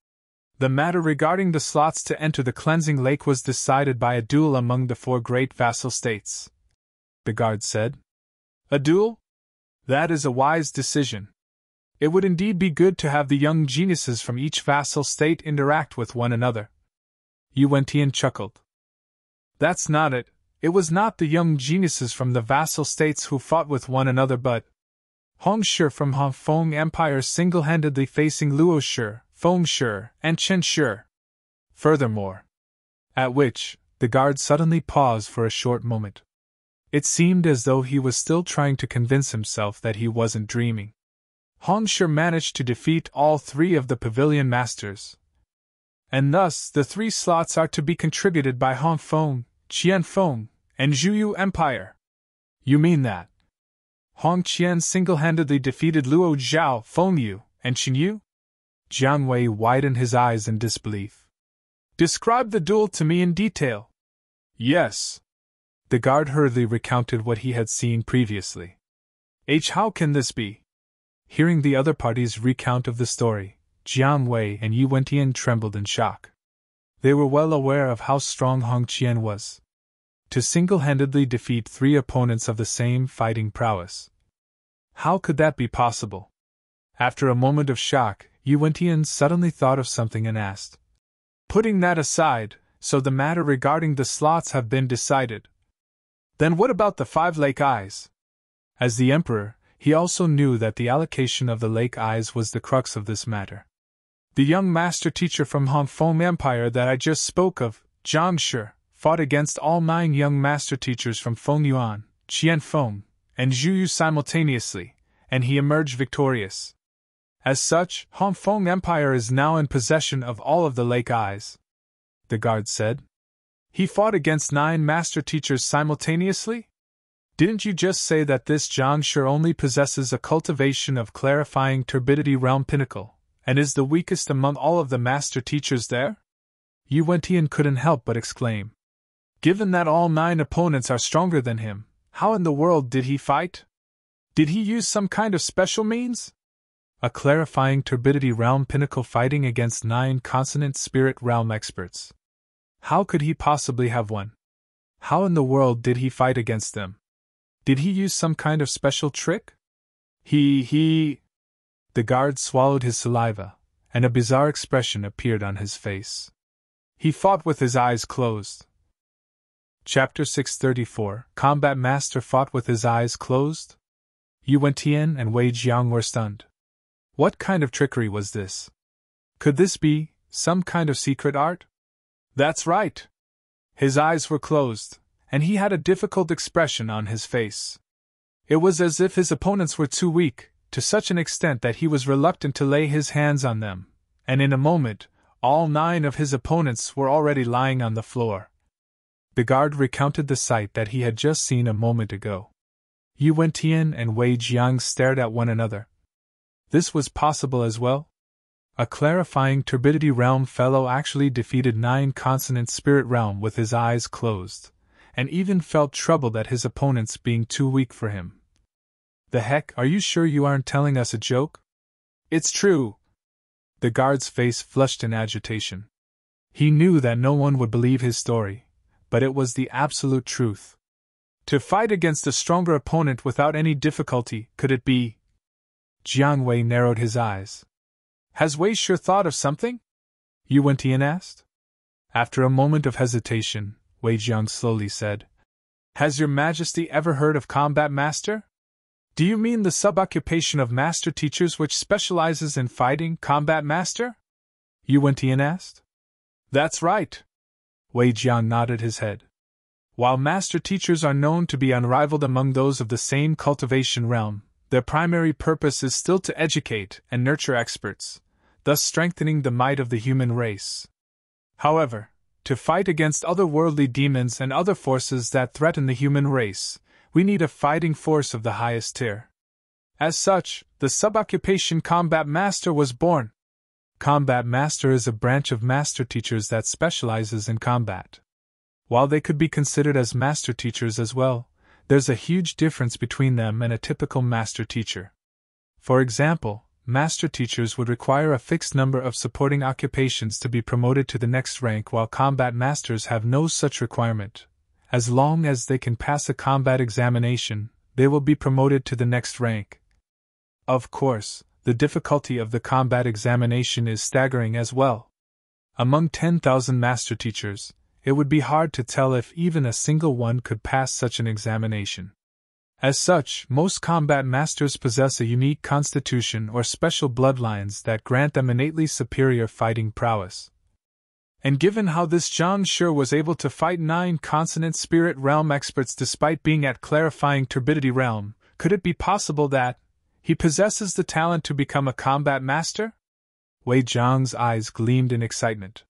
[SPEAKER 1] The matter regarding the slots to enter the cleansing lake was decided by a duel among the 4 great vassal states, the guard said. A duel? That is a wise decision. It would indeed be good to have the young geniuses from each vassal state interact with one another. Yi Wentian chuckled. That's not it. It was not the young geniuses from the vassal states who fought with one another but Hong Shi from Hongfeng Empire single-handedly facing Luo Shi, Feng Shi, and Chen Shi. Furthermore. At which, the guard suddenly paused for a short moment. It seemed as though he was still trying to convince himself that he wasn't dreaming. Hong Shi managed to defeat all 3 of the pavilion masters. And thus, the 3 slots are to be contributed by Hongfeng, Qianfeng, and Zhuyu Empire. You mean that Hong Qian single-handedly defeated Luo Zhao, Fengyu, and Qinyu? Jiang Wei widened his eyes in disbelief. Describe the duel to me in detail. Yes. The guard hurriedly recounted what he had seen previously. How can this be? Hearing the other party's recount of the story, Jiang Wei and Yi Wentian trembled in shock. They were well aware of how strong Hong Qian was. To single-handedly defeat 3 opponents of the same fighting prowess. How could that be possible? After a moment of shock, Yi Wentian suddenly thought of something and asked. Putting that aside, so the matter regarding the slots have been decided. Then what about the 5 lake eyes? As the emperor, He also knew that the allocation of the Lake Eyes was the crux of this matter. The young master teacher from Hongfeng Empire that I just spoke of, Zhang Shi, fought against all 9 young master teachers from Fengyuan, Qianfeng, and Zhuyu simultaneously, and he emerged victorious. As such, Hongfeng Empire is now in possession of all of the Lake Eyes, the guard said. He fought against 9 master teachers simultaneously? Didn't you just say that this Zhang Shi only possesses a cultivation of clarifying turbidity realm pinnacle, and is the weakest among all of the master teachers there? Yu Wentian couldn't help but exclaim. Given that all 9 opponents are stronger than him, how in the world did he fight? Did he use some kind of special means? A clarifying turbidity realm pinnacle fighting against 9 consonant spirit realm experts. How could he possibly have won? How in the world did he fight against them? Did he use some kind of special trick? The guard swallowed his saliva, and a bizarre expression appeared on his face. He fought with his eyes closed. Chapter 634 Combat Master fought with his eyes closed? Yu Wentian and Wei Jiang were stunned. What kind of trickery was this? Could this be some kind of secret art? That's right. His eyes were closed, and he had a difficult expression on his face. It was as if his opponents were too weak, to such an extent that he was reluctant to lay his hands on them, and in a moment, all 9 of his opponents were already lying on the floor. The guard recounted the sight that he had just seen a moment ago. Yu Wentian and Wei Jiang stared at one another. This was possible as well? A clarifying turbidity realm fellow actually defeated 9 consonant spirit realm with his eyes closed, and even felt troubled at his opponents being too weak for him. The heck, are you sure you aren't telling us a joke? It's true. The guard's face flushed in agitation. He knew that no one would believe his story, but it was the absolute truth. To fight against a stronger opponent without any difficulty, could it be? Jiang Wei narrowed his eyes. Has Wei sure thought of something? Yu Wentian asked. After a moment of hesitation, Wei Jiang slowly said, Has your Majesty ever heard of Combat Master? Do you mean the sub-occupation of master teachers which specializes in fighting Combat Master? Yu Wentian asked. That's right. Wei Jiang nodded his head. While master teachers are known to be unrivaled among those of the same cultivation realm, their primary purpose is still to educate and nurture experts, thus strengthening the might of the human race. However, to fight against otherworldly demons and other forces that threaten the human race, we need a fighting force of the highest tier. As such, the sub-occupation Combat Master was born. Combat Master is a branch of master teachers that specializes in combat. While they could be considered as master teachers as well, there's a huge difference between them and a typical master teacher. For example, master teachers would require a fixed number of supporting occupations to be promoted to the next rank, while combat masters have no such requirement. As long as they can pass a combat examination, they will be promoted to the next rank. Of course, the difficulty of the combat examination is staggering as well. Among 10,000 master teachers, it would be hard to tell if even a single one could pass such an examination. As such, most combat masters possess a unique constitution or special bloodlines that grant them innately superior fighting prowess. And given how this Zhang Shi was able to fight 9 consonant spirit realm experts despite being at clarifying turbidity realm, could it be possible that he possesses the talent to become a combat master? Wei Jiang's eyes gleamed in excitement.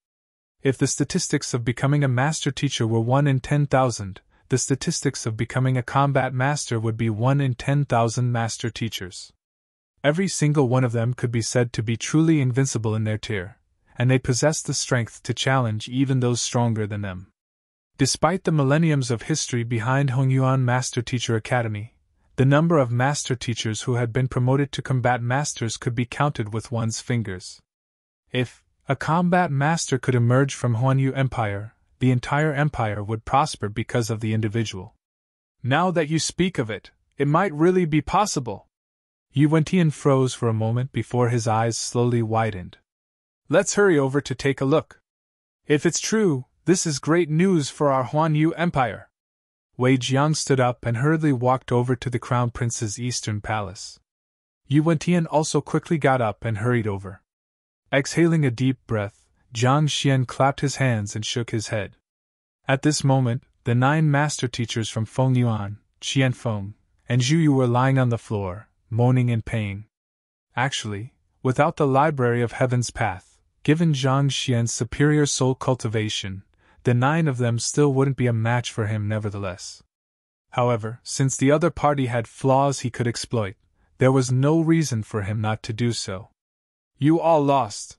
[SPEAKER 1] If the statistics of becoming a master teacher were 1 in 10,000, the statistics of becoming a combat master would be 1 in 10,000 master teachers. Every single one of them could be said to be truly invincible in their tier, and they possess the strength to challenge even those stronger than them. Despite the millenniums of history behind Hongyuan Master Teacher Academy, the number of master teachers who had been promoted to combat masters could be counted with one's fingers. If a combat master could emerge from Huanyu Empire, the entire empire would prosper because of the individual. Now that you speak of it, it might really be possible. Yu Wentian froze for a moment before his eyes slowly widened. Let's hurry over to take a look. If it's true, this is great news for our Huanyu Empire. Wei Jiang stood up and hurriedly walked over to the Crown Prince's eastern palace. Yu Wentian also quickly got up and hurried over. Exhaling a deep breath, Zhang Xian clapped his hands and shook his head. At this moment, the 9 master teachers from Feng Yuan, Qian Feng, and Zhu Yu were lying on the floor, moaning in pain. Actually, without the Library of Heaven's Path, given Zhang Xian's superior soul cultivation, the 9 of them still wouldn't be a match for him nevertheless. However, since the other party had flaws he could exploit, there was no reason for him not to do so. You all lost.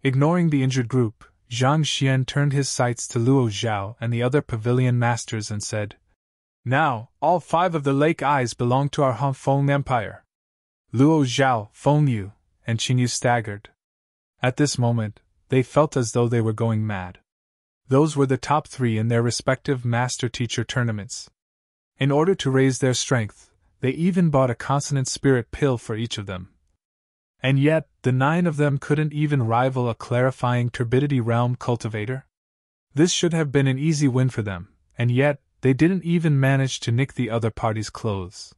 [SPEAKER 1] Ignoring the injured group, Zhang Xian turned his sights to Luo Zhao and the other pavilion masters and said, Now, all 5 of the Lake Eyes belong to our Han Feng Empire. Luo Zhao, Feng Yu, and Qin Yu staggered. At this moment, they felt as though they were going mad. Those were the top 3 in their respective master-teacher tournaments. In order to raise their strength, they even bought a consonant spirit pill for each of them. And yet, the 9 of them couldn't even rival a clarifying turbidity realm cultivator? This should have been an easy win for them, and yet, they didn't even manage to nick the other party's clothes.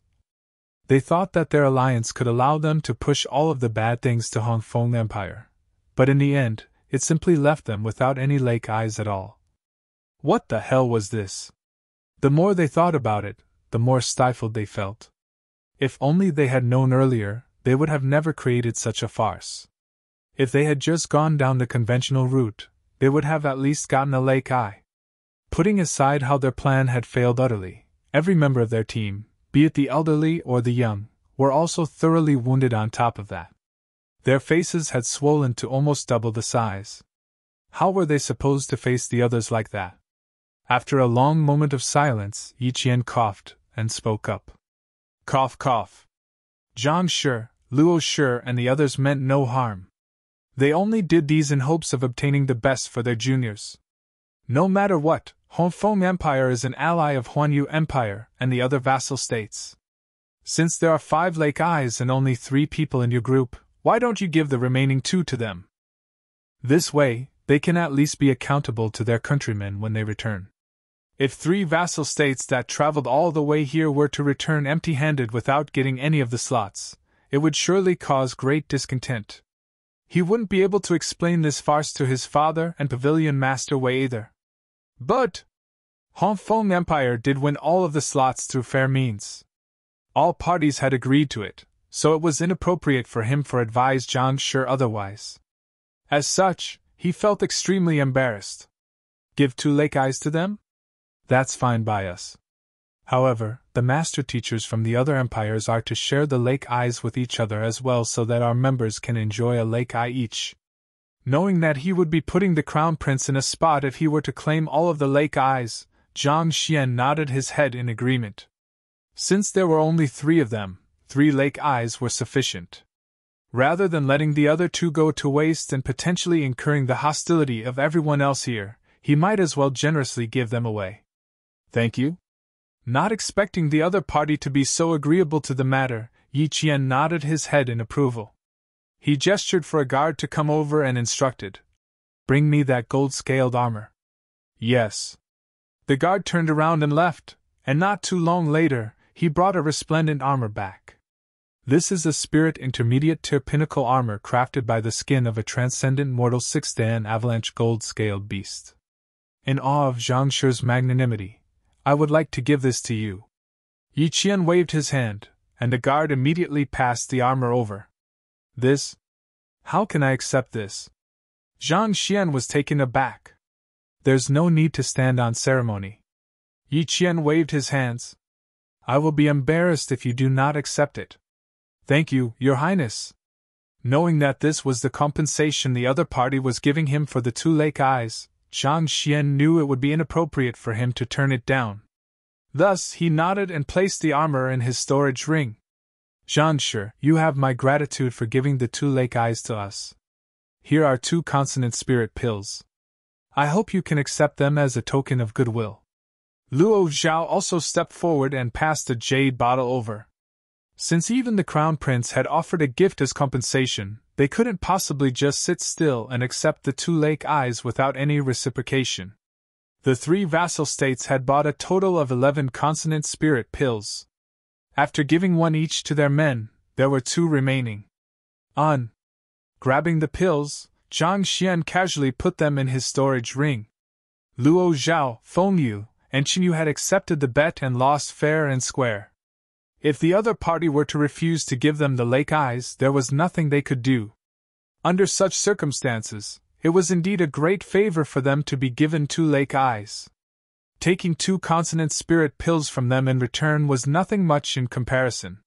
[SPEAKER 1] They thought that their alliance could allow them to push all of the bad things to Han Feng Empire, but in the end, it simply left them without any Lake Eyes at all. What the hell was this? The more they thought about it, the more stifled they felt. If only they had known earlier, they would have never created such a farce. If they had just gone down the conventional route, they would have at least gotten a Lake Eye. Putting aside how their plan had failed utterly, every member of their team, be it the elderly or the young, were also thoroughly wounded on top of that. Their faces had swollen to almost double the size. How were they supposed to face the others like that? After a long moment of silence, Yi Qian coughed and spoke up. Cough, cough. Zhang Shi, Luo Shi, and the others meant no harm. They only did these in hopes of obtaining the best for their juniors. No matter what, Han Feng Empire is an ally of Huanyu Empire and the other vassal states. Since there are 5 Lake Eyes and only 3 people in your group, why don't you give the remaining 2 to them? This way, they can at least be accountable to their countrymen when they return. If 3 vassal states that traveled all the way here were to return empty-handed without getting any of the slots, it would surely cause great discontent. He wouldn't be able to explain this farce to his father and pavilion master Wei either. But Han Feng Empire did win all of the slots through fair means. All parties had agreed to it, so it was inappropriate for him to advise Zhang Shi otherwise. As such, he felt extremely embarrassed. Give 2 Lake Eyes to them? That's fine by us. However, the master teachers from the other empires are to share the Lake Eyes with each other as well so that our members can enjoy a Lake Eye each. Knowing that he would be putting the Crown Prince in a spot if he were to claim all of the Lake Eyes, Zhang Xian nodded his head in agreement. Since there were only 3 of them, 3 Lake Eyes were sufficient. Rather than letting the other 2 go to waste and potentially incurring the hostility of everyone else here, he might as well generously give them away. Thank you? Not expecting the other party to be so agreeable to the matter, Yi Qian nodded his head in approval. He gestured for a guard to come over and instructed, Bring me that gold-scaled armor. Yes. The guard turned around and left, and not too long later, he brought a resplendent armor back. This is a spirit intermediate tier pinnacle armor crafted by the skin of a transcendent mortal 6th-dan avalanche gold-scaled beast. In awe of Zhang Shi's magnanimity, I would like to give this to you. Yi Qian waved his hand, and the guard immediately passed the armor over. This? How can I accept this? Zhang Xian was taken aback. There's no need to stand on ceremony. Yi Qian waved his hands. I will be embarrassed if you do not accept it. Thank you, Your Highness. Knowing that this was the compensation the other party was giving him for the 2 Lake Eyes, Zhang Xian knew it would be inappropriate for him to turn it down. Thus, he nodded and placed the armor in his storage ring. Zhang Shi, you have my gratitude for giving the 2 Lake Eyes to us. Here are 2 consonant spirit pills. I hope you can accept them as a token of goodwill. Luo Zhao also stepped forward and passed a jade bottle over. Since even the Crown Prince had offered a gift as compensation, they couldn't possibly just sit still and accept the 2 Lake Eyes without any reciprocation. The 3 vassal states had bought a total of 11 consonant spirit pills. After giving 1 each to their men, there were 2 remaining. On grabbing the pills, Zhang Xian casually put them in his storage ring. Luo Zhao, Feng Yu, and Qin Yu had accepted the bet and lost fair and square. If the other party were to refuse to give them the lake eyes, there was nothing they could do. Under such circumstances, it was indeed a great favor for them to be given 2 lake eyes. Taking 2 consonant spirit pills from them in return was nothing much in comparison.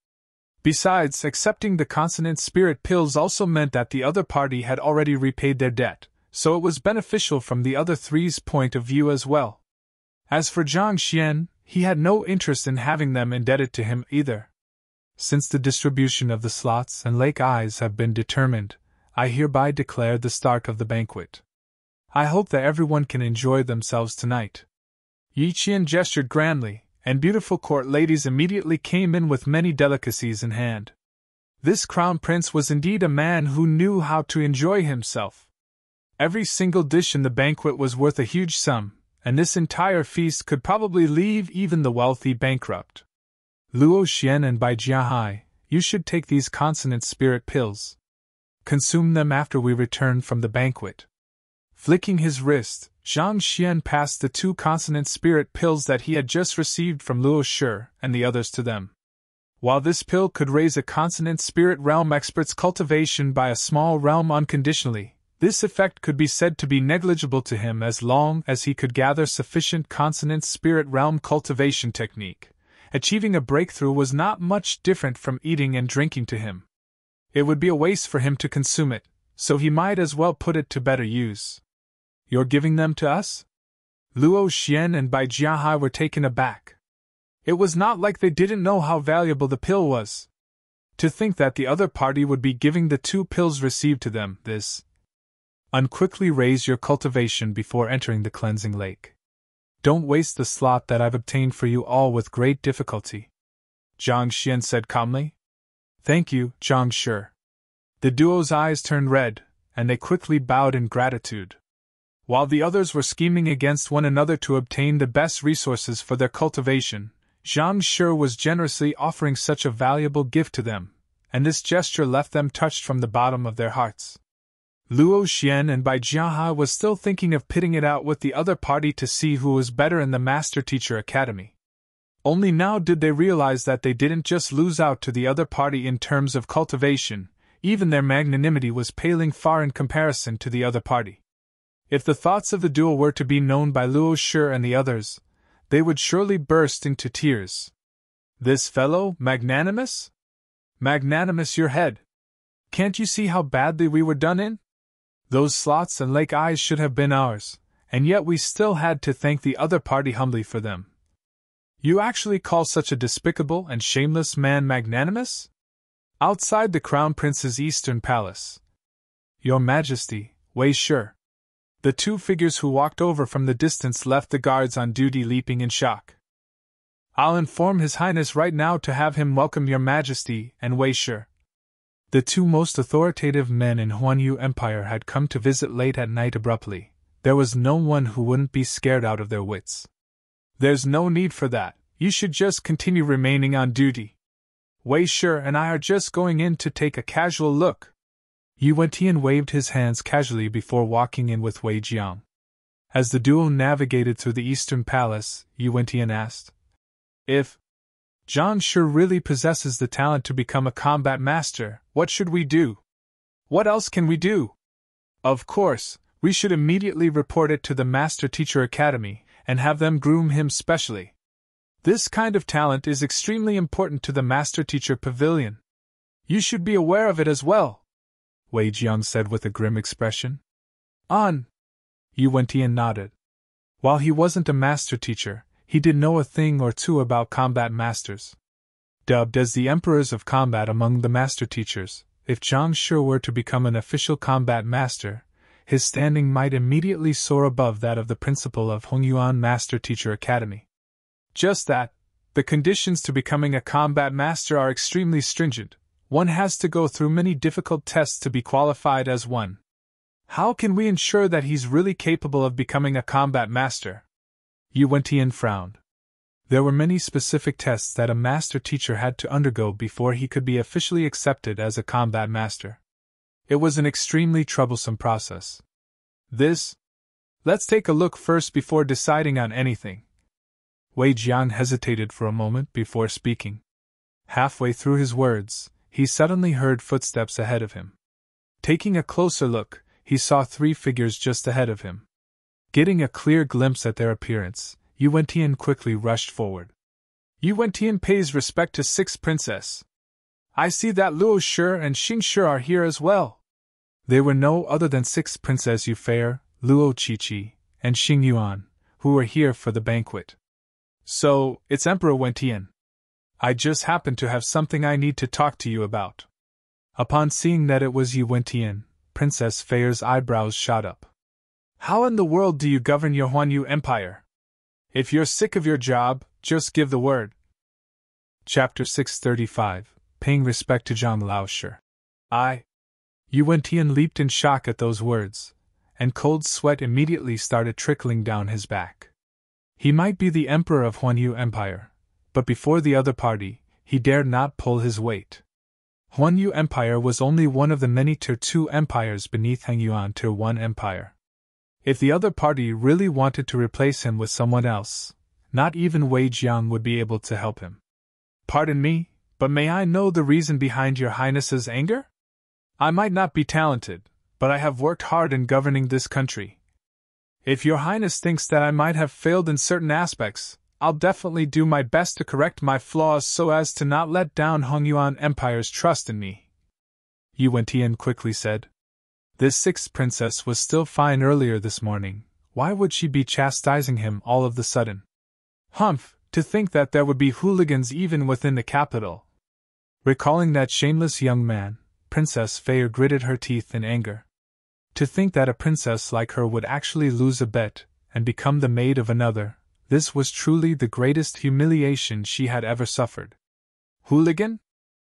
[SPEAKER 1] Besides, accepting the consonant spirit pills also meant that the other party had already repaid their debt, so it was beneficial from the other 3's point of view as well. As for Zhang Xian, he had no interest in having them indebted to him either. Since the distribution of the slots and lake eyes have been determined, I hereby declare the start of the banquet. I hope that everyone can enjoy themselves tonight. Yi Qian gestured grandly, and beautiful court ladies immediately came in with many delicacies in hand. This crown prince was indeed a man who knew how to enjoy himself. Every single dish in the banquet was worth a huge sum, and this entire feast could probably leave even the wealthy bankrupt. Luo Xian and Bai Jiahai, you should take these consonant spirit pills. Consume them after we return from the banquet. Flicking his wrist, Zhang Xian passed the 2 consonant spirit pills that he had just received from Luo Shi and the others to them. While this pill could raise a consonant spirit realm expert's cultivation by a small realm unconditionally, this effect could be said to be negligible to him as long as he could gather sufficient consonant spirit realm cultivation technique. Achieving a breakthrough was not much different from eating and drinking to him. It would be a waste for him to consume it, so he might as well put it to better use. You're giving them to us? Luo Xian and Bai Jiahai were taken aback. It was not like they didn't know how valuable the pill was. To think that the other party would be giving the 2 pills received to them, this. Quickly raise your cultivation before entering the cleansing lake. Don't waste the slot that I've obtained for you all with great difficulty. Zhang Xian said calmly. Thank you, Zhang Shi. The duo's eyes turned red, and they quickly bowed in gratitude. While the others were scheming against one another to obtain the best resources for their cultivation, Zhang Shi was generously offering such a valuable gift to them, and this gesture left them touched from the bottom of their hearts. Luo Xian and Bai Jiahai was still thinking of pitting it out with the other party to see who was better in the Master Teacher Academy. Only now did they realize that they didn't just lose out to the other party in terms of cultivation, even their magnanimity was paling far in comparison to the other party. If the thoughts of the duo were to be known by Luo Shi and the others, they would surely burst into tears. This fellow, magnanimous? Magnanimous your head! Can't you see how badly we were done in? Those slots and lake eyes should have been ours, and yet we still had to thank the other party humbly for them. You actually call such a despicable and shameless man magnanimous? Outside the Crown Prince's eastern palace. Your Majesty, Wei Shi. The 2 figures who walked over from the distance left the guards on duty leaping in shock. I'll inform His Highness right now to have him welcome Your Majesty and Wei Shi. The 2 most authoritative men in Huanyu Empire had come to visit late at night abruptly. There was no one who wouldn't be scared out of their wits. There's no need for that, you should just continue remaining on duty. Wei Shi and I are just going in to take a casual look. Yu Wentian waved his hands casually before walking in with Wei Jiang. As the duo navigated through the Eastern Palace, Yu Wentian asked, If Zhang Shi really possesses the talent to become a combat master, what should we do? What else can we do? Of course, we should immediately report it to the Master Teacher Academy, and have them groom him specially. This kind of talent is extremely important to the Master Teacher Pavilion. You should be aware of it as well, Wei Jiang said with a grim expression. On. Yu Wentian nodded. While he wasn't a master teacher, he did know a thing or two about combat masters. Dubbed as the emperors of combat among the master teachers, if Zhang Shi were to become an official combat master, his standing might immediately soar above that of the principal of Hongyuan Master Teacher Academy. Just that, the conditions to becoming a combat master are extremely stringent. One has to go through many difficult tests to be qualified as one. How can we ensure that he's really capable of becoming a combat master? Yu Wentian frowned. There were many specific tests that a master teacher had to undergo before he could be officially accepted as a combat master. It was an extremely troublesome process. Let's take a look first before deciding on anything. Wei Jiang hesitated for a moment before speaking. Halfway through his words, he suddenly heard footsteps ahead of him. Taking a closer look, he saw 3 figures just ahead of him. Getting a clear glimpse at their appearance, Yu Wentian quickly rushed forward. Yu Wentian pays respect to 6th Princess. I see that Luo Shi and Xing Shi are here as well. They were no other than 6th Princess Yu Fei, Luo Qiqi, and Xing Yuan, who were here for the banquet. So, it's Emperor Wentian. I just happen to have something I need to talk to you about. Upon seeing that it was Yu Wentian, Princess Fei's eyebrows shot up. How in the world do you govern your Huanyu Empire? If you're sick of your job, just give the word. Chapter 635, Paying Respect to Zhang Laoshi. Yu Wentian leaped in shock at those words, and cold sweat immediately started trickling down his back. He might be the emperor of Huanyu Empire, but before the other party, he dared not pull his weight. Huanyu Empire was only one of the many Tier 2 empires beneath Hengyuan Tier 1 Empire. If the other party really wanted to replace him with someone else, not even Wei Jiang would be able to help him. Pardon me, but may I know the reason behind your Highness's anger? I might not be talented, but I have worked hard in governing this country. If your Highness thinks that I might have failed in certain aspects, I'll definitely do my best to correct my flaws so as to not let down Hengyuan Empire's trust in me. Yu Wentian quickly said. This 6th princess was still fine earlier this morning. Why would she be chastising him all of the sudden? Humph, to think that there would be hooligans even within the capital. Recalling that shameless young man, Princess Fei gritted her teeth in anger. To think that a princess like her would actually lose a bet and become the maid of another, this was truly the greatest humiliation she had ever suffered. Hooligan?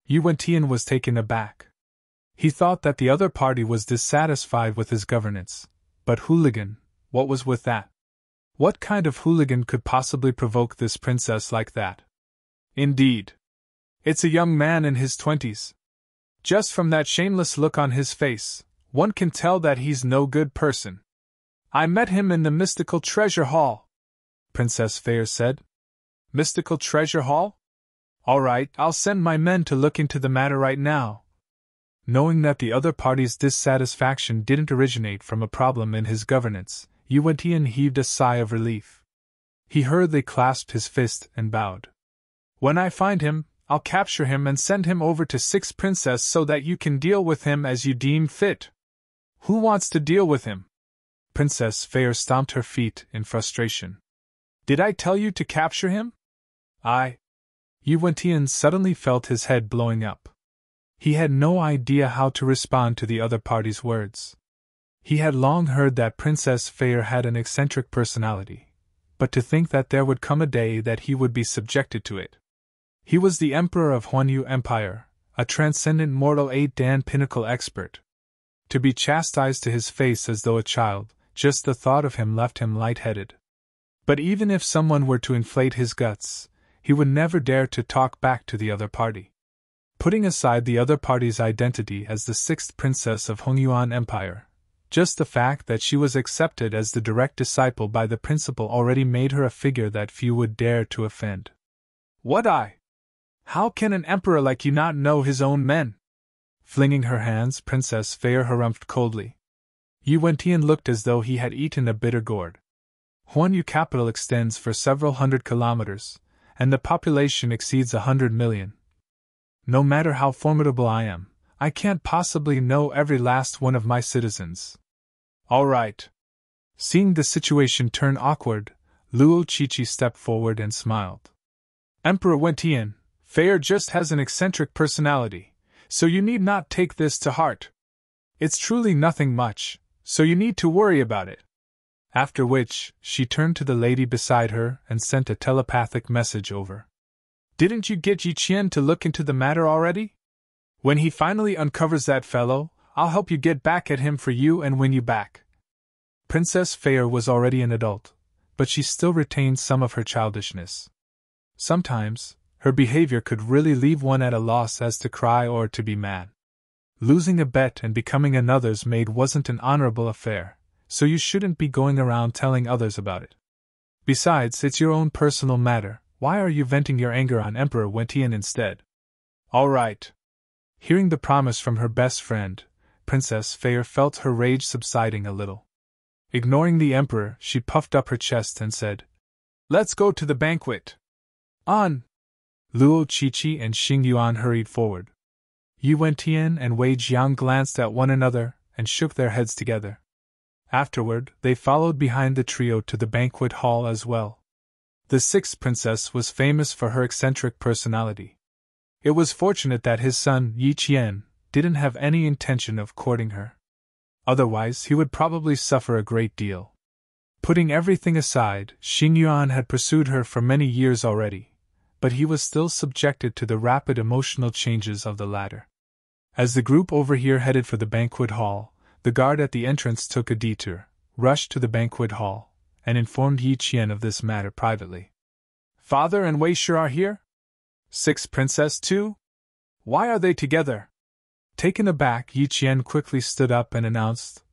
[SPEAKER 1] Yu Wentian was taken aback. He thought that the other party was dissatisfied with his governance, but hooligan, what was with that? What kind of hooligan could possibly provoke this princess like that? Indeed. It's a young man in his 20s. Just from that shameless look on his face, one can tell that he's no good person. I met him in the Mystical Treasure Hall, Princess Fei said. Mystical Treasure Hall? All right, I'll send my men to look into the matter right now. Knowing that the other party's dissatisfaction didn't originate from a problem in his governance, Yu Wentian heaved a sigh of relief. He hurriedly clasped his fist and bowed. When I find him, I'll capture him and send him over to 6th Princess so that you can deal with him as you deem fit. Who wants to deal with him? Princess Fei stomped her feet in frustration. Did I tell you to capture him? Yu Wentian suddenly felt his head blowing up. He had no idea how to respond to the other party's words. He had long heard that Princess Fei had an eccentric personality, but to think that there would come a day that he would be subjected to it. He was the Emperor of Huanyu Empire, a transcendent mortal 8-dan pinnacle expert. To be chastised to his face as though a child, just the thought of him left him lightheaded. But even if someone were to inflate his guts, he would never dare to talk back to the other party. Putting aside the other party's identity as the 6th princess of Hengyuan Empire, just the fact that she was accepted as the direct disciple by the principal already made her a figure that few would dare to offend. How can an emperor like you not know his own men? Flinging her hands, Princess Fei harumphed coldly. Yu Wentian looked as though he had eaten a bitter gourd. Huanyu capital extends for several hundred kilometers, and the population exceeds 100 million. No matter how formidable I am, I can't possibly know every last one of my citizens. All right. Seeing the situation turn awkward, Luo Qiqi stepped forward and smiled. Emperor Wentian, Fei just has an eccentric personality, so you need not take this to heart. It's truly nothing much, so you need to worry about it. After which, she turned to the lady beside her and sent a telepathic message over. Didn't you get Yi Qian to look into the matter already? When he finally uncovers that fellow, I'll help you get back at him for you and win you back. Princess Fei was already an adult, but she still retained some of her childishness. Sometimes, her behavior could really leave one at a loss as to cry or to be mad. Losing a bet and becoming another's maid wasn't an honorable affair, so you shouldn't be going around telling others about it. Besides, it's your own personal matter. Why are you venting your anger on Emperor Wentian instead? All right. Hearing the promise from her best friend, Princess Fair felt her rage subsiding a little. Ignoring the Emperor, she puffed up her chest and said, "Let's go to the banquet." On! Luo Qiqi and Xing Yuan hurried forward. Yi Wentian and Wei Jiang glanced at one another and shook their heads together. Afterward, they followed behind the trio to the banquet hall as well. The sixth princess was famous for her eccentric personality. It was fortunate that his son, Yi Qian, didn't have any intention of courting her. Otherwise, he would probably suffer a great deal. Putting everything aside, Xing Yuan had pursued her for many years already, but he was still subjected to the rapid emotional changes of the latter. As the group over here headed for the banquet hall, the guard at the entrance took a detour, rushed to the banquet hall, and informed Yi Qian of this matter privately. "Father and Wei Shi are here? Sixth princess too? Why are they together?" Taken aback, Yi Qian quickly stood up and announced,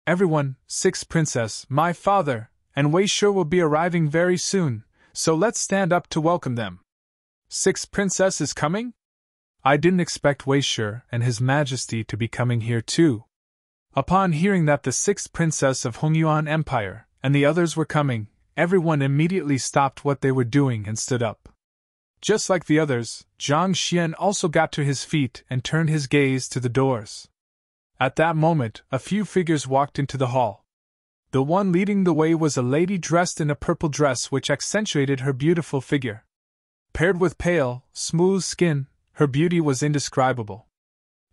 [SPEAKER 1] "Everyone, sixth princess, my father, and Wei Shi will be arriving very soon, so let's stand up to welcome them." "Sixth princess is coming? I didn't expect Wei Shi and His Majesty to be coming here too." Upon hearing that the sixth princess of Hongyuan Empire and the others were coming, everyone immediately stopped what they were doing and stood up. Just like the others, Zhang Xian also got to his feet and turned his gaze to the doors. At that moment, a few figures walked into the hall. The one leading the way was a lady dressed in a purple dress which accentuated her beautiful figure. Paired with pale, smooth skin, her beauty was indescribable.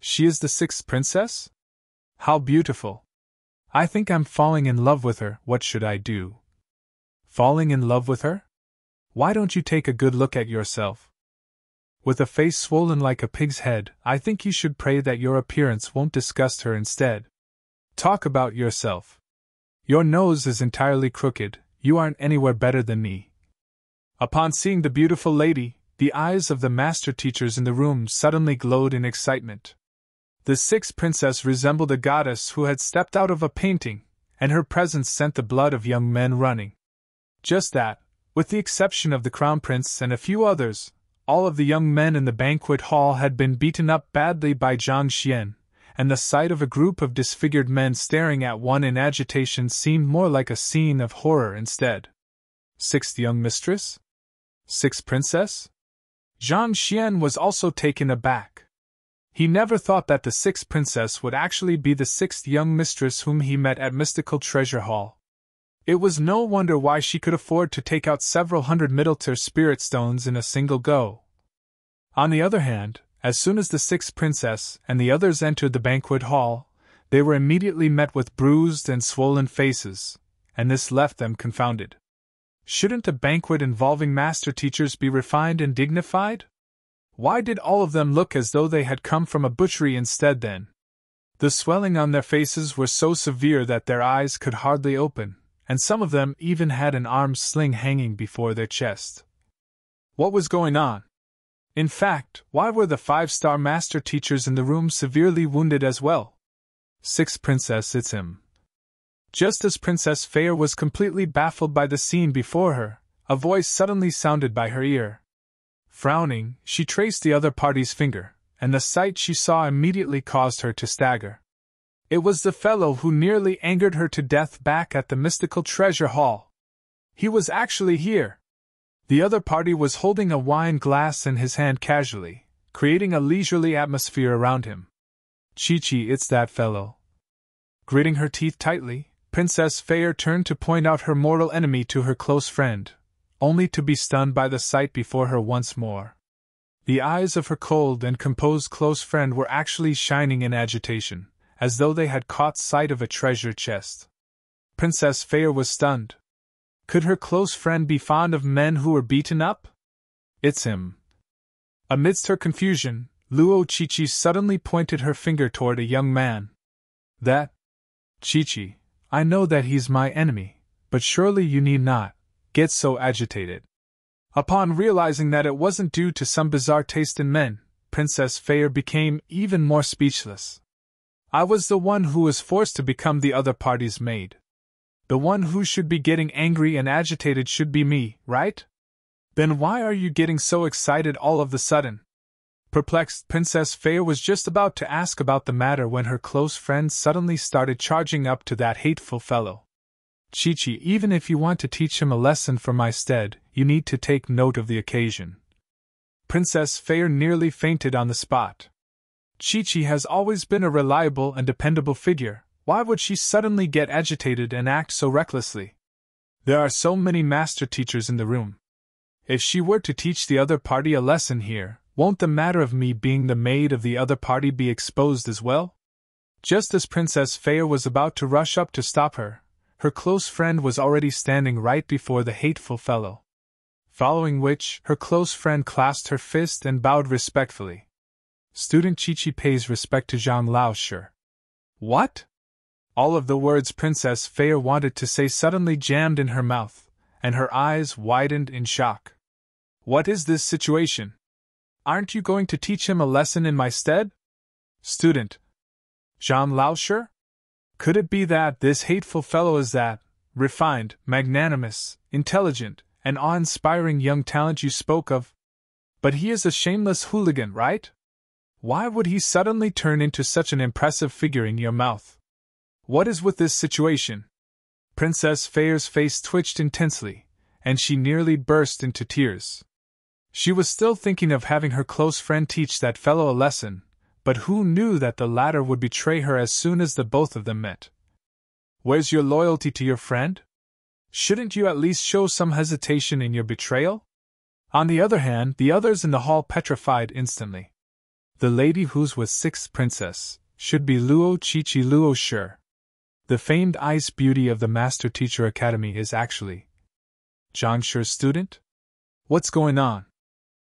[SPEAKER 1] She is the sixth princess? How beautiful! I think I'm falling in love with her. What should I do? Falling in love with her? Why don't you take a good look at yourself? With a face swollen like a pig's head, I think you should pray that your appearance won't disgust her instead. Talk about yourself. Your nose is entirely crooked, you aren't anywhere better than me. Upon seeing the beautiful lady, the eyes of the master teachers in the room suddenly glowed in excitement. The sixth princess resembled a goddess who had stepped out of a painting, and her presence sent the blood of young men running. Just that, with the exception of the crown prince and a few others, all of the young men in the banquet hall had been beaten up badly by Zhang Xian, and the sight of a group of disfigured men staring at one in agitation seemed more like a scene of horror instead. Sixth young mistress? Sixth princess? Zhang Xian was also taken aback. He never thought that the sixth princess would actually be the sixth young mistress whom he met at Mystical Treasure Hall. It was no wonder why she could afford to take out several hundred middle-tier spirit stones in a single go. On the other hand, as soon as the sixth princess and the others entered the banquet hall, they were immediately met with bruised and swollen faces, and this left them confounded. Shouldn't a banquet involving master teachers be refined and dignified? Why did all of them look as though they had come from a butchery instead then? The swelling on their faces were so severe that their eyes could hardly open, and some of them even had an arm sling hanging before their chest. What was going on? In fact, why were the 5-star master teachers in the room severely wounded as well? Sixth princess, it's him. Just as Princess Fair was completely baffled by the scene before her, a voice suddenly sounded by her ear. Frowning, she traced the other party's finger, and the sight she saw immediately caused her to stagger. It was the fellow who nearly angered her to death back at the Mystical Treasure Hall. He was actually here. The other party was holding a wine glass in his hand casually, creating a leisurely atmosphere around him. Qiqi, it's that fellow. Gritting her teeth tightly, Princess Fair turned to point out her mortal enemy to her close friend, only to be stunned by the sight before her once more. The eyes of her cold and composed close friend were actually shining in agitation, as though they had caught sight of a treasure chest. Princess Fair was stunned. Could her close friend be fond of men who were beaten up? It's him. Amidst her confusion, Luo Qiqi suddenly pointed her finger toward a young man. That? Qiqi, I know that he's my enemy, but surely you need not get so agitated. Upon realizing that it wasn't due to some bizarre taste in men, Princess Fair became even more speechless. I was the one who was forced to become the other party's maid. The one who should be getting angry and agitated should be me, right? Then why are you getting so excited all of a sudden? Perplexed, Princess Fair was just about to ask about the matter when her close friend suddenly started charging up to that hateful fellow. Chi-Chi, even if you want to teach him a lesson for my stead, you need to take note of the occasion. Princess Fair nearly fainted on the spot. Chi-Chi has always been a reliable and dependable figure. Why would she suddenly get agitated and act so recklessly? There are so many master teachers in the room. If she were to teach the other party a lesson here, won't the matter of me being the maid of the other party be exposed as well? Just as Princess Fair was about to rush up to stop her, her close friend was already standing right before the hateful fellow. Following which, her close friend clasped her fist and bowed respectfully. Student Chi-Chi pays respect to Zhang Laoshi. What? All of the words Princess Fair wanted to say suddenly jammed in her mouth, and her eyes widened in shock. What is this situation? Aren't you going to teach him a lesson in my stead? Student Zhang Laoshi? Could it be that this hateful fellow is that refined, magnanimous, intelligent, and awe-inspiring young talent you spoke of? But he is a shameless hooligan, right? Why would he suddenly turn into such an impressive figure in your mouth? What is with this situation? Princess Fair's face twitched intensely, and she nearly burst into tears. She was still thinking of having her close friend teach that fellow a lesson, but who knew that the latter would betray her as soon as the both of them met? Where's your loyalty to your friend? Shouldn't you at least show some hesitation in your betrayal? On the other hand, the others in the hall petrified instantly. The lady who's with sixth princess should be Luo Chi-Chi Laoshi. The famed ice beauty of the Master Teacher Academy is actually Zhang Shi's student? What's going on?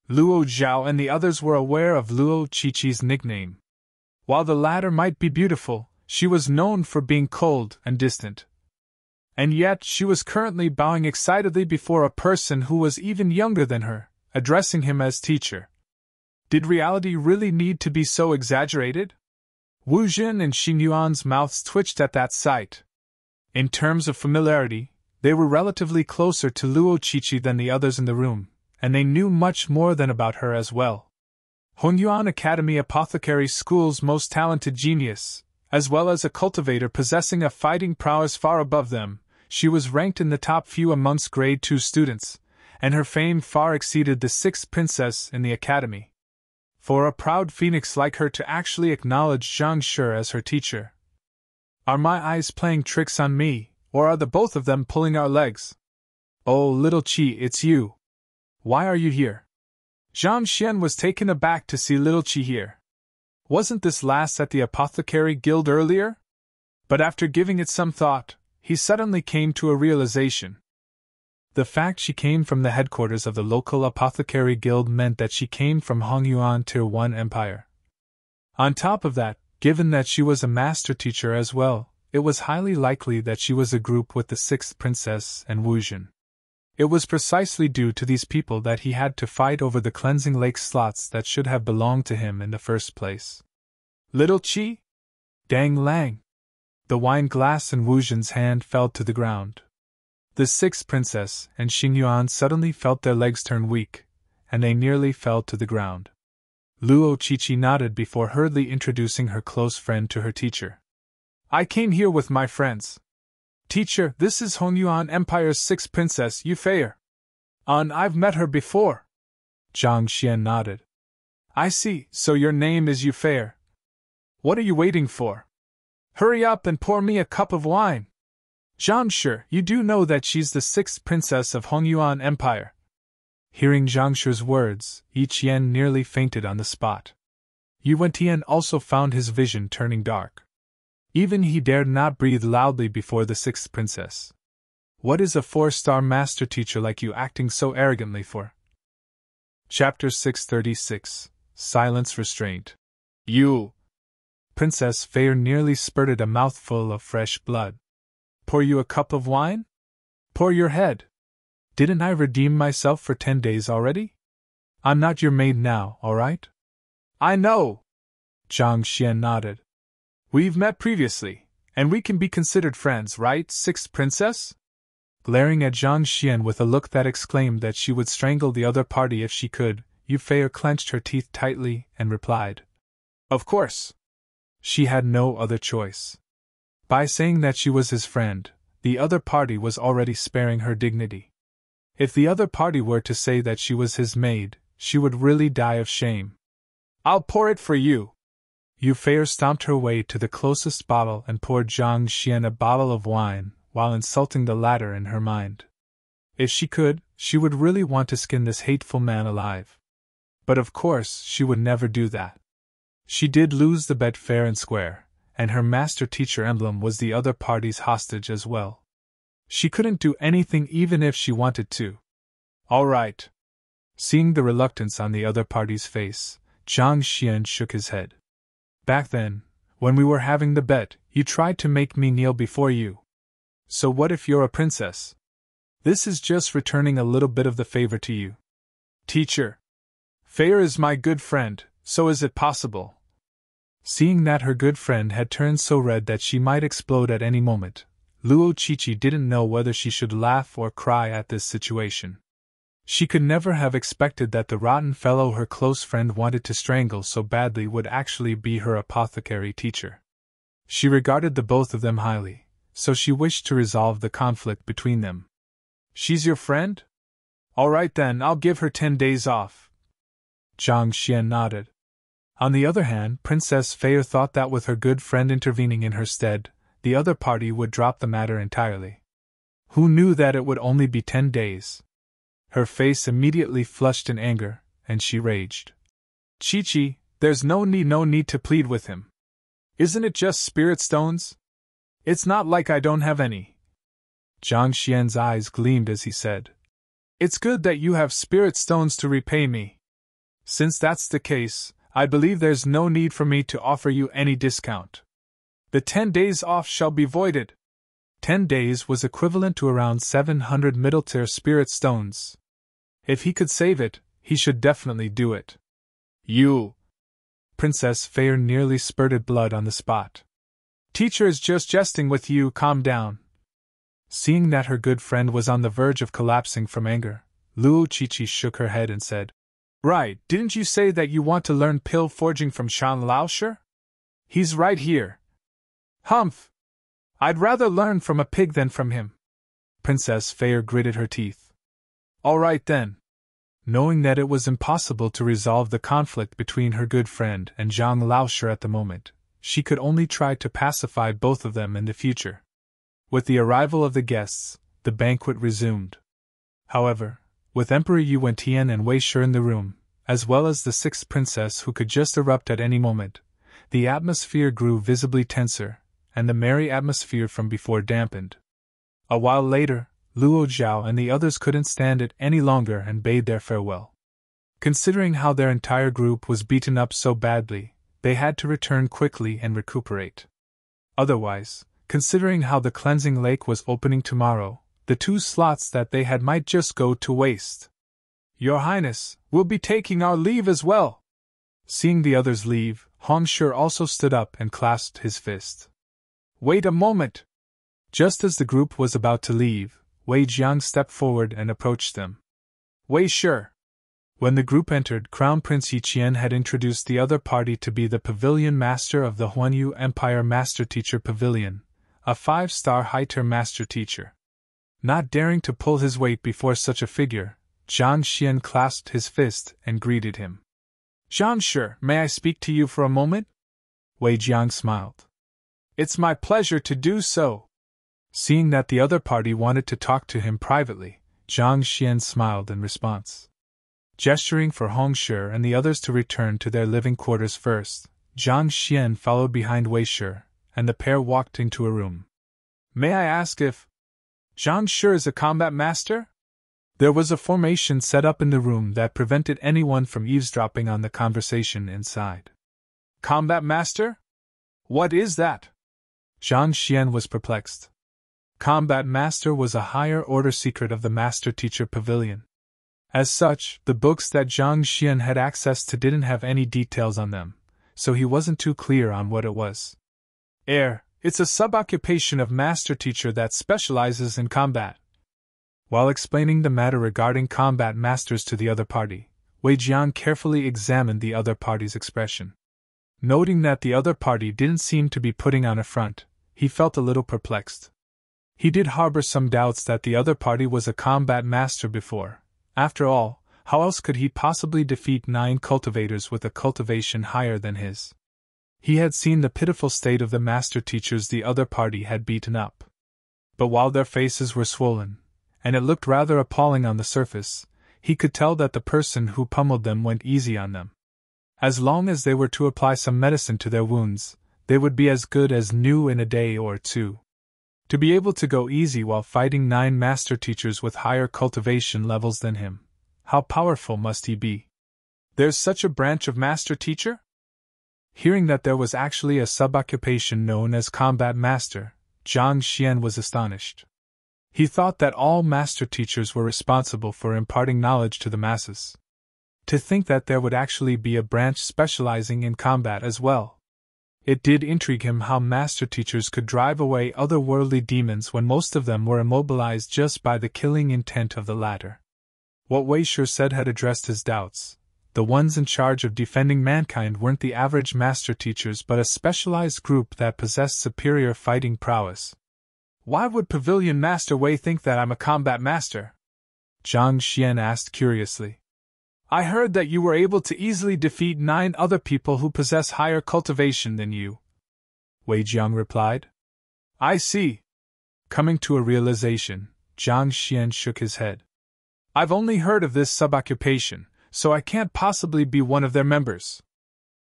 [SPEAKER 1] Luo Zhao and the others were aware of Luo Chi-Chi's nickname. While the latter might be beautiful, she was known for being cold and distant. And yet she was currently bowing excitedly before a person who was even younger than her, addressing him as teacher. Did reality really need to be so exaggerated? Wu Jin and Xing Yuan's mouths twitched at that sight. In terms of familiarity, they were relatively closer to Luo Chi-Chi than the others in the room, and they knew much more than about her as well. Hongyuan Academy Apothecary School's most talented genius, as well as a cultivator possessing a fighting prowess far above them, she was ranked in the top few amongst grade 2 students, and her fame far exceeded the sixth princess in the academy. For a proud phoenix like her to actually acknowledge Zhang Shi as her teacher. Are my eyes playing tricks on me, or are the both of them pulling our legs? Oh, little Qi, it's you. Why are you here? Zhang Xian was taken aback to see little Qi here. Wasn't this last at the Apothecary Guild earlier? But after giving it some thought, he suddenly came to a realization. The fact she came from the headquarters of the local Apothecary Guild meant that she came from Hongyuan Tier 1 Empire. On top of that, given that she was a master teacher as well, it was highly likely that she was a group with the sixth princess and Wu Jin. It was precisely due to these people that he had to fight over the cleansing lake slots that should have belonged to him in the first place. Little Qi? Dang Lang! The wine glass in Wu Jin's hand fell to the ground. The sixth princess and Xing Yuan suddenly felt their legs turn weak, and they nearly fell to the ground. Luo Chi-Chi nodded before hurriedly introducing her close friend to her teacher. I came here with my friends. Teacher, this is Hongyuan Empire's sixth princess, Yu Fei. I've met her before. Zhang Xian nodded. I see, so your name is Yu Fei. What are you waiting for? Hurry up and pour me a cup of wine. Zhang Shi, you do know that she's the sixth princess of Hongyuan Empire. Hearing Zhang Shi's words, Yi Qian nearly fainted on the spot. Yu Wentian also found his vision turning dark. Even he dared not breathe loudly before the sixth princess. What is a 4-star master teacher like you acting so arrogantly for? Chapter 636. Silence Restraint. You! Princess Fair nearly spurted a mouthful of fresh blood. Pour you a cup of wine? Pour your head. Didn't I redeem myself for 10 days already? I'm not your maid now, all right? I know. Zhang Xian nodded. We've met previously, and we can be considered friends, right, sixth princess? Glaring at Zhang Xian with a look that exclaimed that she would strangle the other party if she could, Yu Fei clenched her teeth tightly and replied, Of course. She had no other choice. By saying that she was his friend, the other party was already sparing her dignity. If the other party were to say that she was his maid, she would really die of shame. I'll pour it for you. Yu Fei stomped her way to the closest bottle and poured Zhang Xian a bottle of wine, while insulting the latter in her mind. If she could, she would really want to skin this hateful man alive. But of course, she would never do that. She did lose the bet fair and square, and her master-teacher emblem was the other party's hostage as well. She couldn't do anything even if she wanted to. All right. Seeing the reluctance on the other party's face, Zhang Xian shook his head. Back then, when we were having the bet, you tried to make me kneel before you. So what if you're a princess? This is just returning a little bit of the favor to you. Teacher. Fei is my good friend, so is it possible? Seeing that her good friend had turned so red that she might explode at any moment, Luo Qiqi didn't know whether she should laugh or cry at this situation. She could never have expected that the rotten fellow her close friend wanted to strangle so badly would actually be her apothecary teacher. She regarded the both of them highly, so she wished to resolve the conflict between them. She's your friend? All right then, I'll give her 10 days off. Zhang Xian nodded. On the other hand, Princess Fei thought that with her good friend intervening in her stead, the other party would drop the matter entirely. Who knew that it would only be 10 days? Her face immediately flushed in anger, and she raged. Qiqi, there's no need to plead with him. Isn't it just spirit stones? It's not like I don't have any. Zhang Xian's eyes gleamed as he said, It's good that you have spirit stones to repay me. Since that's the case, I believe there's no need for me to offer you any discount. The 10 days off shall be voided. 10 days was equivalent to around 700 middle-tier spirit stones. If he could save it, he should definitely do it. You! Princess Fei nearly spurted blood on the spot. Teacher is just jesting with you, calm down. Seeing that her good friend was on the verge of collapsing from anger, Luo Qiqi shook her head and said, Right, didn't you say that you want to learn pill forging from Shan Laoshe? He's right here. Humph! I'd rather learn from a pig than from him. Princess Fei gritted her teeth. All right then. Knowing that it was impossible to resolve the conflict between her good friend and Zhang Laoshe at the moment, she could only try to pacify both of them in the future. With the arrival of the guests, the banquet resumed. However, with Emperor Yu Wentian and Wei Shi in the room, as well as the sixth princess who could just erupt at any moment, the atmosphere grew visibly tenser, and the merry atmosphere from before dampened. A while later, Luo Zhao and the others couldn't stand it any longer and bade their farewell. Considering how their entire group was beaten up so badly, they had to return quickly and recuperate. Otherwise, considering how the cleansing lake was opening tomorrow, the 2 slots that they had might just go to waste. Your Highness, we'll be taking our leave as well. Seeing the others leave, Hong Shi also stood up and clasped his fist. Wait a moment! Just as the group was about to leave, Wei Jiang stepped forward and approached them. Wei Shi. When the group entered, Crown Prince Yi Qian had introduced the other party to be the Pavilion Master of the Huanyu Empire Master Teacher Pavilion, a 5-star high-tier master teacher. Not daring to pull his weight before such a figure, Zhang Xian clasped his fist and greeted him. Zhang Shi, may I speak to you for a moment? Wei Jiang smiled. It's my pleasure to do so. Seeing that the other party wanted to talk to him privately, Zhang Xian smiled in response. Gesturing for Hong Shi and the others to return to their living quarters first, Zhang Xian followed behind Wei Shi, and the pair walked into a room. May I ask if Zhang Shi is a combat master? There was a formation set up in the room that prevented anyone from eavesdropping on the conversation inside. Combat master? What is that? Zhang Xian was perplexed. Combat Master was a higher-order secret of the Master-Teacher Pavilion. As such, the books that Zhang Xian had access to didn't have any details on them, so he wasn't too clear on what it was. It's a sub-occupation of Master-Teacher that specializes in combat. While explaining the matter regarding Combat Masters to the other party, Wei Jiang carefully examined the other party's expression. Noting that the other party didn't seem to be putting on a front, he felt a little perplexed. He did harbor some doubts that the other party was a combat master before. After all, how else could he possibly defeat 9 cultivators with a cultivation higher than his? He had seen the pitiful state of the master teachers the other party had beaten up. But while their faces were swollen, and it looked rather appalling on the surface, he could tell that the person who pummeled them went easy on them. As long as they were to apply some medicine to their wounds, they would be as good as new in a day or 2. To be able to go easy while fighting 9 master teachers with higher cultivation levels than him, how powerful must he be? There's such a branch of master teacher? Hearing that there was actually a sub-occupation known as combat master, Zhang Xian was astonished. He thought that all master teachers were responsible for imparting knowledge to the masses. To think that there would actually be a branch specializing in combat as well. It did intrigue him how master teachers could drive away otherworldly demons when most of them were immobilized just by the killing intent of the latter. What Wei Shi said had addressed his doubts. The ones in charge of defending mankind weren't the average master teachers but a specialized group that possessed superior fighting prowess. Why would Pavilion Master Wei think that I'm a combat master? Zhang Xian asked curiously. I heard that you were able to easily defeat 9 other people who possess higher cultivation than you. Wei Jiang replied. I see. Coming to a realization, Zhang Xian shook his head. I've only heard of this sub-occupation, so I can't possibly be one of their members.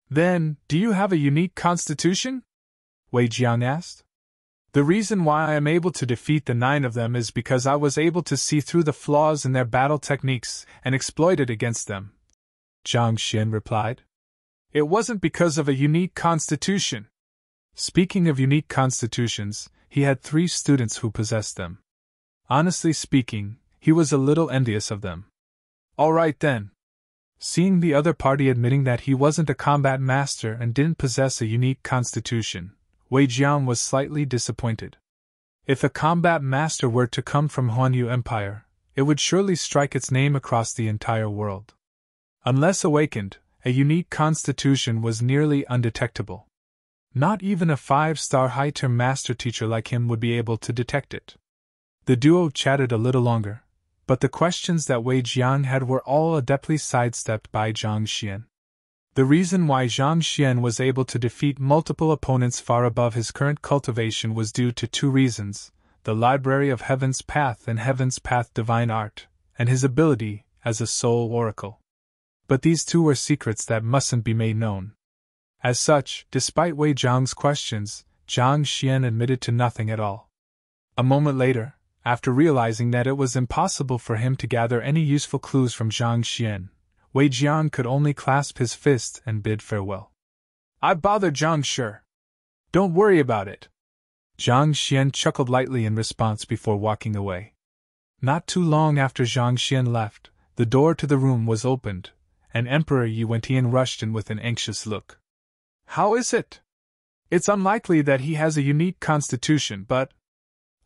[SPEAKER 1] Then, do you have a unique constitution? Wei Jiang asked. The reason why I am able to defeat the 9 of them is because I was able to see through the flaws in their battle techniques and exploit it against them, Zhang Xian replied. It wasn't because of a unique constitution. Speaking of unique constitutions, he had 3 students who possessed them. Honestly speaking, he was a little envious of them. All right then. Seeing the other party admitting that he wasn't a combat master and didn't possess a unique constitution, Wei Jiang was slightly disappointed. If a combat master were to come from Huanyu Empire, it would surely strike its name across the entire world. Unless awakened, a unique constitution was nearly undetectable. Not even a 5-star high-tier master teacher like him would be able to detect it. The duo chatted a little longer, but the questions that Wei Jiang had were all adeptly sidestepped by Zhang Xian. The reason why Zhang Xian was able to defeat multiple opponents far above his current cultivation was due to 2 reasons: the Library of Heaven's Path and Heaven's Path Divine Art, and his ability as a soul oracle. But these 2 were secrets that mustn't be made known. As such, despite Wei Jiang's questions, Zhang Xian admitted to nothing at all. A moment later, after realizing that it was impossible for him to gather any useful clues from Zhang Xian, Wei Jiang could only clasp his fist and bid farewell. I bothered Zhang Shi. Don't worry about it. Zhang Xian chuckled lightly in response before walking away. Not too long after Zhang Xian left, the door to the room was opened, and Emperor Yi Wentian rushed in with an anxious look. How is it? It's unlikely that he has a unique constitution, but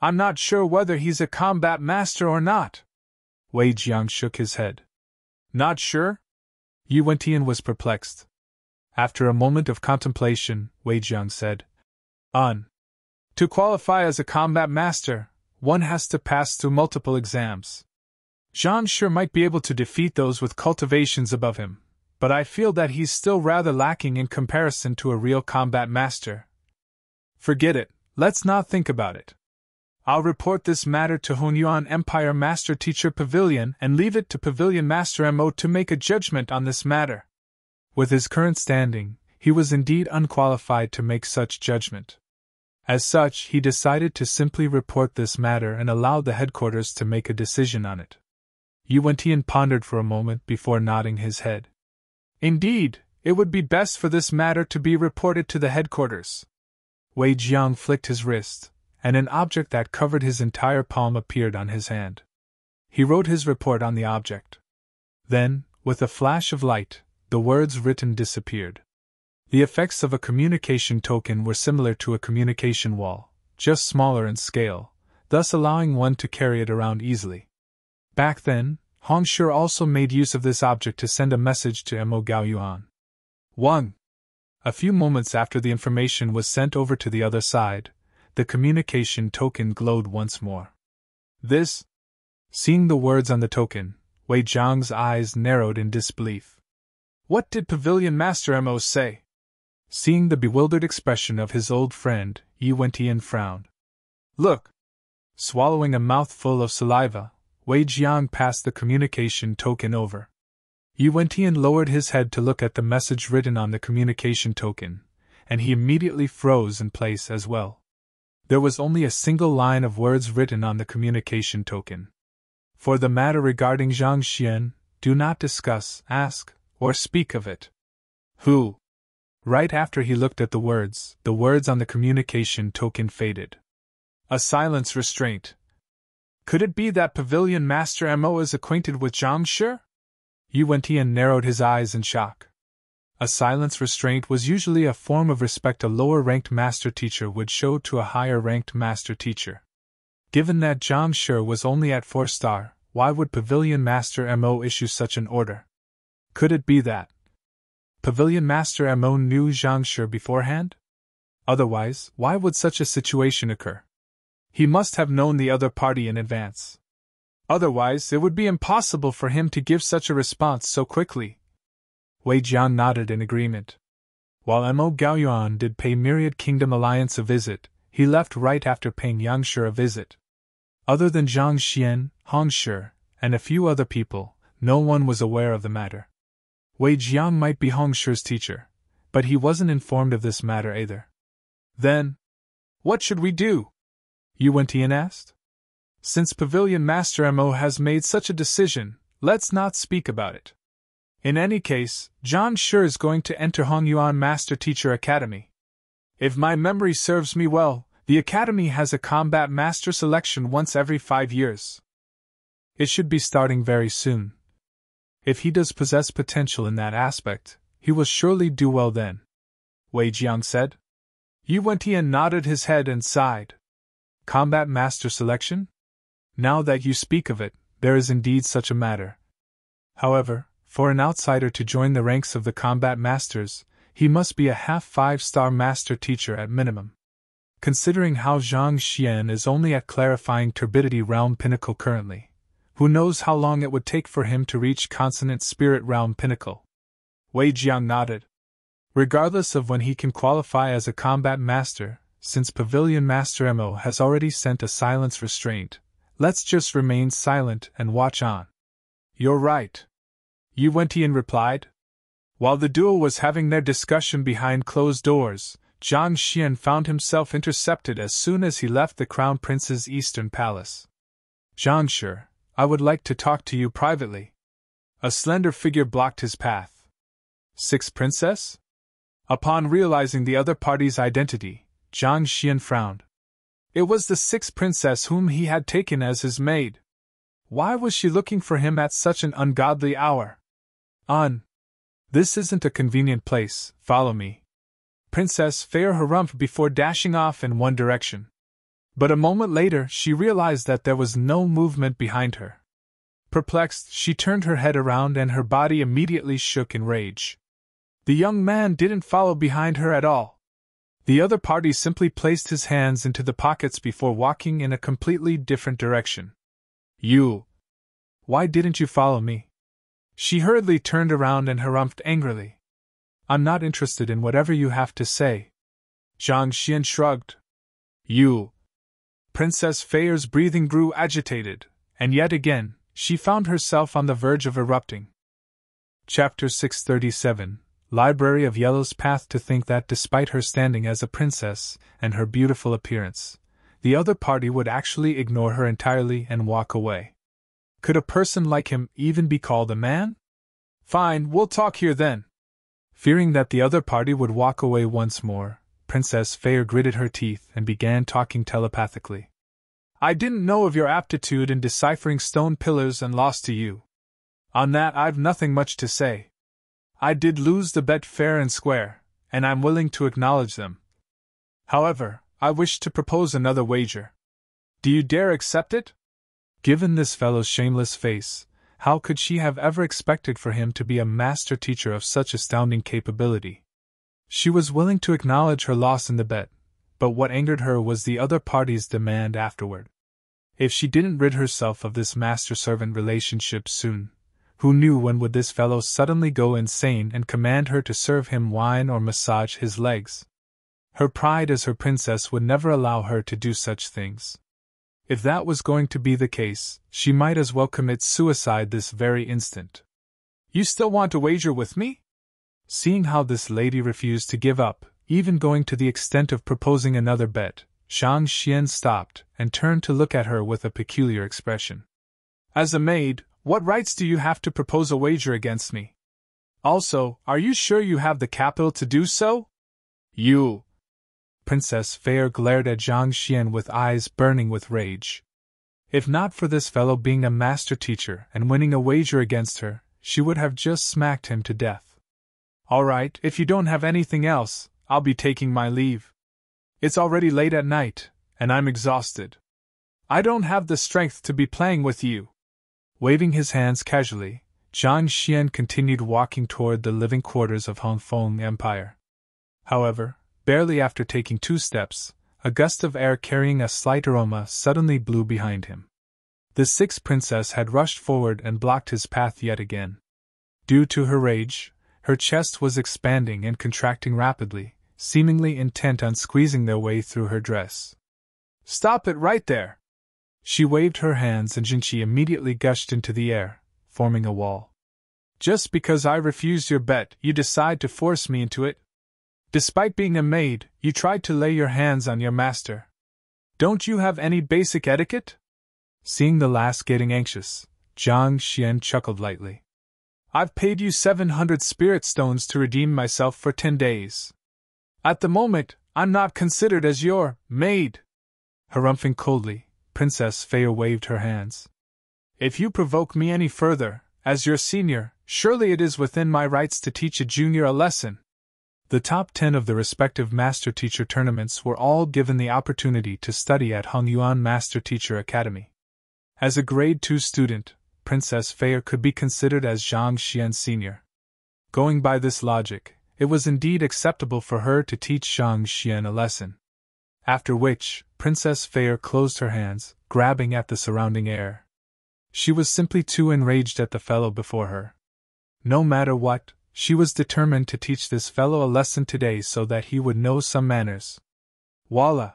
[SPEAKER 1] I'm not sure whether he's a combat master or not. Wei Jiang shook his head. Not sure? Yi Wentian was perplexed. After a moment of contemplation, Wei Jiang said, To qualify as a combat master, one has to pass through multiple exams. Zhang Shi might be able to defeat those with cultivations above him, but I feel that he's still rather lacking in comparison to a real combat master. Forget it, let's not think about it. I'll report this matter to Hunyuan Empire Master Teacher Pavilion and leave it to Pavilion Master Mo to make a judgment on this matter. With his current standing, he was indeed unqualified to make such judgment. As such, he decided to simply report this matter and allow the headquarters to make a decision on it. Yi Wentian pondered for a moment before nodding his head. Indeed, it would be best for this matter to be reported to the headquarters. Wei Jiang flicked his wrist, and an object that covered his entire palm appeared on his hand. He wrote his report on the object. Then, with a flash of light, the words written disappeared. The effects of a communication token were similar to a communication wall, just smaller in scale, thus allowing one to carry it around easily. Back then, Hong Shi also made use of this object to send a message to Mo Gaoyuan. 1. A few moments after the information was sent over to the other side, the communication token glowed once more. This? Seeing the words on the token, Wei Jiang's eyes narrowed in disbelief. What did Pavilion Master Mo say? Seeing the bewildered expression of his old friend, Yi Wentian frowned. Look! Swallowing a mouthful of saliva, Wei Jiang passed the communication token over. Yi Wentian lowered his head to look at the message written on the communication token, and he immediately froze in place as well. There was only a single line of words written on the communication token. For the matter regarding Zhang Xian, do not discuss, ask, or speak of it. Who? Right after he looked at the words on the communication token faded. A silence restraint. Could it be that Pavilion Master Mo is acquainted with Zhang Shi? Yi Wentian narrowed his eyes in shock. A silence restraint was usually a form of respect a lower-ranked master teacher would show to a higher-ranked master teacher. Given that Zhang Shi was only at 4-star, why would Pavilion Master Mo issue such an order? Could it be that Pavilion Master Mo knew Zhang Shi beforehand? Otherwise, why would such a situation occur? He must have known the other party in advance. Otherwise, it would be impossible for him to give such a response so quickly. Wei Jiang nodded in agreement. While Mo Gaoyuan did pay Myriad Kingdom Alliance a visit, he left right after paying Yang Shi a visit. Other than Zhang Xian, Hong Shi, and a few other people, no one was aware of the matter. Wei Jiang might be Hong Shi's teacher, but he wasn't informed of this matter either. Then, what should we do? Yi Wentian asked. Since Pavilion Master Mo has made such a decision, let's not speak about it. In any case, Zhang Shi is going to enter Hongyuan Master Teacher Academy. If my memory serves me well, the academy has a combat master selection once every 5 years. It should be starting very soon. If he does possess potential in that aspect, he will surely do well then, Wei Jiang said. Yi Wentian nodded his head and sighed. Combat master selection? Now that you speak of it, there is indeed such a matter. However, for an outsider to join the ranks of the combat masters, he must be a half 5-star master teacher at minimum. Considering how Zhang Xian is only at clarifying turbidity realm pinnacle currently, who knows how long it would take for him to reach consonant spirit realm pinnacle? Wei Jiang nodded. Regardless of when he can qualify as a combat master, since Pavilion Master Mo has already sent a silence restraint, let's just remain silent and watch on. You're right, Yi Wentian replied. While the duo was having their discussion behind closed doors, Zhang Xian found himself intercepted as soon as he left the Crown Prince's eastern palace. Zhang Shi, I would like to talk to you privately. A slender figure blocked his path. 6th Princess? Upon realizing the other party's identity, Zhang Xian frowned. It was the 6th princess whom he had taken as his maid. Why was she looking for him at such an ungodly hour? This isn't a convenient place, follow me. Princess Fair harumphed before dashing off in one direction. But a moment later she realized that there was no movement behind her. Perplexed, she turned her head around and her body immediately shook in rage. The young man didn't follow behind her at all. The other party simply placed his hands into the pockets before walking in a completely different direction. You! Why didn't you follow me? She hurriedly turned around and harumphed angrily. I'm not interested in whatever you have to say. Zhang Xian shrugged. You! Princess Fair's breathing grew agitated, and yet again, she found herself on the verge of erupting. Chapter 637 Library of Yellow's path to think that despite her standing as a princess and her beautiful appearance, the other party would actually ignore her entirely and walk away. Could a person like him even be called a man? Fine, we'll talk here then. Fearing that the other party would walk away once more, Princess Fair gritted her teeth and began talking telepathically. I didn't know of your aptitude in deciphering stone pillars and lost to you. On that I've nothing much to say. I did lose the bet fair and square, and I'm willing to acknowledge them. However, I wish to propose another wager. Do you dare accept it? Given this fellow's shameless face, how could she have ever expected for him to be a master teacher of such astounding capability? She was willing to acknowledge her loss in the bet, but what angered her was the other party's demand afterward. If she didn't rid herself of this master-servant relationship soon, who knew when would this fellow suddenly go insane and command her to serve him wine or massage his legs? Her pride as her princess would never allow her to do such things. If that was going to be the case, she might as well commit suicide this very instant. You still want to wager with me? Seeing how this lady refused to give up, even going to the extent of proposing another bet, Zhang Xian stopped and turned to look at her with a peculiar expression. As a maid, what rights do you have to propose a wager against me? Also, are you sure you have the capital to do so? You! Princess Fair glared at Zhang Xian with eyes burning with rage. If not for this fellow being a master teacher and winning a wager against her, she would have just smacked him to death. All right, if you don't have anything else, I'll be taking my leave. It's already late at night, and I'm exhausted. I don't have the strength to be playing with you. Waving his hands casually, Zhang Xian continued walking toward the living quarters of Hongfeng Empire. However, barely after taking 2 steps, a gust of air carrying a slight aroma suddenly blew behind him. The 6th princess had rushed forward and blocked his path yet again. Due to her rage, her chest was expanding and contracting rapidly, seemingly intent on squeezing their way through her dress. Stop it right there! She waved her hands and Jinchi immediately gushed into the air, forming a wall. Just because I refused your bet, you decide to force me into it? Despite being a maid, you tried to lay your hands on your master. Don't you have any basic etiquette? Seeing the lass getting anxious, Zhang Xian chuckled lightly. I've paid you 700 spirit stones to redeem myself for 10 days. At the moment, I'm not considered as your maid. Harumphing coldly, Princess Fair waved her hands. If you provoke me any further, as your senior, surely it is within my rights to teach a junior a lesson. The top 10 of the respective master-teacher tournaments were all given the opportunity to study at Hongyuan Master Teacher Academy. As a grade 2 student, Princess Fair could be considered as Zhang Xian's senior. Going by this logic, it was indeed acceptable for her to teach Zhang Xian a lesson. After which, Princess Fair closed her hands, grabbing at the surrounding air. She was simply too enraged at the fellow before her. No matter what, she was determined to teach this fellow a lesson today so that he would know some manners. Voila!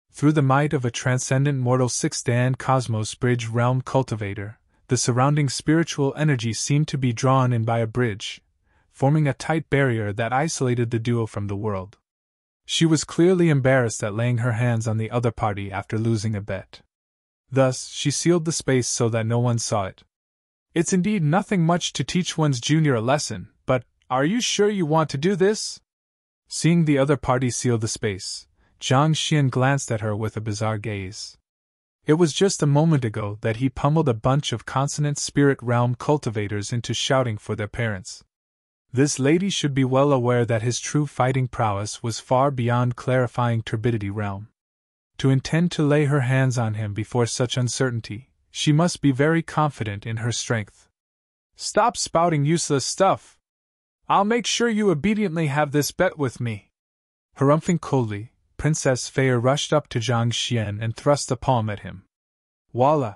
[SPEAKER 1] Through the might of a transcendent mortal 6th-dan Cosmos Bridge Realm Cultivator, the surrounding spiritual energy seemed to be drawn in by a bridge, forming a tight barrier that isolated the duo from the world. She was clearly embarrassed at laying her hands on the other party after losing a bet. Thus, she sealed the space so that no one saw it. It's indeed nothing much to teach one's junior a lesson, but are you sure you want to do this? Seeing the other party seal the space, Zhang Xian glanced at her with a bizarre gaze. It was just a moment ago that he pummeled a bunch of consonant spirit realm cultivators into shouting for their parents. This lady should be well aware that his true fighting prowess was far beyond clarifying turbidity realm. To intend to lay her hands on him before such uncertainty, she must be very confident in her strength. Stop spouting useless stuff! I'll make sure you obediently have this bet with me. Harumphing coldly, Princess Fair rushed up to Zhang Xian and thrust a palm at him. Voila!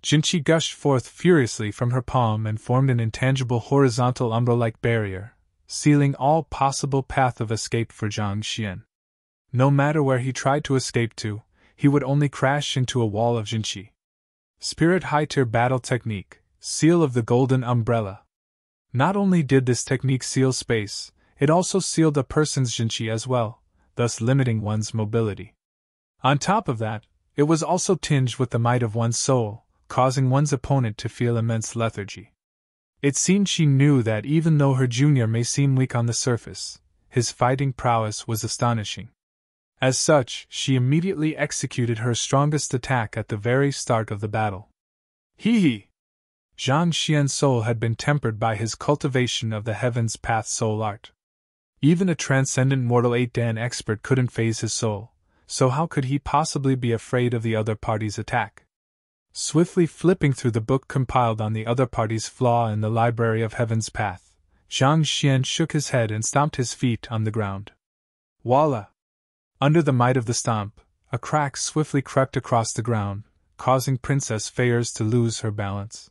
[SPEAKER 1] Jinchi gushed forth furiously from her palm and formed an intangible horizontal umbra-like barrier, sealing all possible path of escape for Zhang Xian. No matter where he tried to escape to, he would only crash into a wall of Jinchi. Spirit High-Tier Battle Technique, Seal of the Golden Umbrella. Not only did this technique seal space, it also sealed a person's Jinchi as well, thus limiting one's mobility. On top of that, it was also tinged with the might of one's soul, causing one's opponent to feel immense lethargy. It seemed she knew that even though her junior may seem weak on the surface, his fighting prowess was astonishing. As such, she immediately executed her strongest attack at the very start of the battle. Hee! Zhang Xian's soul had been tempered by his cultivation of the Heaven's Path soul art. Even a transcendent mortal 8-dan expert couldn't phase his soul, so how could he possibly be afraid of the other party's attack? Swiftly flipping through the book compiled on the other party's flaw in the Library of Heaven's Path, Zhang Xian shook his head and stomped his feet on the ground. Voila! Under the might of the stomp, a crack swiftly crept across the ground, causing Princess Feyers to lose her balance.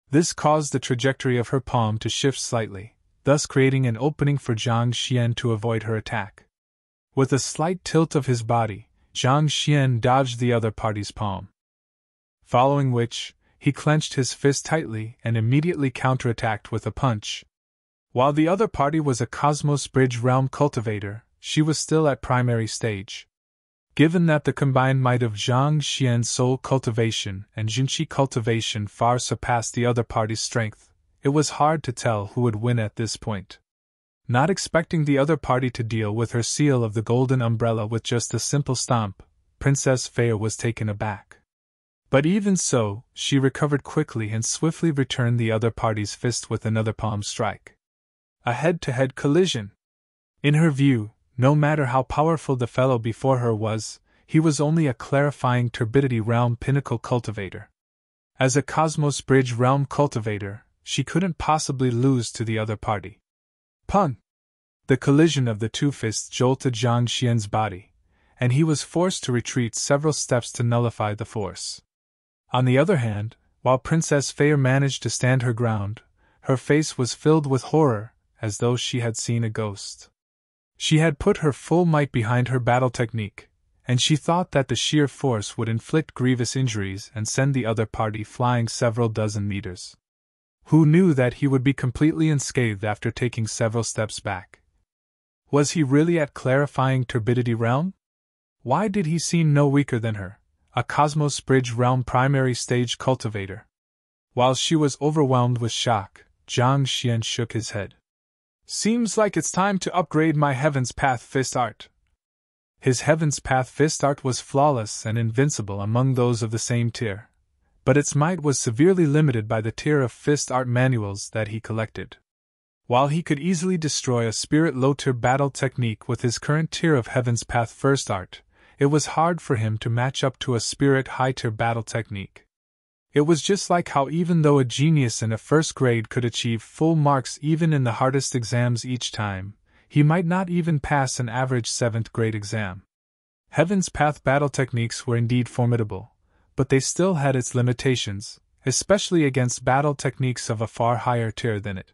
[SPEAKER 1] This caused the trajectory of her palm to shift slightly, thus creating an opening for Zhang Xian to avoid her attack. With a slight tilt of his body, Zhang Xian dodged the other party's palm. Following which, he clenched his fist tightly and immediately counterattacked with a punch. While the other party was a Cosmos Bridge Realm cultivator, she was still at primary stage. Given that the combined might of Zhang Xian's soul cultivation and Jinqi cultivation far surpassed the other party's strength, it was hard to tell who would win at this point. Not expecting the other party to deal with her seal of the golden umbrella with just a simple stomp, Princess Feyre was taken aback. But even so, she recovered quickly and swiftly returned the other party's fist with another palm strike. A head-to-head collision. In her view, no matter how powerful the fellow before her was, he was only a clarifying turbidity realm pinnacle cultivator. As a Cosmos Bridge realm cultivator, she couldn't possibly lose to the other party. Pun! The collision of the two fists jolted Zhang Xian's body, and he was forced to retreat several steps to nullify the force. On the other hand, while Princess Feyre managed to stand her ground, her face was filled with horror, as though she had seen a ghost. She had put her full might behind her battle technique, and she thought that the sheer force would inflict grievous injuries and send the other party flying several dozen meters. Who knew that he would be completely unscathed after taking several steps back? Was he really at clarifying turbidity realm? Why did he seem no weaker than her, a Cosmos Bridge realm primary stage cultivator? While she was overwhelmed with shock, Zhang Xian shook his head. Seems like it's time to upgrade my Heaven's Path fist art. His Heaven's Path fist art was flawless and invincible among those of the same tier, but its might was severely limited by the tier of fist art manuals that he collected. While he could easily destroy a spirit low-tier battle technique with his current tier of Heaven's Path first art, it was hard for him to match up to a spirit high-tier battle technique. It was just like how even though a genius in a first grade could achieve full marks even in the hardest exams each time, he might not even pass an average 7th grade exam. Heaven's Path battle techniques were indeed formidable, but they still had its limitations, especially against battle techniques of a far higher tier than it.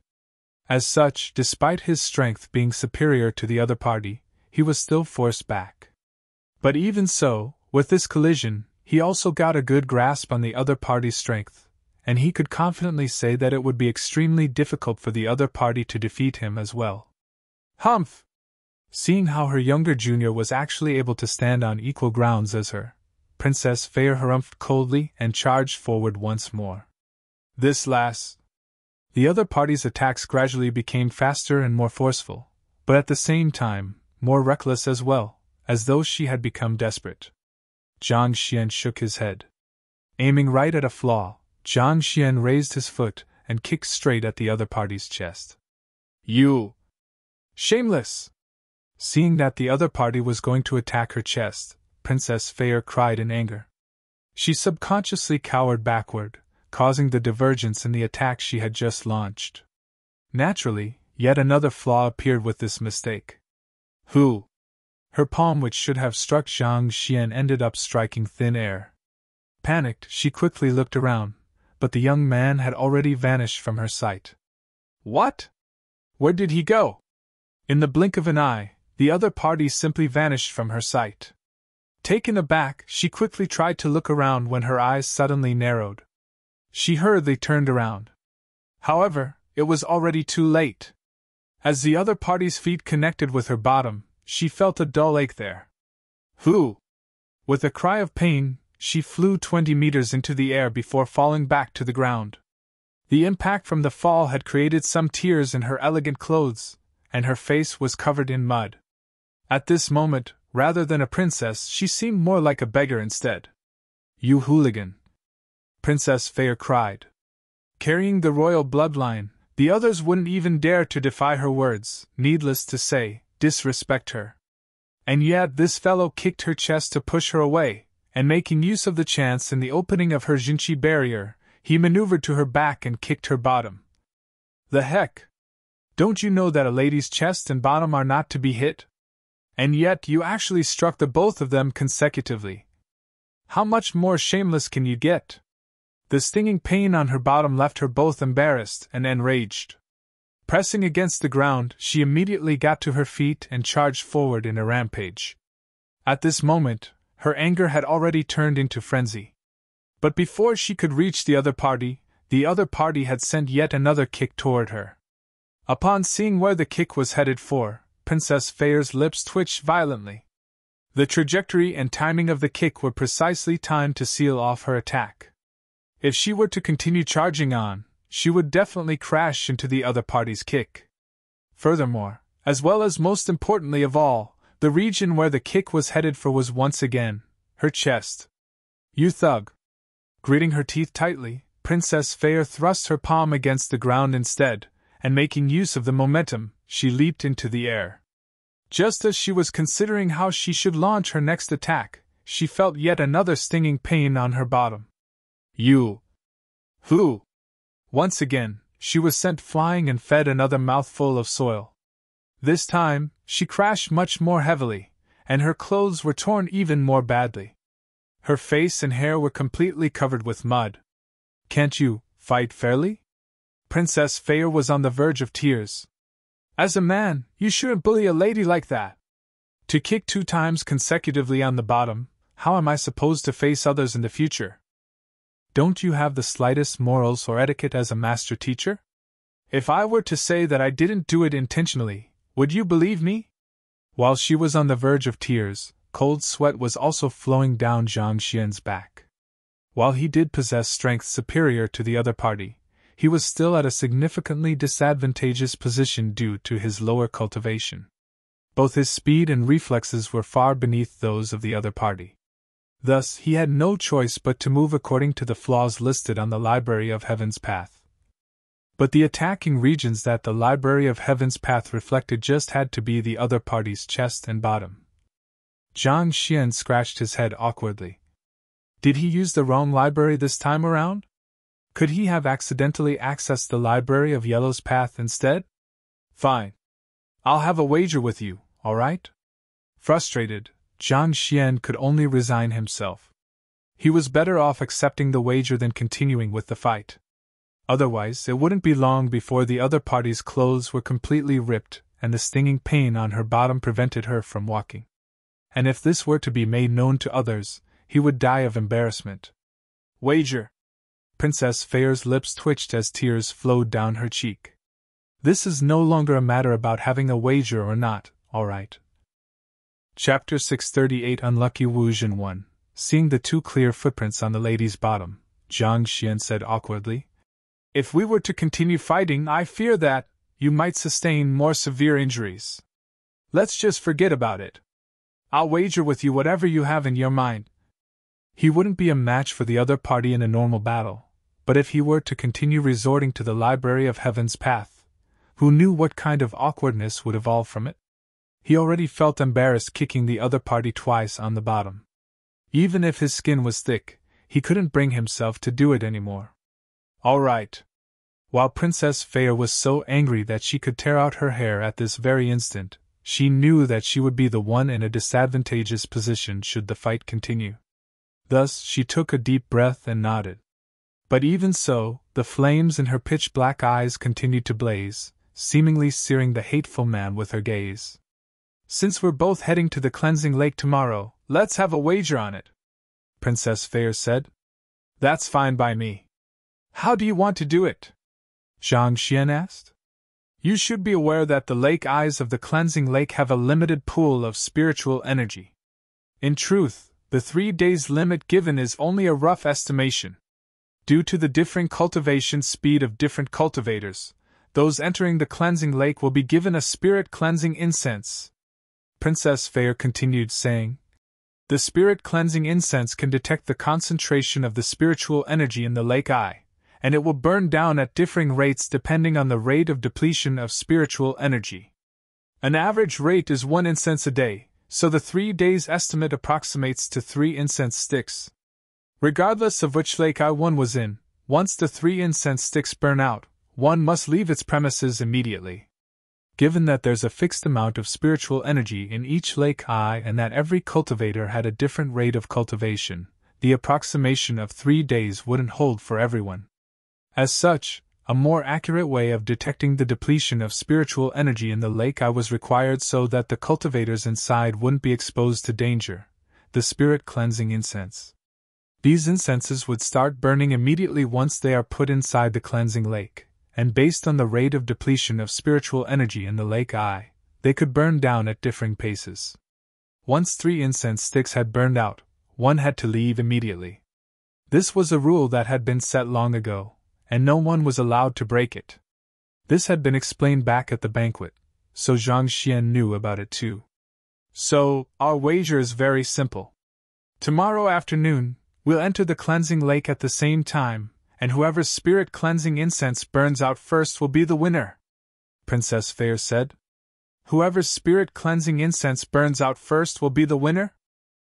[SPEAKER 1] As such, despite his strength being superior to the other party, he was still forced back. But even so, with this collision, he also got a good grasp on the other party's strength, and he could confidently say that it would be extremely difficult for the other party to defeat him as well. Humph! Seeing how her younger junior was actually able to stand on equal grounds as her, Princess Feyre harumphed coldly and charged forward once more. This lass. The other party's attacks gradually became faster and more forceful, but at the same time, more reckless as well, as though she had become desperate. Zhang Xian shook his head. Aiming right at a flaw, Zhang Xian raised his foot and kicked straight at the other party's chest. You! Shameless! Seeing that the other party was going to attack her chest, Princess Feyre cried in anger. She subconsciously cowered backward, causing the divergence in the attack she had just launched. Naturally, yet another flaw appeared with this mistake. Who? Her palm, which should have struck Zhang Xian, ended up striking thin air. Panicked, she quickly looked around, but the young man had already vanished from her sight. What? Where did he go? In the blink of an eye, the other party simply vanished from her sight. Taken aback, she quickly tried to look around when her eyes suddenly narrowed. She hurriedly turned around. However, it was already too late. As the other party's feet connected with her bottom, she felt a dull ache there. Who? With a cry of pain, she flew 20 meters into the air before falling back to the ground. The impact from the fall had created some tears in her elegant clothes, and her face was covered in mud. At this moment, rather than a princess, she seemed more like a beggar instead. "You hooligan!" Princess Fair cried. Carrying the royal bloodline, the others wouldn't even dare to defy her words, needless to say, disrespect her. And yet this fellow kicked her chest to push her away, and making use of the chance in the opening of her Jinchi barrier, he maneuvered to her back and kicked her bottom. The heck? Don't you know that a lady's chest and bottom are not to be hit? And yet you actually struck the both of them consecutively. How much more shameless can you get? The stinging pain on her bottom left her both embarrassed and enraged. Pressing against the ground, she immediately got to her feet and charged forward in a rampage. At this moment, her anger had already turned into frenzy. But before she could reach the other party had sent yet another kick toward her. Upon seeing where the kick was headed for, Princess Fair's lips twitched violently. The trajectory and timing of the kick were precisely timed to seal off her attack. If she were to continue charging on, she would definitely crash into the other party's kick. Furthermore, as well as most importantly of all, the region where the kick was headed for was once again her chest. "You thug!" Gritting her teeth tightly, Princess Fair thrust her palm against the ground instead, and making use of the momentum, she leaped into the air. Just as she was considering how she should launch her next attack, she felt yet another stinging pain on her bottom. "You! Who?" Once again, she was sent flying and fed another mouthful of soil. This time, she crashed much more heavily, and her clothes were torn even more badly. Her face and hair were completely covered with mud. "Can't you fight fairly?" Princess Fair was on the verge of tears. "As a man, you shouldn't bully a lady like that. To kick 2 times consecutively on the bottom, how am I supposed to face others in the future? Don't you have the slightest morals or etiquette as a master teacher? If I were to say that I didn't do it intentionally, would you believe me?" While she was on the verge of tears, cold sweat was also flowing down Zhang Xian's back. While he did possess strength superior to the other party, he was still at a significantly disadvantageous position due to his lower cultivation. Both his speed and reflexes were far beneath those of the other party. Thus, he had no choice but to move according to the flaws listed on the Library of Heaven's Path. But the attacking regions that the Library of Heaven's Path reflected just had to be the other party's chest and bottom. Zhang Xian scratched his head awkwardly. Did he use the wrong library this time around? Could he have accidentally accessed the Library of Yellow's Path instead? Fine. I'll have a wager with you, all right? Frustrated, Zhang Xian could only resign himself. He was better off accepting the wager than continuing with the fight. Otherwise, it wouldn't be long before the other party's clothes were completely ripped and the stinging pain on her bottom prevented her from walking. And if this were to be made known to others, he would die of embarrassment. Wager! Princess Fair's lips twitched as tears flowed down her cheek. This is no longer a matter about having a wager or not, all right. Chapter 638 Unlucky Wu Zhen 1. Seeing the 2 clear footprints on the lady's bottom, Zhang Xian said awkwardly, "If we were to continue fighting, I fear that you might sustain more severe injuries. Let's just forget about it. I'll wager with you whatever you have in your mind." He wouldn't be a match for the other party in a normal battle, but if he were to continue resorting to the Library of Heaven's Path, who knew what kind of awkwardness would evolve from it? He already felt embarrassed kicking the other party twice on the bottom. Even if his skin was thick, he couldn't bring himself to do it anymore. All right. While Princess Fair was so angry that she could tear out her hair at this very instant, she knew that she would be the one in a disadvantageous position should the fight continue. Thus, she took a deep breath and nodded. But even so, the flames in her pitch-black eyes continued to blaze, seemingly searing the hateful man with her gaze. "Since we're both heading to the cleansing lake tomorrow, let's have a wager on it," Princess Fair said. "That's fine by me. How do you want to do it?" Zhang Xian asked. "You should be aware that the lake eyes of the cleansing lake have a limited pool of spiritual energy. In truth, the 3 days limit given is only a rough estimation. Due to the differing cultivation speed of different cultivators, Those entering the cleansing lake will be given a spirit-cleansing incense. Princess Fair continued saying, the spirit-cleansing incense can detect the concentration of the spiritual energy in the lake eye, and it will burn down at differing rates depending on the rate of depletion of spiritual energy. An average rate is 1 incense a day, so the 3 days estimate approximates to 3 incense sticks. Regardless of which lake eye one was in, once the 3 incense sticks burn out, one must leave its premises immediately. Given that there's a fixed amount of spiritual energy in each lake eye and that every cultivator had a different rate of cultivation, the approximation of 3 days wouldn't hold for everyone. As such, a more accurate way of detecting the depletion of spiritual energy in the lake eye was required so that the cultivators inside wouldn't be exposed to danger: the spirit-cleansing incense. These incenses would start burning immediately once they are put inside the cleansing lake, and based on the rate of depletion of spiritual energy in the lake eye, they could burn down at differing paces. Once 3 incense sticks had burned out, one had to leave immediately. This was a rule that had been set long ago, and no one was allowed to break it. This had been explained back at the banquet, so Zhang Xian knew about it too. So, our wager is very simple. Tomorrow afternoon, we'll enter the cleansing lake at the same time, and whoever's spirit-cleansing incense burns out first will be the winner, Princess Fair said. Whoever's spirit-cleansing incense burns out first will be the winner?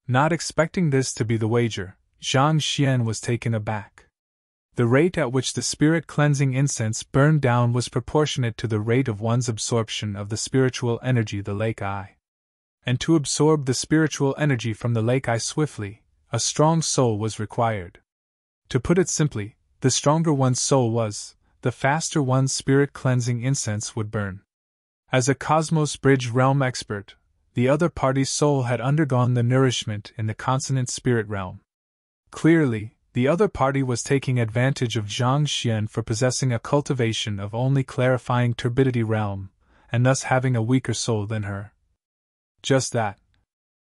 [SPEAKER 1] Not expecting this to be the wager, Zhang Xian was taken aback. The rate at which the spirit-cleansing incense burned down was proportionate to the rate of one's absorption of the spiritual energy the lake eye. And to absorb the spiritual energy from the lake eye swiftly, a strong soul was required. To put it simply, the stronger one's soul was, the faster one's spirit-cleansing incense would burn. As a Cosmos Bridge realm expert, the other party's soul had undergone the nourishment in the consonant spirit realm. Clearly, the other party was taking advantage of Zhang Xian for possessing a cultivation of only clarifying turbidity realm, and thus having a weaker soul than her. Just that.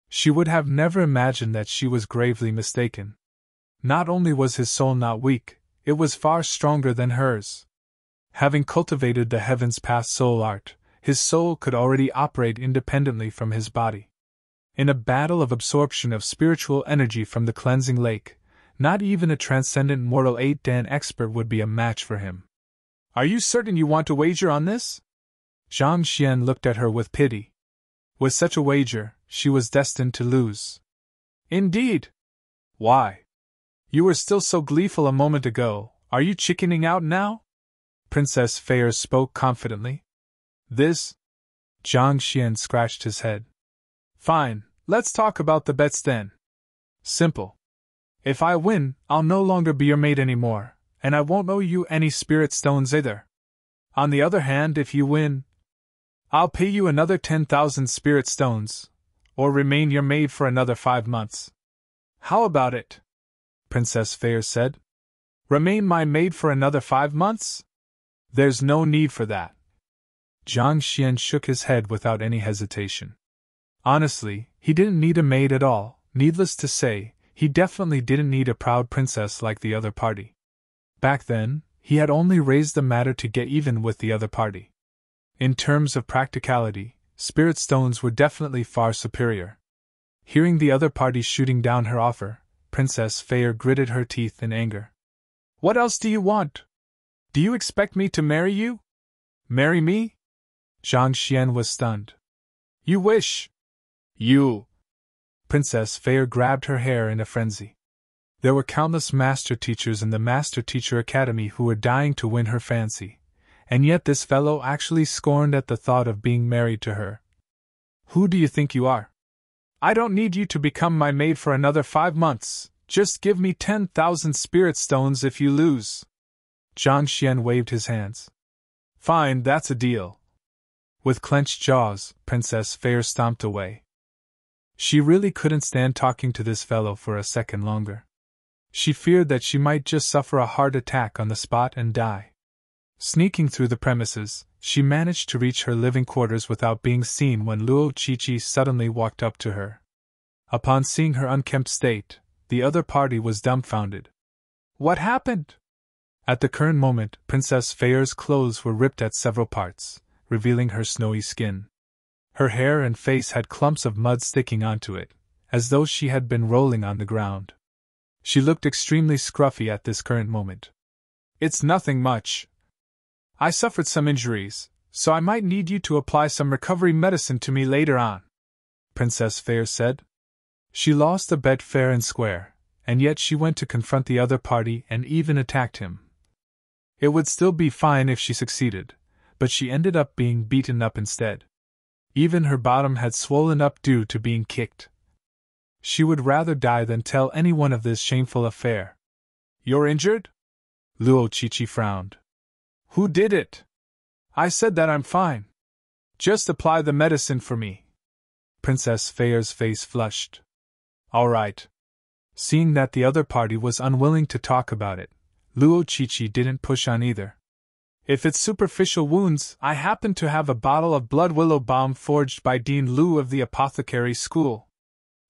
[SPEAKER 1] She would have never imagined that she was gravely mistaken. Not only was his soul not weak, it was far stronger than hers. Having cultivated the Heaven's Path soul art, his soul could already operate independently from his body. In a battle of absorption of spiritual energy from the cleansing lake, not even a transcendent mortal 8-dan expert would be a match for him. Are you certain you want to wager on this? Zhang Xian looked at her with pity. With such a wager, she was destined to lose. Indeed. Why? You were still so gleeful a moment ago, are you chickening out now? Princess Fair spoke confidently. This? Zhang Xian scratched his head. Fine, let's talk about the bets then. Simple. If I win, I'll no longer be your maid anymore, and I won't owe you any spirit stones either. On the other hand, if you win, I'll pay you another 10,000 spirit stones, or remain your maid for another 5 months. How about it? Princess Fair said. Remain my maid for another 5 months? There's no need for that. Zhang Xian shook his head without any hesitation. Honestly, he didn't need a maid at all. Needless to say, he definitely didn't need a proud princess like the other party. Back then, he had only raised the matter to get even with the other party. In terms of practicality, spirit stones were definitely far superior. Hearing the other party shooting down her offer, Princess Fair gritted her teeth in anger. What else do you want? Do you expect me to marry you? Marry me? Zhang Xian was stunned. You wish. You. Princess Fair grabbed her hair in a frenzy. There were countless master teachers in the Master Teacher Academy who were dying to win her fancy, and yet this fellow actually scorned at the thought of being married to her. Who do you think you are? I don't need you to become my maid for another 5 months, just give me 10,000 spirit stones if you lose. Zhang Xian waved his hands. Fine, that's a deal. With clenched jaws, Princess Fair stomped away. She really couldn't stand talking to this fellow for a second longer. She feared that she might just suffer a heart attack on the spot and die. Sneaking through the premises, she managed to reach her living quarters without being seen when Luo Qiqi suddenly walked up to her. Upon seeing her unkempt state, the other party was dumbfounded. What happened? At the current moment, Princess Feyre's clothes were ripped at several parts, revealing her snowy skin. Her hair and face had clumps of mud sticking onto it, as though she had been rolling on the ground. She looked extremely scruffy at this current moment. "It's nothing much. I suffered some injuries, so I might need you to apply some recovery medicine to me later on," Princess Feyre said. She lost the bet fair and square, and yet she went to confront the other party and even attacked him. It would still be fine if she succeeded, but she ended up being beaten up instead. Even her bottom had swollen up due to being kicked. She would rather die than tell anyone of this shameful affair. "You're injured?" Luo Qiqi frowned. "Who did it? I said that I'm fine. Just apply the medicine for me." Princess Feyre's face flushed. "All right." Seeing that the other party was unwilling to talk about it, Luo Qiqi didn't push on either. "If it's superficial wounds, I happen to have a bottle of blood willow balm forged by Dean Lu of the apothecary school.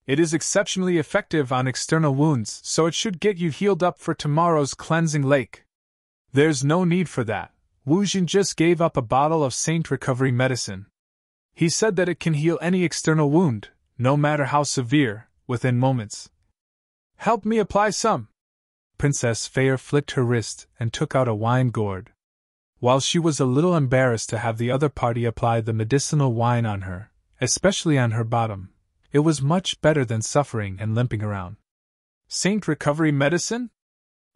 [SPEAKER 1] It is exceptionally effective on external wounds, so it should get you healed up for tomorrow's cleansing lake." "There's no need for that. Wu Jin just gave up a bottle of Saint Recovery medicine. He said that it can heal any external wound, no matter how severe, within moments. Help me apply some." Princess Feyre flicked her wrist and took out a wine gourd. While she was a little embarrassed to have the other party apply the medicinal wine on her, especially on her bottom, it was much better than suffering and limping around. "Saint Recovery medicine?"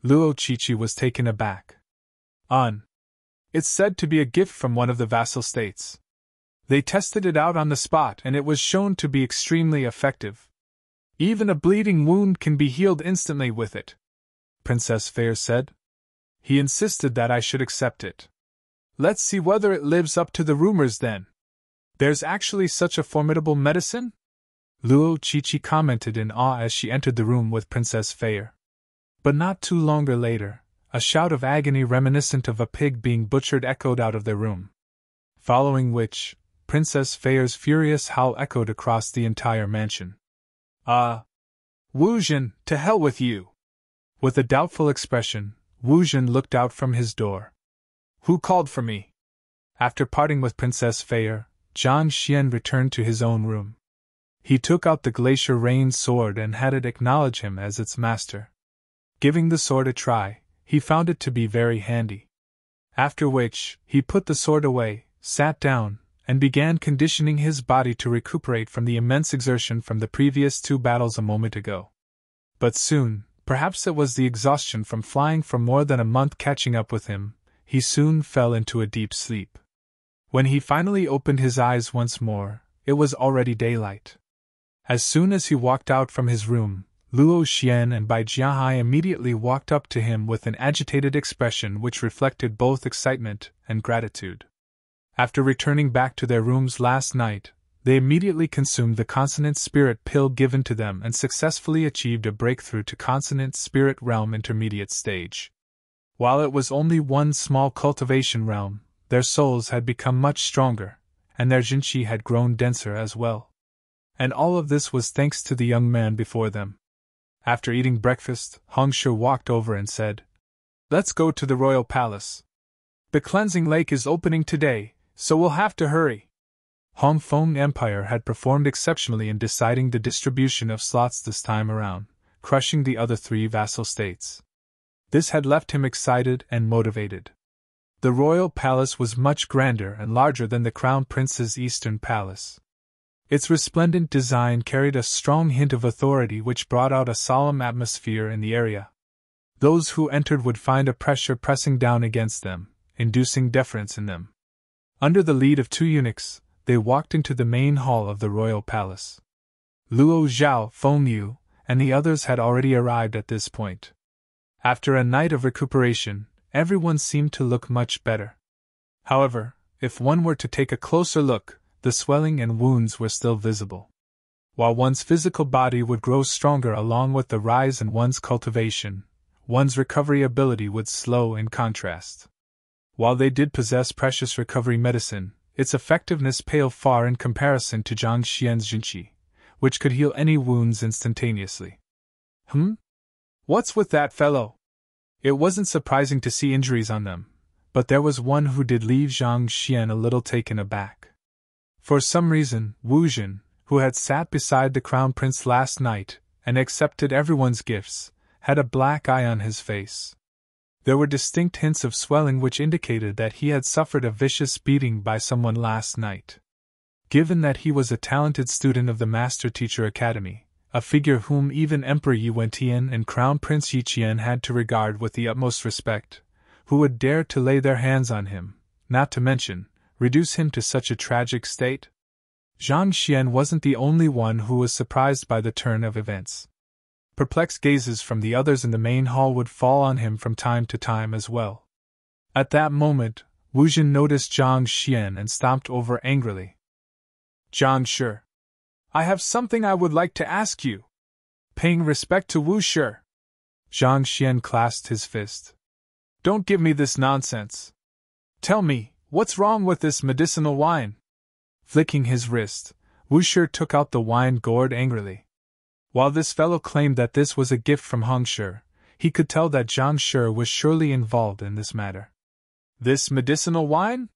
[SPEAKER 1] Luo Qiqi was taken aback. It's said to be a gift from one of the vassal states. They tested it out on the spot and it was shown to be extremely effective. Even a bleeding wound can be healed instantly with it," Princess Feyre said. "He insisted that I should accept it. Let's see whether it lives up to the rumors then. There's actually such a formidable medicine?" Luo Qiqi commented in awe as she entered the room with Princess Feyre. But not too long later, a shout of agony reminiscent of a pig being butchered echoed out of their room. Following which, Princess Feyre's furious howl echoed across the entire mansion. Wu Jin, to hell with you!" With a doubtful expression, Wu Jin looked out from his door. "Who called for me?" After parting with Princess Feyre, Zhang Xian returned to his own room. He took out the Glacier Rain sword and had it acknowledge him as its master. Giving the sword a try, he found it to be very handy. After which, he put the sword away, sat down, and began conditioning his body to recuperate from the immense exertion from the previous 2 battles a moment ago. But soon, perhaps it was the exhaustion from flying for more than a month catching up with him, he soon fell into a deep sleep. When he finally opened his eyes once more, it was already daylight. As soon as he walked out from his room, Luo Xian and Bai Jiahai immediately walked up to him with an agitated expression which reflected both excitement and gratitude. After returning back to their rooms last night, they immediately consumed the Consonant Spirit pill given to them and successfully achieved a breakthrough to Consonant Spirit Realm Intermediate stage. While it was only one small cultivation realm, their souls had become much stronger, and their Jinqi had grown denser as well. And all of this was thanks to the young man before them. After eating breakfast, Hongshe walked over and said, "Let's go to the royal palace. The cleansing lake is opening today, so we'll have to hurry." Hongfeng Empire had performed exceptionally in deciding the distribution of slots this time around, crushing the other 3 vassal states. This had left him excited and motivated. The royal palace was much grander and larger than the Crown Prince's Eastern Palace. Its resplendent design carried a strong hint of authority which brought out a solemn atmosphere in the area. Those who entered would find a pressure pressing down against them, inducing deference in them. Under the lead of 2 eunuchs, they walked into the main hall of the royal palace. Luo Zhao, Feng Yu, and the others had already arrived at this point. After a night of recuperation, everyone seemed to look much better. However, if one were to take a closer look, the swelling and wounds were still visible. While one's physical body would grow stronger along with the rise in one's cultivation, one's recovery ability would slow in contrast. While they did possess precious recovery medicine, its effectiveness paled far in comparison to Zhang Xian's Jinqi, which could heal any wounds instantaneously. What's with that fellow? It wasn't surprising to see injuries on them, but there was one who did leave Zhang Xian a little taken aback. For some reason, Wu Jin, who had sat beside the crown prince last night and accepted everyone's gifts, had a black eye on his face. There were distinct hints of swelling which indicated that he had suffered a vicious beating by someone last night. Given that he was a talented student of the Master Teacher Academy, a figure whom even Emperor Yi Wentian and Crown Prince Yi Qian had to regard with the utmost respect, who would dare to lay their hands on him, not to mention, reduce him to such a tragic state? Zhang Xian wasn't the only one who was surprised by the turn of events. Perplexed gazes from the others in the main hall would fall on him from time to time as well. At that moment, Wu Jin noticed Zhang Xian and stomped over angrily. "Zhang Shi, I have something I would like to ask you." Paying respect to Wu Shi, Zhang Xian clasped his fist. "Don't give me this nonsense. Tell me, what's wrong with this medicinal wine?" Flicking his wrist, Wu Shi took out the wine gourd angrily. While this fellow claimed that this was a gift from Hong Shi, he could tell that Zhang Shi was surely involved in this matter. "This medicinal wine?"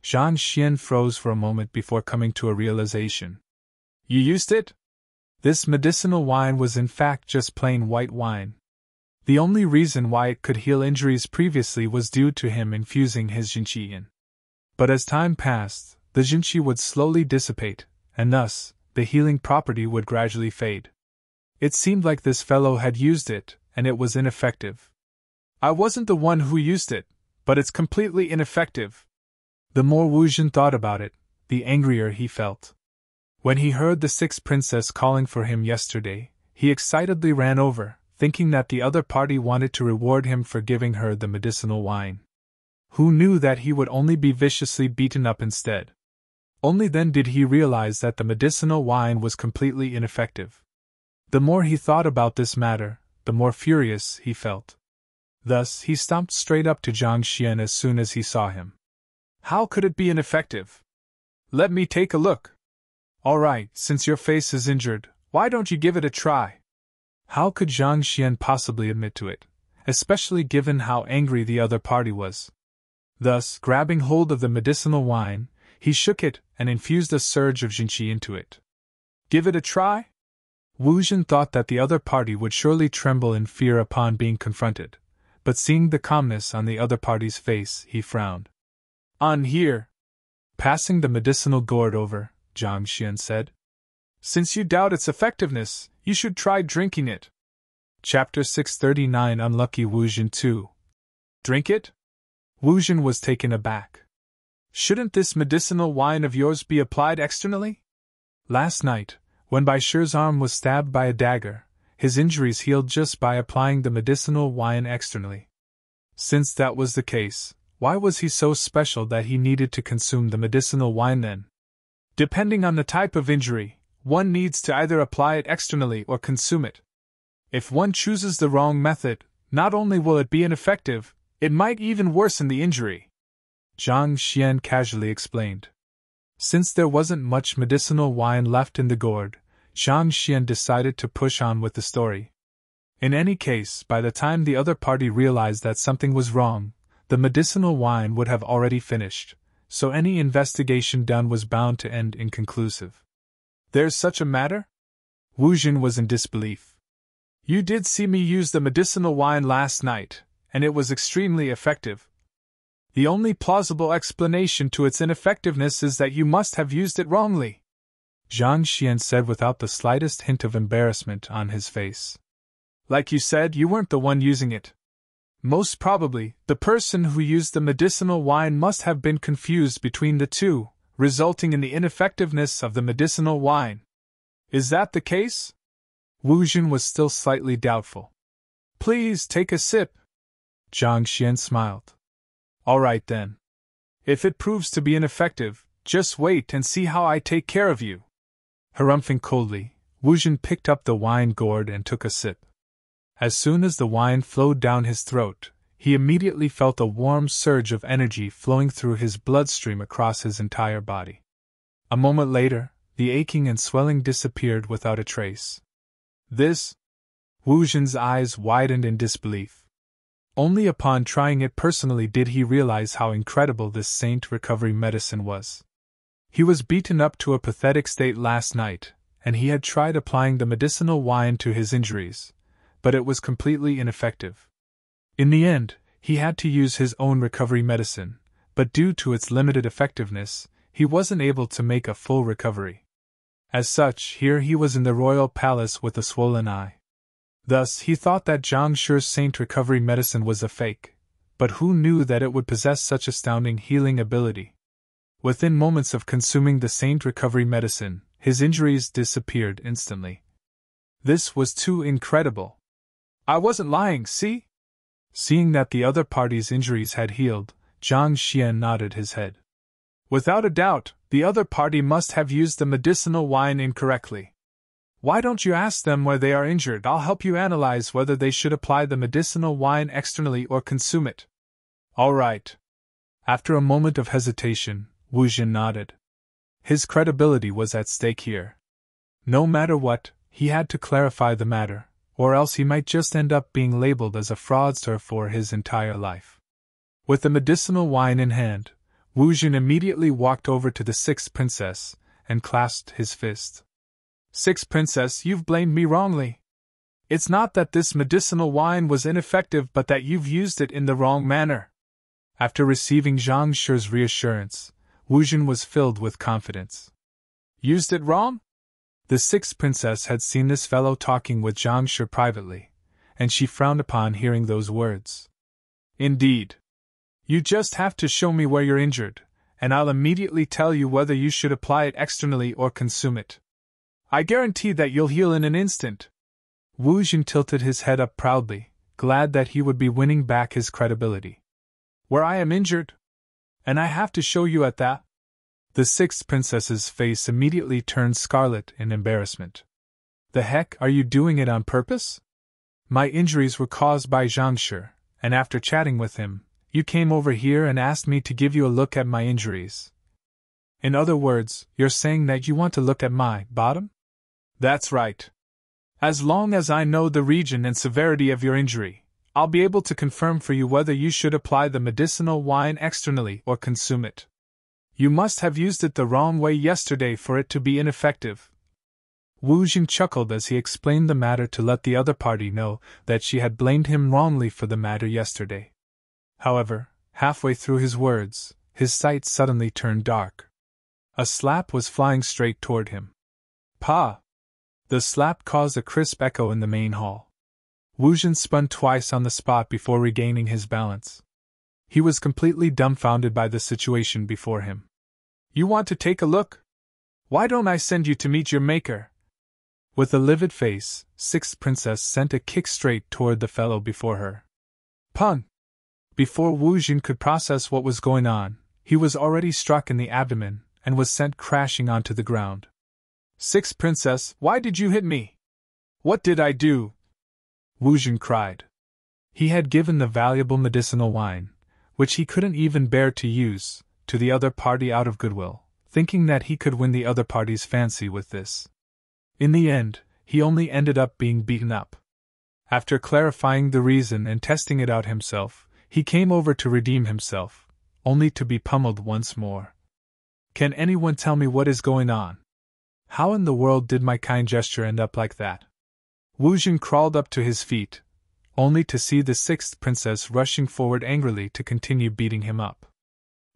[SPEAKER 1] Zhang Xian froze for a moment before coming to a realization. "You used it?" This medicinal wine was in fact just plain white wine. The only reason why it could heal injuries previously was due to him infusing his jinqi in. But as time passed, the jinqi would slowly dissipate, and thus, the healing property would gradually fade. It seemed like this fellow had used it, and it was ineffective. "I wasn't the one who used it, but it's completely ineffective." The more Wu Jin thought about it, the angrier he felt. When he heard the sixth princess calling for him yesterday, he excitedly ran over, thinking that the other party wanted to reward him for giving her the medicinal wine. Who knew that he would only be viciously beaten up instead? Only then did he realize that the medicinal wine was completely ineffective. The more he thought about this matter, the more furious he felt. Thus, he stomped straight up to Zhang Xian as soon as he saw him. "How could it be ineffective? Let me take a look." "All right, since your face is injured, why don't you give it a try?" How could Zhang Xian possibly admit to it, especially given how angry the other party was? Thus, grabbing hold of the medicinal wine, he shook it and infused a surge of jinqi into it. "Give it a try?" Wu Jin thought that the other party would surely tremble in fear upon being confronted, but seeing the calmness on the other party's face, he frowned. "On here." Passing the medicinal gourd over, Zhang Xian said, "Since you doubt its effectiveness, you should try drinking it." Chapter 639 Unlucky Wu Jin 2. Drink it? Wu Jin was taken aback. "Shouldn't this medicinal wine of yours be applied externally? Last night, when Bai Shi's arm was stabbed by a dagger, his injuries healed just by applying the medicinal wine externally. Since that was the case, why was he so special that he needed to consume the medicinal wine then? Depending on the type of injury, one needs to either apply it externally or consume it. If one chooses the wrong method, not only will it be ineffective, it might even worsen the injury," Zhang Xian casually explained. Since there wasn't much medicinal wine left in the gourd, Zhang Xian decided to push on with the story. In any case, by the time the other party realized that something was wrong, the medicinal wine would have already finished, so any investigation done was bound to end inconclusive. "There's such a matter?" Wu Jin was in disbelief. "You did see me use the medicinal wine last night, and it was extremely effective. The only plausible explanation to its ineffectiveness is that you must have used it wrongly," Zhang Xian said without the slightest hint of embarrassment on his face. "Like you said, you weren't the one using it. Most probably, the person who used the medicinal wine must have been confused between the two, resulting in the ineffectiveness of the medicinal wine. Is that the case?" Wu Jin was still slightly doubtful. "Please take a sip." Zhang Xian smiled. "All right then. If it proves to be ineffective, just wait and see how I take care of you." Harumphing coldly, Wu Jin picked up the wine gourd and took a sip. As soon as the wine flowed down his throat, he immediately felt a warm surge of energy flowing through his bloodstream across his entire body. A moment later, the aching and swelling disappeared without a trace. "This?" Wu Jin's eyes widened in disbelief. Only upon trying it personally did he realize how incredible this saint recovery medicine was. He was beaten up to a pathetic state last night, and he had tried applying the medicinal wine to his injuries, but it was completely ineffective. In the end, he had to use his own recovery medicine, but due to its limited effectiveness, he wasn't able to make a full recovery. As such, here he was in the royal palace with a swollen eye. Thus, he thought that Zhang Shu's saint recovery medicine was a fake, but who knew that it would possess such astounding healing ability? Within moments of consuming the saint recovery medicine, his injuries disappeared instantly. This was too incredible. I wasn't lying, see? Seeing that the other party's injuries had healed, Zhang Xian nodded his head. Without a doubt, the other party must have used the medicinal wine incorrectly. Why don't you ask them where they are injured? I'll help you analyze whether they should apply the medicinal wine externally or consume it. All right. After a moment of hesitation, Wu Jin nodded. His credibility was at stake here. No matter what, he had to clarify the matter, or else he might just end up being labeled as a fraudster for his entire life. With the medicinal wine in hand, Wu Jin immediately walked over to the sixth princess and clasped his fist. Sixth princess, you've blamed me wrongly. It's not that this medicinal wine was ineffective, but that you've used it in the wrong manner. After receiving Zhang Shu's reassurance, Wu Jin was filled with confidence. Used it wrong? The sixth princess had seen this fellow talking with Zhang Shu privately, and she frowned upon hearing those words. Indeed. You just have to show me where you're injured, and I'll immediately tell you whether you should apply it externally or consume it. I guarantee that you'll heal in an instant. Wu Jin tilted his head up proudly, glad that he would be winning back his credibility. Where I am injured? And I have to show you at that? The sixth princess's face immediately turned scarlet in embarrassment. The heck, are you doing it on purpose? My injuries were caused by Zhang Shu, and after chatting with him, you came over here and asked me to give you a look at my injuries. In other words, you're saying that you want to look at my bottom? That's right. As long as I know the region and severity of your injury, I'll be able to confirm for you whether you should apply the medicinal wine externally or consume it. You must have used it the wrong way yesterday for it to be ineffective. Wu Jin chuckled as he explained the matter to let the other party know that she had blamed him wrongly for the matter yesterday. However, halfway through his words, his sight suddenly turned dark. A slap was flying straight toward him. Pa! The slap caused a crisp echo in the main hall. Wu Jin spun twice on the spot before regaining his balance. He was completely dumbfounded by the situation before him. You want to take a look? Why don't I send you to meet your maker? With a livid face, sixth princess sent a kick straight toward the fellow before her. Pun! Before Wu Jin could process what was going on, he was already struck in the abdomen and was sent crashing onto the ground. Sixth princess, why did you hit me? What did I do? Wu Jin cried. He had given the valuable medicinal wine, which he couldn't even bear to use, to the other party out of goodwill, thinking that he could win the other party's fancy with this. In the end, he only ended up being beaten up. After clarifying the reason and testing it out himself, he came over to redeem himself, only to be pummeled once more. Can anyone tell me what is going on? How in the world did my kind gesture end up like that? Wu Jin crawled up to his feet, only to see the sixth princess rushing forward angrily to continue beating him up.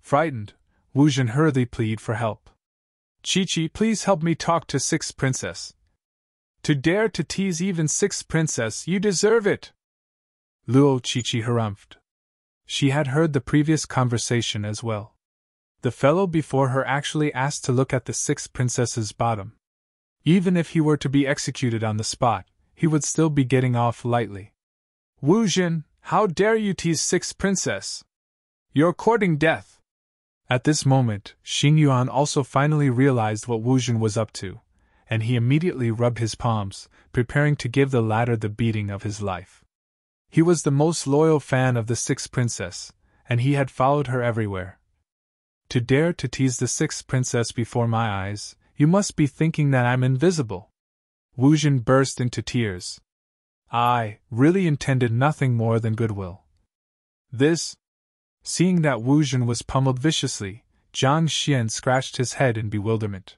[SPEAKER 1] Frightened, Wu Jin hurriedly pleaded for help. Chi-Chi, please help me talk to sixth princess. To dare to tease even sixth princess, you deserve it! Luo Chi-Chi harumphed. She had heard the previous conversation as well. The fellow before her actually asked to look at the sixth princess's bottom. Even if he were to be executed on the spot, he would still be getting off lightly. Wu Jin, how dare you tease sixth princess? You're courting death. At this moment, Xing Yuan also finally realized what Wu Jin was up to, and he immediately rubbed his palms, preparing to give the latter the beating of his life. He was the most loyal fan of the sixth princess, and he had followed her everywhere. To dare to tease the sixth princess before my eyes, you must be thinking that I'm invisible. Wu Jin burst into tears. I really intended nothing more than goodwill. This? Seeing that Wu Jin was pummeled viciously, Zhang Xian scratched his head in bewilderment.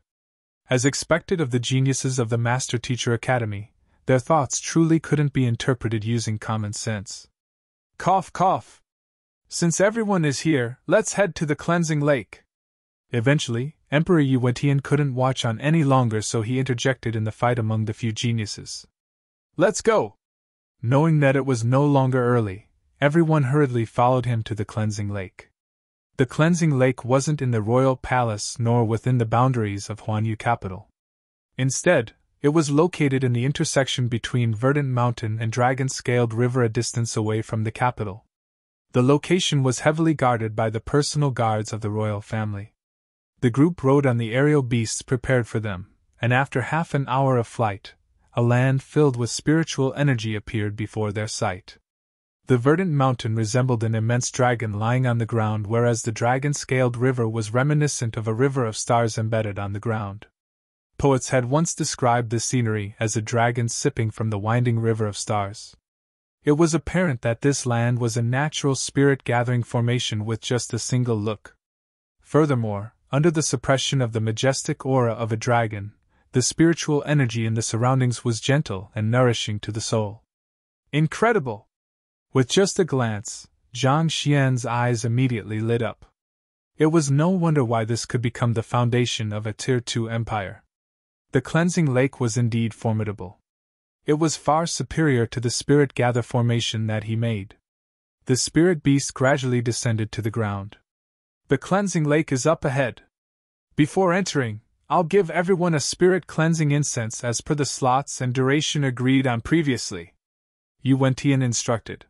[SPEAKER 1] As expected of the geniuses of the Master Teacher Academy, their thoughts truly couldn't be interpreted using common sense. Cough, cough. Since everyone is here, let's head to the cleansing lake. Eventually, Emperor Yi Wentian couldn't watch on any longer, so he interjected in the fight among the few geniuses. Let's go! Knowing that it was no longer early, everyone hurriedly followed him to the cleansing lake. The cleansing lake wasn't in the royal palace nor within the boundaries of Huanyu capital. Instead, it was located in the intersection between Verdant Mountain and Dragon-Scaled River, a distance away from the capital. The location was heavily guarded by the personal guards of the royal family. The group rode on the aerial beasts prepared for them, and after half an hour of flight, a land filled with spiritual energy appeared before their sight. The Verdant Mountain resembled an immense dragon lying on the ground, whereas the dragon-scaled river was reminiscent of a river of stars embedded on the ground. Poets had once described this scenery as a dragon sipping from the winding river of stars. It was apparent that this land was a natural spirit-gathering formation with just a single look. Furthermore, under the suppression of the majestic aura of a dragon, the spiritual energy in the surroundings was gentle and nourishing to the soul. Incredible! With just a glance, Zhang Xian's eyes immediately lit up. It was no wonder why this could become the foundation of a Tier 2 empire. The cleansing lake was indeed formidable. It was far superior to the spirit gather formation that he made. The spirit beast gradually descended to the ground. The cleansing lake is up ahead. Before entering, I'll give everyone a spirit cleansing incense as per the slots and duration agreed on previously, Yi Wentian instructed.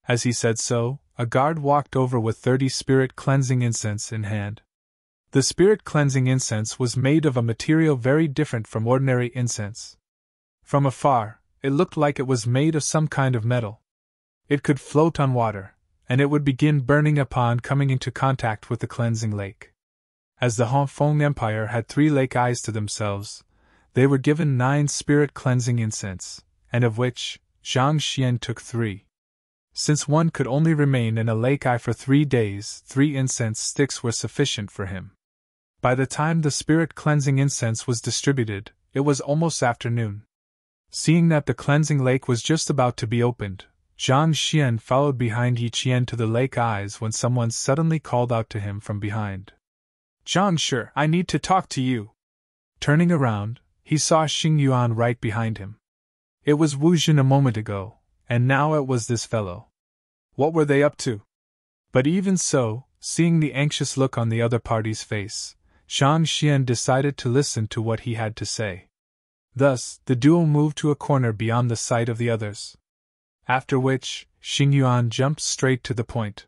[SPEAKER 1] As he said so, a guard walked over with 30 spirit cleansing incense in hand. The spirit cleansing incense was made of a material very different from ordinary incense. From afar, it looked like it was made of some kind of metal. It could float on water, and it would begin burning upon coming into contact with the cleansing lake. As the Hongfeng Empire had 3 lake eyes to themselves, they were given 9 spirit cleansing incense, and of which Zhang Xian took 3. Since one could only remain in a lake eye for 3 days, 3 incense sticks were sufficient for him. By the time the spirit cleansing incense was distributed, it was almost afternoon. Seeing that the cleansing lake was just about to be opened, Zhang Xian followed behind Yi Qian to the lake eyes when someone suddenly called out to him from behind. Zhang Shi, I need to talk to you. Turning around, he saw Xing Yuan right behind him. It was Wu Jin a moment ago, and now it was this fellow. What were they up to? But even so, seeing the anxious look on the other party's face, Zhang Xian decided to listen to what he had to say. Thus, the duo moved to a corner beyond the sight of the others. After which, Xing Yuan jumped straight to the point.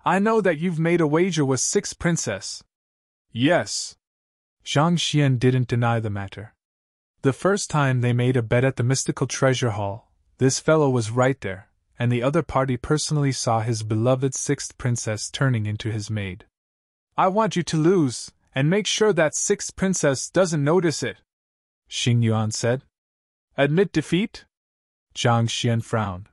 [SPEAKER 1] I know that you've made a wager with 6 Princess. Yes. Zhang Xian didn't deny the matter. The first time they made a bet at the mystical treasure hall, this fellow was right there, and the other party personally saw his beloved 6th princess turning into his maid. I want you to lose, and make sure that 6th princess doesn't notice it, Xing Yuan said. Admit defeat? Zhang Xian frowned.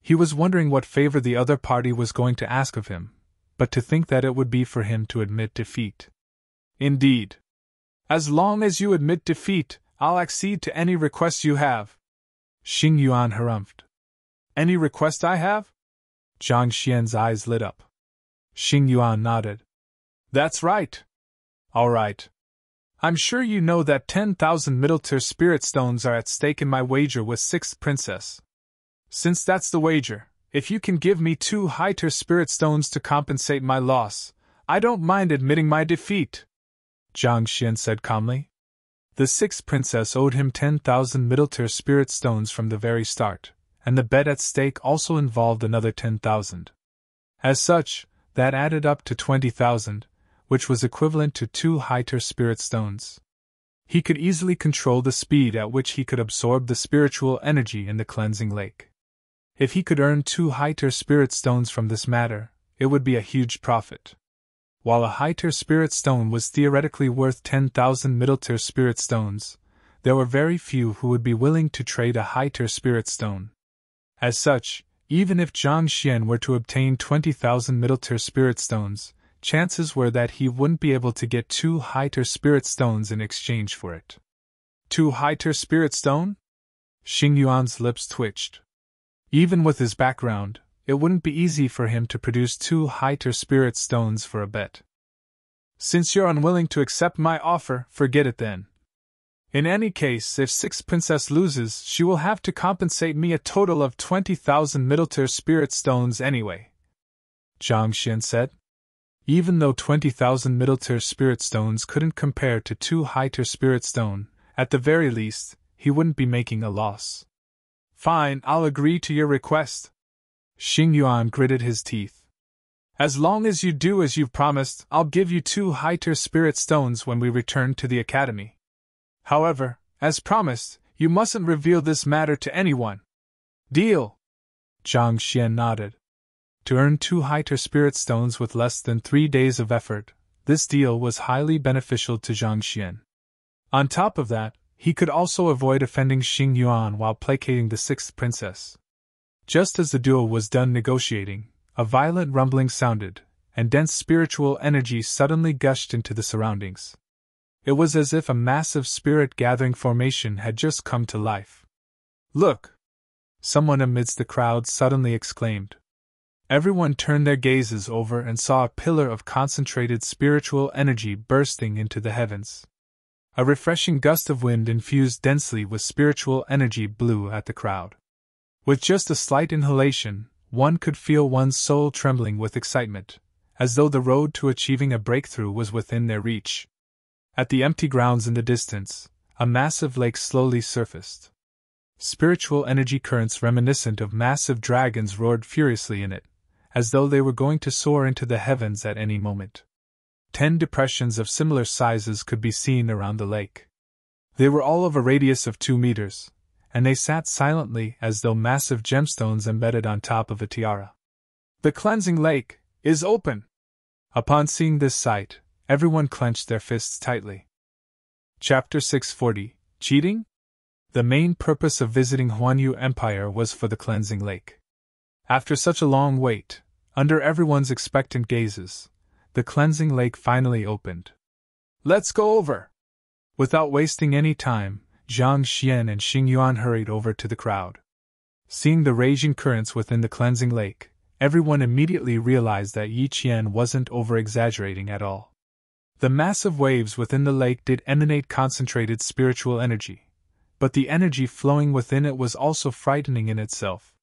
[SPEAKER 1] He was wondering what favor the other party was going to ask of him, but to think that it would be for him to admit defeat. Indeed. As long as you admit defeat, I'll accede to any request you have. Xing Yuan harumphed. Any request I have? Zhang Xian's eyes lit up. Xing Yuan nodded. That's right. All right. I'm sure you know that 10,000 middle-tier spirit stones are at stake in my wager with 6th princess. Since that's the wager, if you can give me 2 high-tier spirit stones to compensate my loss, I don't mind admitting my defeat, Zhang Xian said calmly. The 6th princess owed him 10,000 middle-tier spirit stones from the very start, and the bet at stake also involved another 10,000. As such, that added up to 20,000, which was equivalent to 2 high-tier spirit stones. He could easily control the speed at which he could absorb the spiritual energy in the cleansing lake. If he could earn 2 high-tier spirit stones from this matter, it would be a huge profit. While a high-tier spirit stone was theoretically worth 10,000 middle-tier spirit stones, there were very few who would be willing to trade a high-tier spirit stone. As such, even if Zhang Xian were to obtain 20,000 Middle-tier spirit stones, chances were that he wouldn't be able to get 2 high-tier spirit stones in exchange for it. 2 high-tier spirit stone? Xing Yuan's lips twitched. Even with his background, it wouldn't be easy for him to produce 2 high-tier spirit stones for a bet. Since you're unwilling to accept my offer, forget it then. In any case, if Sixth Princess loses, she will have to compensate me a total of 20,000 middle-tier spirit stones anyway, Zhang Xian said. Even though 20,000 middle-tier spirit stones couldn't compare to 2 high-tier spirit stone, at the very least, he wouldn't be making a loss. Fine, I'll agree to your request. Xing Yuan gritted his teeth. As long as you do as you've promised, I'll give you 2 high-tier spirit stones when we return to the academy. However, as promised, you mustn't reveal this matter to anyone. Deal? Zhang Xian nodded. To earn 2 high-tier spirit stones with less than 3 days of effort, this deal was highly beneficial to Zhang Xian. On top of that, he could also avoid offending Xing Yuan while placating the 6th princess. Just as the duo was done negotiating, a violent rumbling sounded, and dense spiritual energy suddenly gushed into the surroundings. It was as if a massive spirit-gathering formation had just come to life. Look! Someone amidst the crowd suddenly exclaimed. Everyone turned their gazes over and saw a pillar of concentrated spiritual energy bursting into the heavens. A refreshing gust of wind infused densely with spiritual energy blew at the crowd. With just a slight inhalation, one could feel one's soul trembling with excitement, as though the road to achieving a breakthrough was within their reach. At the empty grounds in the distance, a massive lake slowly surfaced. Spiritual energy currents reminiscent of massive dragons roared furiously in it, as though they were going to soar into the heavens at any moment. 10 depressions of similar sizes could be seen around the lake. They were all of a radius of 2 meters, and they sat silently as though massive gemstones embedded on top of a tiara. The cleansing lake is open! Upon seeing this sight, everyone clenched their fists tightly. Chapter 640, Cheating? The main purpose of visiting Huanyu Empire was for the cleansing lake. After such a long wait, under everyone's expectant gazes, the cleansing lake finally opened. Let's go over! Without wasting any time, Zhang Xian and Xing Yuan hurried over to the crowd. Seeing the raging currents within the cleansing lake, everyone immediately realized that Yi Qian wasn't over-exaggerating at all. The massive waves within the lake did emanate concentrated spiritual energy, but the energy flowing within it was also frightening in itself.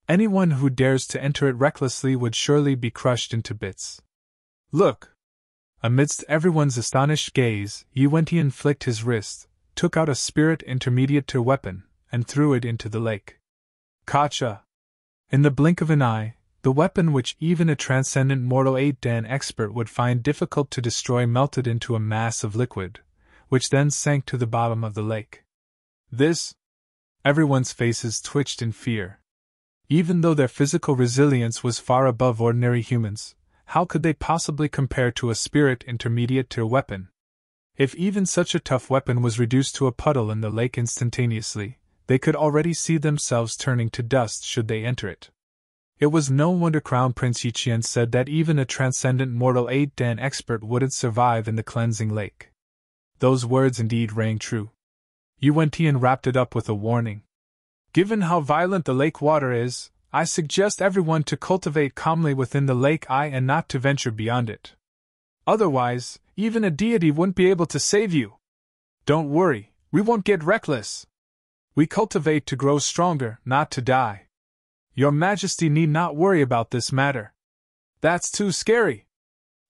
[SPEAKER 1] Anyone who dares to enter it recklessly would surely be crushed into bits. Look! Amidst everyone's astonished gaze, Yi Wentian flicked his wrist, took out a spirit intermediate-tier weapon, and threw it into the lake. Kacha! In the blink of an eye, the weapon which even a transcendent mortal 8-dan expert would find difficult to destroy melted into a mass of liquid, which then sank to the bottom of the lake. This? Everyone's faces twitched in fear. Even though their physical resilience was far above ordinary humans, how could they possibly compare to a spirit intermediate-tier weapon? If even such a tough weapon was reduced to a puddle in the lake instantaneously, they could already see themselves turning to dust should they enter it. It was no wonder Crown Prince Yi Qian said that even a transcendent mortal 8-dan expert wouldn't survive in the cleansing lake. Those words indeed rang true. Yi Wentian wrapped it up with a warning. Given how violent the lake water is, I suggest everyone to cultivate calmly within the lake eye and not to venture beyond it. Otherwise, even a deity wouldn't be able to save you. Don't worry, we won't get reckless. We cultivate to grow stronger, not to die. Your Majesty need not worry about this matter. That's too scary.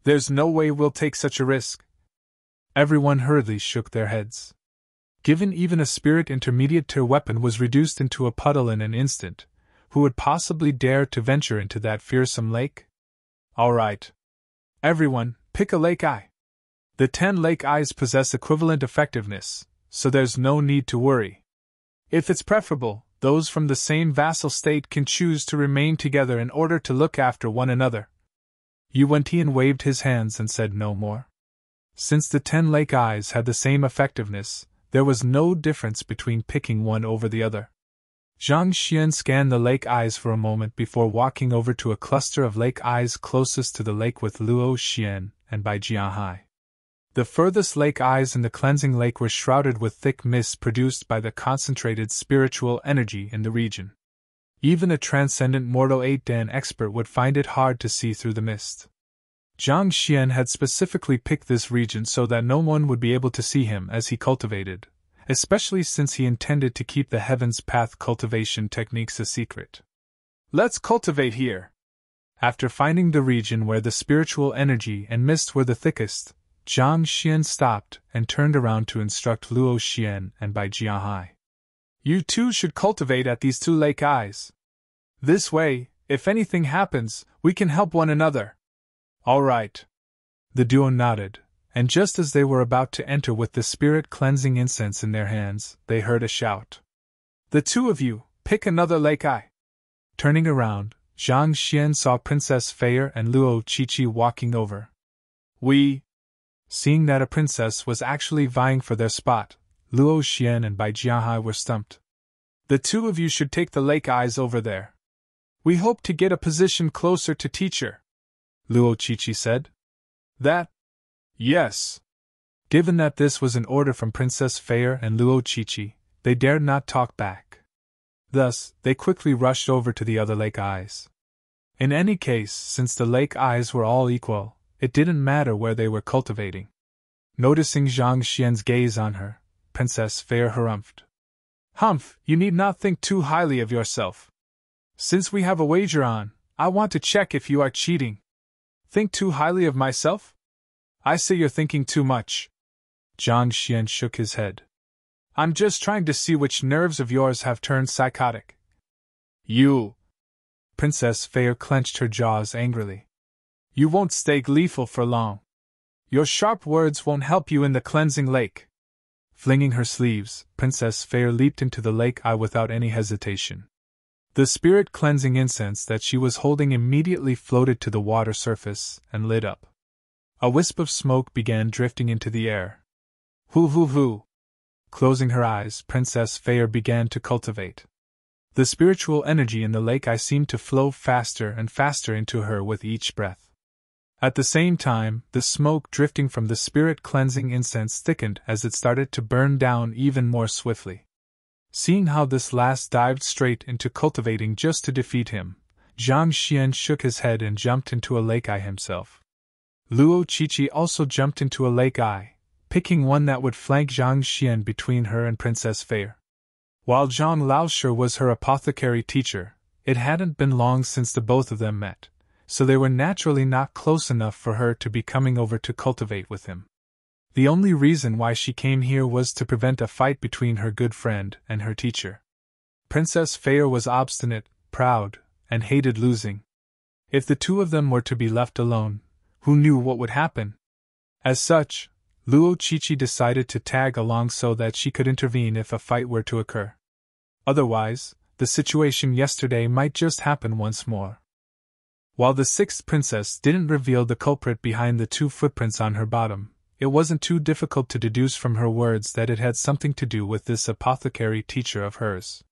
[SPEAKER 1] There's no way we'll take such a risk. Everyone hurriedly shook their heads. Given even a spirit intermediate-tier weapon was reduced into a puddle in an instant, who would possibly dare to venture into that fearsome lake? All right. Everyone, pick a lake eye. The 10 lake eyes possess equivalent effectiveness, so there's no need to worry. If it's preferable, those from the same vassal state can choose to remain together in order to look after one another. Yi Wentian waved his hands and said no more. Since the 10 lake eyes had the same effectiveness, there was no difference between picking one over the other. Zhang Xian scanned the lake eyes for a moment before walking over to a cluster of lake eyes closest to the lake with Luo Xian and Bai Jiahai. The furthest lake eyes in the cleansing lake were shrouded with thick mist produced by the concentrated spiritual energy in the region. Even a transcendent mortal 8-Dan expert would find it hard to see through the mist. Zhang Xian had specifically picked this region so that no one would be able to see him as he cultivated, especially since he intended to keep the Heaven's Path cultivation techniques a secret. Let's cultivate here. After finding the region where the spiritual energy and mist were the thickest, Zhang Xian stopped and turned around to instruct Luo Xian and Bai Jiahai. You two should cultivate at these two lake eyes. This way, if anything happens, we can help one another. All right. The duo nodded, and just as they were about to enter with the spirit-cleansing incense in their hands, they heard a shout. The two of you, pick another lake eye. Turning around, Zhang Xian saw Princess Feier and Luo Qiqi walking over. Seeing that a princess was actually vying for their spot, Luo Xian and Bai Jiahai were stumped. The two of you should take the lake eyes over there. We hope to get a position closer to teacher, Luo Qiqi said. That? Yes. Given that this was an order from Princess Feier and Luo Qiqi, they dared not talk back. Thus, they quickly rushed over to the other lake eyes. In any case, since the lake eyes were all equal, it didn't matter where they were cultivating. Noticing Zhang Xian's gaze on her, Princess Feier harumphed. Humph, you need not think too highly of yourself. Since we have a wager on, I want to check if you are cheating. Think too highly of myself? I say you're thinking too much. Zhang Xian shook his head. I'm just trying to see which nerves of yours have turned psychotic. You! Princess Feier clenched her jaws angrily. You won't stay gleeful for long. Your sharp words won't help you in the cleansing lake. Flinging her sleeves, Princess Feier leaped into the lake eye without any hesitation. The spirit-cleansing incense that she was holding immediately floated to the water surface and lit up. A wisp of smoke began drifting into the air. Hoo hoo hoo! Closing her eyes, Princess Feier began to cultivate. The spiritual energy in the lake eye seemed to flow faster and faster into her with each breath. At the same time, the smoke drifting from the spirit-cleansing incense thickened as it started to burn down even more swiftly. Seeing how this last dived straight into cultivating just to defeat him, Zhang Xian shook his head and jumped into a lake eye himself. Luo Qiqi also jumped into a lake eye, picking one that would flank Zhang Xian between her and Princess Feier. While Zhang Laoshi was her apothecary teacher, it hadn't been long since the both of them met, so they were naturally not close enough for her to be coming over to cultivate with him. The only reason why she came here was to prevent a fight between her good friend and her teacher. Princess Feier was obstinate, proud, and hated losing. If the two of them were to be left alone, who knew what would happen? As such, Luo Qiqi decided to tag along so that she could intervene if a fight were to occur. Otherwise, the situation yesterday might just happen once more. While the sixth princess didn't reveal the culprit behind the two footprints on her bottom, it wasn't too difficult to deduce from her words that it had something to do with this apothecary teacher of hers.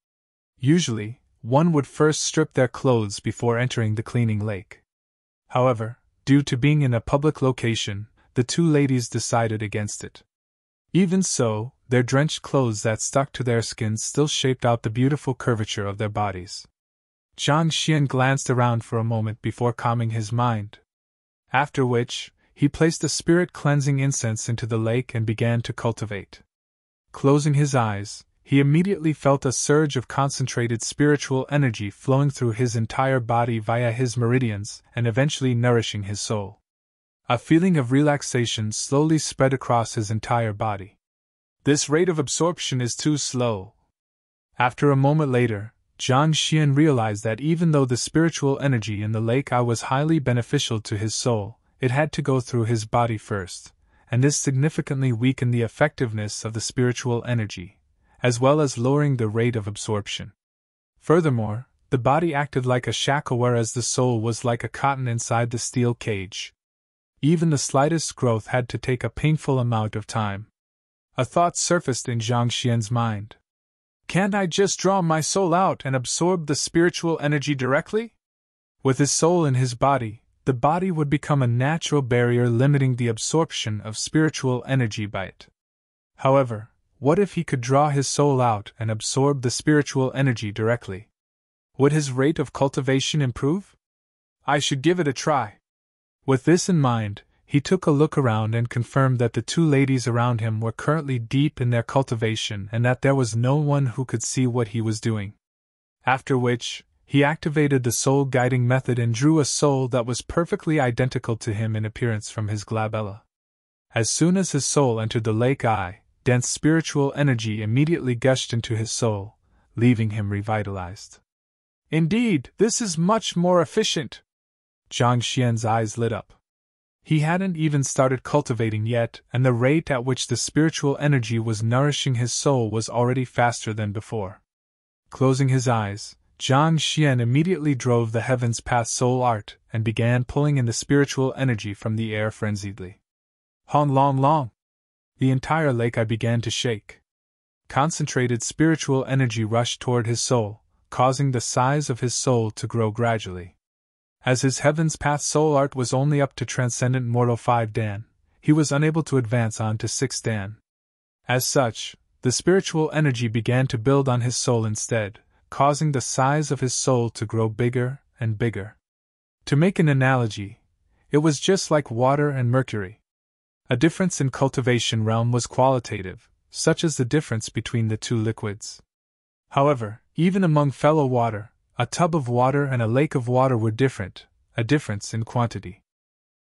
[SPEAKER 1] Usually, one would first strip their clothes before entering the cleaning lake. However, due to being in a public location, the two ladies decided against it. Even so, their drenched clothes that stuck to their skins still shaped out the beautiful curvature of their bodies. Zhang Xian glanced around for a moment before calming his mind. After which, he placed the spirit-cleansing incense into the lake and began to cultivate. Closing his eyes, he immediately felt a surge of concentrated spiritual energy flowing through his entire body via his meridians and eventually nourishing his soul. A feeling of relaxation slowly spread across his entire body. This rate of absorption is too slow. After a moment later, Zhang Xian realized that even though the spiritual energy in the lake eye was highly beneficial to his soul, it had to go through his body first, and this significantly weakened the effectiveness of the spiritual energy, as well as lowering the rate of absorption. Furthermore, the body acted like a shackle whereas the soul was like a cotton inside the steel cage. Even the slightest growth had to take a painful amount of time. A thought surfaced in Zhang Xian's mind. Can't I just draw my soul out and absorb the spiritual energy directly? With his soul in his body, the body would become a natural barrier limiting the absorption of spiritual energy by it. However, what if he could draw his soul out and absorb the spiritual energy directly? Would his rate of cultivation improve? I should give it a try. With this in mind, he took a look around and confirmed that the two ladies around him were currently deep in their cultivation and that there was no one who could see what he was doing. After which, he activated the soul guiding method and drew a soul that was perfectly identical to him in appearance from his glabella. As soon as his soul entered the lake eye, dense spiritual energy immediately gushed into his soul, leaving him revitalized. Indeed, this is much more efficient. Zhang Xian's eyes lit up. He hadn't even started cultivating yet, and the rate at which the spiritual energy was nourishing his soul was already faster than before. Closing his eyes, Zhang Xian immediately drove the heavens past soul art and began pulling in the spiritual energy from the air frenziedly. Hong long long! The entire lake eye began to shake. Concentrated spiritual energy rushed toward his soul, causing the size of his soul to grow gradually. As his heavens path soul art was only up to Transcendent Mortal 5 Dan, he was unable to advance on to 6 Dan. As such, the spiritual energy began to build on his soul instead, causing the size of his soul to grow bigger and bigger. To make an analogy, it was just like water and mercury. A difference in cultivation realm was qualitative, such as the difference between the two liquids. However, even among fellow water, a tub of water and a lake of water were different, a difference in quantity.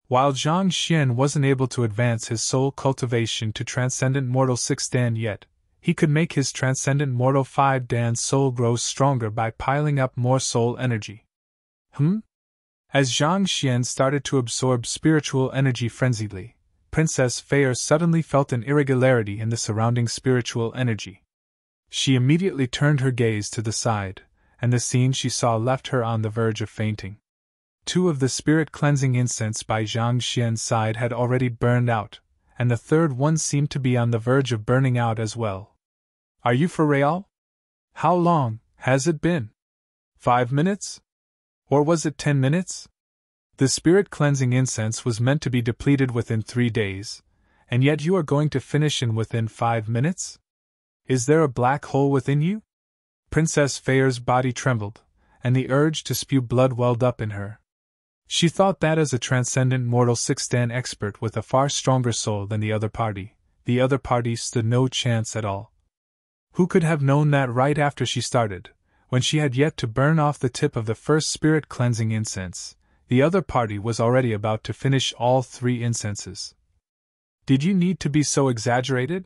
[SPEAKER 1] While Zhang Xian wasn't able to advance his soul cultivation to Transcendent Mortal 6 Dan yet, he could make his Transcendent Mortal 5 Dan soul grow stronger by piling up more soul energy. As Zhang Xian started to absorb spiritual energy frenziedly, Princess Feyre suddenly felt an irregularity in the surrounding spiritual energy. She immediately turned her gaze to the side, and the scene she saw left her on the verge of fainting. 2 of the spirit-cleansing incense by Zhang Xian's side had already burned out, and the third one seemed to be on the verge of burning out as well. Are you for real? How long has it been? 5 minutes? Or was it 10 minutes? The spirit-cleansing incense was meant to be depleted within 3 days, and yet you are going to finish in within 5 minutes? Is there a black hole within you? Princess Feyre's body trembled, and the urge to spew blood welled up in her. She thought that as a Transcendent Mortal 6 Dan expert with a far stronger soul than the other party stood no chance at all. Who could have known that right after she started, when she had yet to burn off the tip of the first spirit-cleansing incense, the other party was already about to finish all 3 incenses? Did you need to be so exaggerated?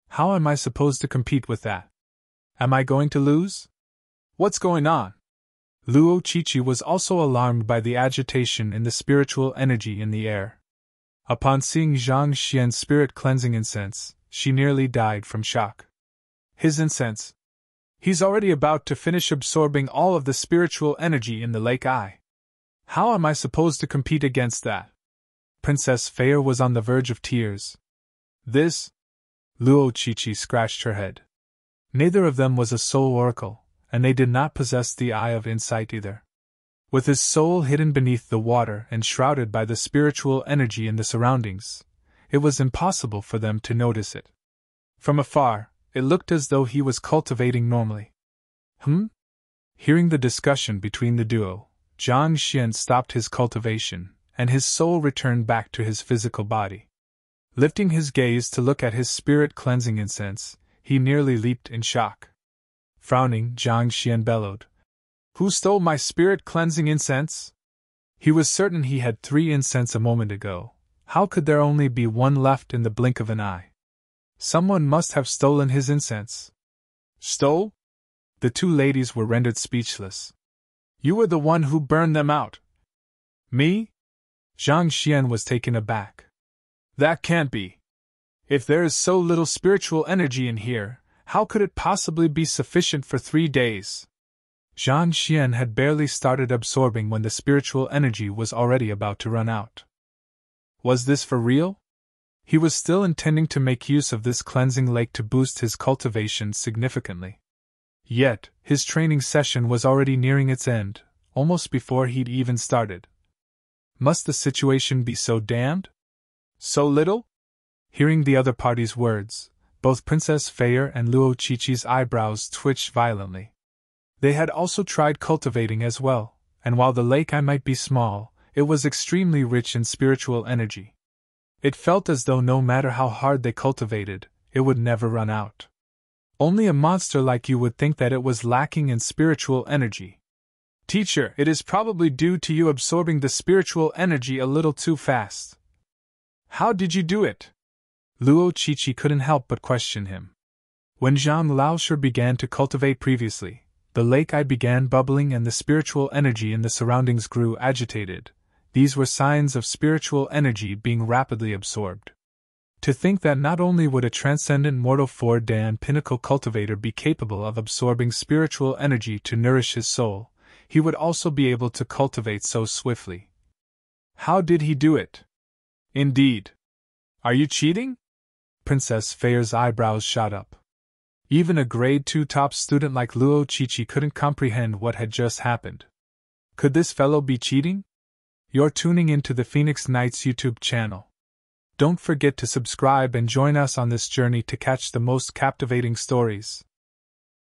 [SPEAKER 1] How am I supposed to compete with that? Am I going to lose? What's going on? Luo Qiqi was also alarmed by the agitation in the spiritual energy in the air. Upon seeing Zhang Xian's spirit-cleansing incense, she nearly died from shock. His incense? He's already about to finish absorbing all of the spiritual energy in the lake eye. How am I supposed to compete against that? Princess Feyre was on the verge of tears. This? Luo Qiqi scratched her head. Neither of them was a soul oracle, and they did not possess the eye of insight either. With his soul hidden beneath the water and shrouded by the spiritual energy in the surroundings, it was impossible for them to notice it. From afar, it looked as though he was cultivating normally. Hearing the discussion between the duo, Zhang Xian stopped his cultivation, and his soul returned back to his physical body. Lifting his gaze to look at his spirit-cleansing incense, he nearly leaped in shock. Frowning, Zhang Xian bellowed, "Who stole my spirit-cleansing incense?" He was certain he had 3 incense a moment ago. How could there only be 1 left in the blink of an eye? Someone must have stolen his incense. Stole? The 2 ladies were rendered speechless. You were the one who burned them out. Me? Zhang Xian was taken aback. That can't be. If there is so little spiritual energy in here, how could it possibly be sufficient for 3 days? Zhang Xian had barely started absorbing when the spiritual energy was already about to run out. Was this for real? He was still intending to make use of this cleansing lake to boost his cultivation significantly. Yet, his training session was already nearing its end, almost before he'd even started. Must the situation be so damned? So little? Hearing the other party's words, both Princess Feyre and Luo Qiqi's eyebrows twitched violently. They had also tried cultivating as well, and while the lake might be small, it was extremely rich in spiritual energy. It felt as though no matter how hard they cultivated, it would never run out. Only a monster like you would think that it was lacking in spiritual energy. Teacher, it is probably due to you absorbing the spiritual energy a little too fast. How did you do it? Luo Qiqi couldn't help but question him. When Zhang Laoshi began to cultivate previously, the lake began bubbling and the spiritual energy in the surroundings grew agitated. These were signs of spiritual energy being rapidly absorbed. To think that not only would a transcendent mortal 4-Dan pinnacle cultivator be capable of absorbing spiritual energy to nourish his soul, he would also be able to cultivate so swiftly. How did he do it? Indeed. Are you cheating? Princess Feyre's eyebrows shot up. Even a grade 2 top student like Luo Qiqi couldn't comprehend what had just happened. Could this fellow be cheating? You're tuning into the Phoenix Knights YouTube channel. Don't forget to subscribe and join us on this journey to catch the most captivating stories.